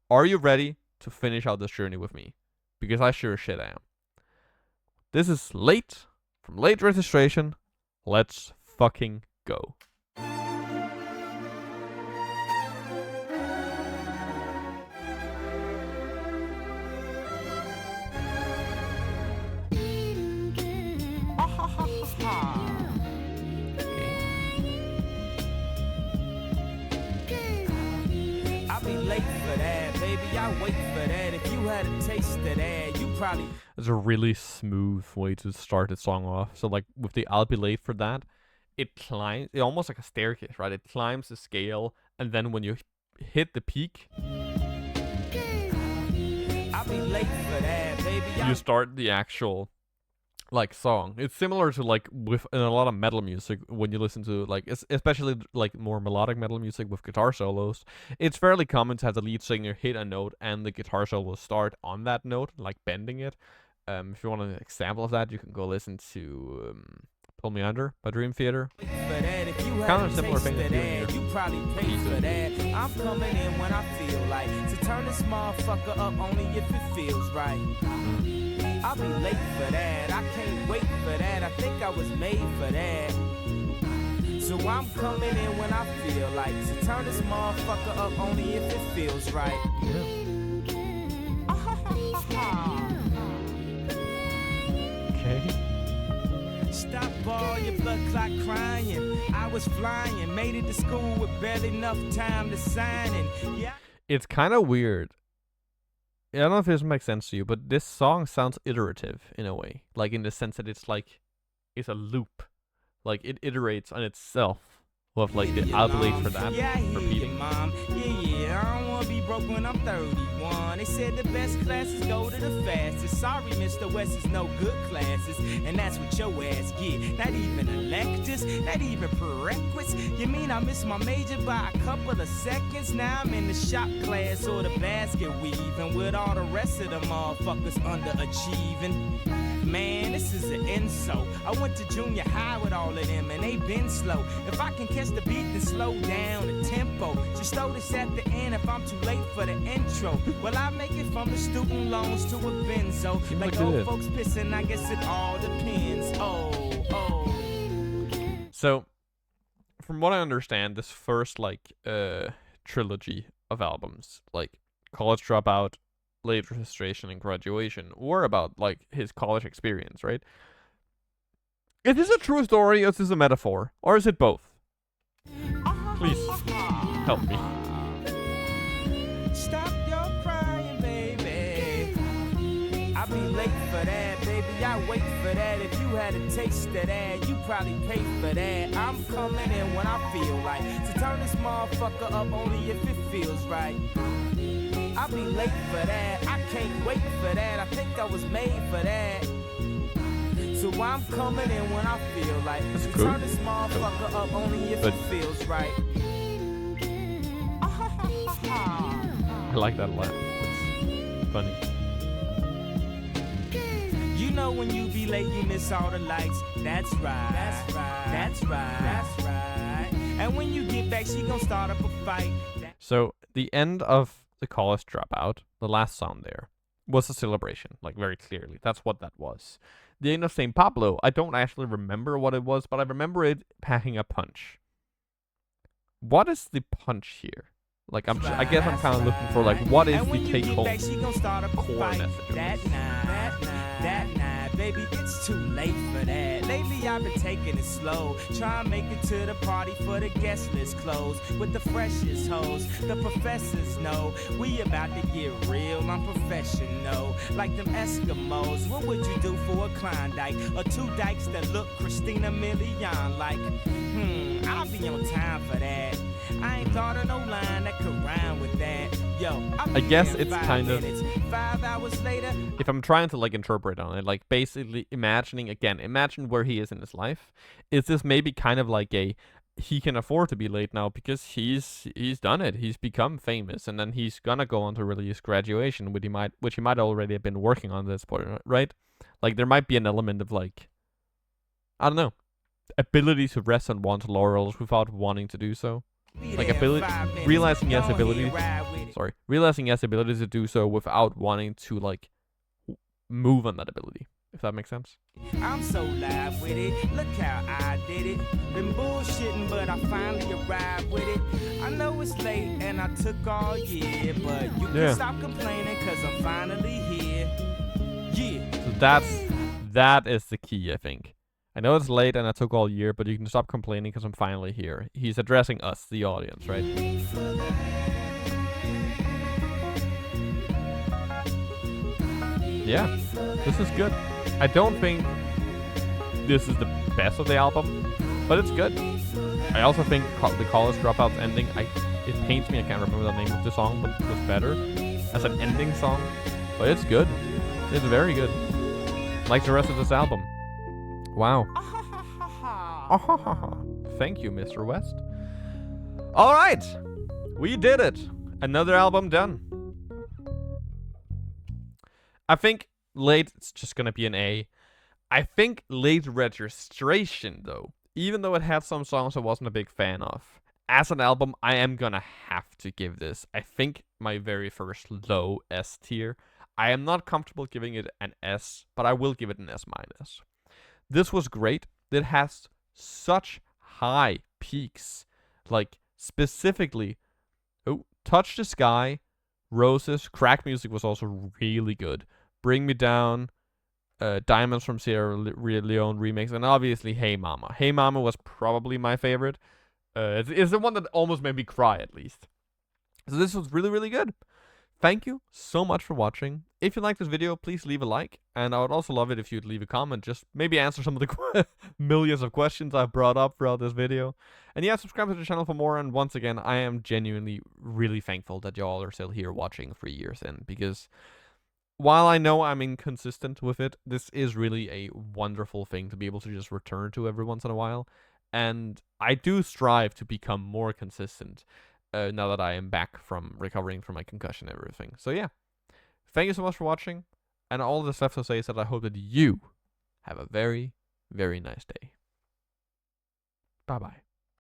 Are you ready to finish out this journey with me? Because I sure as shit am. This is Late from Late Registration. Let's fucking go. Wait for that. If you had a taste of that, you probably. It's a really smooth way to start the song off. So, like, with the I'll Be Late for that, it climbs, it almost like a staircase, right? It climbs the scale, and then when you hit the peak, I'll be late for that, baby. You start the actual, like, song. It's similar to, like, in a lot of metal music, when you listen to, like, especially, like, more melodic metal music with guitar solos. It's fairly common to have the lead singer hit a note and the guitar solo start on that note, like bending it. If you want an example of that, you can go listen to Pull Me Under by Dream Theater. Kind of similar thing to doing here. You probably pay for that. I'm coming in when I feel like to turn this motherfucker up only if it feels right. I'll be late for that. I can't wait for that. I think I was made for that. So I'm coming in when I feel like to turn this motherfucker up only if it feels right. Okay. Stop all your blood clot crying. I was flying, made it to school with barely enough time to sign in. Yeah. It's kind of weird. I don't know if this makes sense to you, but this song sounds iterative in a way. Like, in the sense that it's like, it's a loop. Like, it iterates on itself. With, like, the I'll Be Late for that repeating. Mom. Yeah, I don't wanna be broke when I'm 31. They said the best classes go to the fastest. Sorry, Mr. West is no good classes. And that's what your ass get. Not even electives, not even prerequisites. You mean I missed my major by a couple of seconds? Now I'm in the shop class or the basket weaving with all the rest of the motherfuckers underachieving. Man, this is an insult. I went to junior high with all of them and they been slow. If I can catch the beat then slow down the tempo. Just throw this at the end if I'm too late for the intro. Well, I make it from the student loans to a benzo. Like old folks pissing, I guess it all depends. So, from what I understand, this first, like, trilogy of albums, like College Dropout, Late Registration, and Graduation, were about, like, his college experience, right? Is this a true story, or is this a metaphor? Or is it both? Please, help me. Stop your crying, baby. I'll be late for that, baby. I wait for that. If you had a taste of that, you probably pay for that. I'm coming in when I feel like to turn this motherfucker up only if it feels right. I'll be late for that. I can't wait for that. I think I was made for that. So I'm coming in when I feel like. That's cool. Turn this motherfucker up only if it feels right. I like that a lot. It's funny. You know when you be late, you miss all the lights. That's right. That's right. That's right. That's right. And when you get back, she gon' start up a fight. So the end of the College Dropout, the last song there, was a celebration, like very clearly. That's what that was. The end of St. Pablo, I don't actually remember what it was, but I remember it packing a punch. What is the punch here? Like, I guess I'm kind of looking for, like, what is the take-home core message of this? That night, baby, it's too late for that. Lately, I've been taking it slow. Try and make it to the party for the guest list closed. With the freshest hoes, the professors know. We about to get real, I'm professional. Like them Eskimos, what would you do for a Klondike? Or two dykes that look Christina Milian like? I'll be on time for that. I ain't thought of no line that could rhyme with that. Yo, I guess it's kind of, 5 hours later, if I'm trying to like interpret on it, like basically imagine where he is in his life. Is this maybe kind of like he can afford to be late now because he's done it. He's become famous, and then he's gonna go on to release Graduation, which he might already have been working on this point, right? Like there might be an element of like, I don't know, ability to rest on one's laurels without wanting to do so. Like realizing he has ability to do so without wanting to like move on that ability, if that makes sense. I'm so live with it. Look how I did it. Been bullshitting, but I finally arrived with it. I know it's late and I took all year, but you can stop complaining cause I'm finally here. Yeah. So that is the key, I think. I know it's late and I took all year, but you can stop complaining because I'm finally here. He's addressing us, the audience, right? Yeah, this is good. I don't think this is the best of the album, but it's good. I also think the College Dropout's ending, it pains me, I can't remember the name of the song, but it was better as an ending song. But it's good. It's very good. Like the rest of this album. Wow. Thank you, Mr. West. All right. We did it. Another album done. I think Late, it's just going to be an A. I think Late Registration, though, even though it had some songs I wasn't a big fan of, as an album, I am going to have to give this, I think, my very first low S tier. I am not comfortable giving it an S, but I will give it an S-. This was great. It has such high peaks. Like, specifically, Touch the Sky, Roses, Crack Music was also really good. Bring Me Down, Diamonds from Sierra Leone remix, and obviously Hey Mama. Hey Mama was probably my favorite. It's the one that almost made me cry, at least. So this was really, really good. Thank you so much for watching. If you liked this video, please leave a like. And I would also love it if you'd leave a comment. Just maybe answer some of the millions of questions I've brought up throughout this video. And yeah, subscribe to the channel for more. And once again, I am genuinely really thankful that y'all are still here watching 3 years in. Because while I know I'm inconsistent with it, this is really a wonderful thing to be able to just return to every once in a while. And I do strive to become more consistent. Now that I am back from recovering from my concussion and everything. So yeah, thank you so much for watching. And all that's left to say is that I hope that you have a very, very nice day. Bye-bye.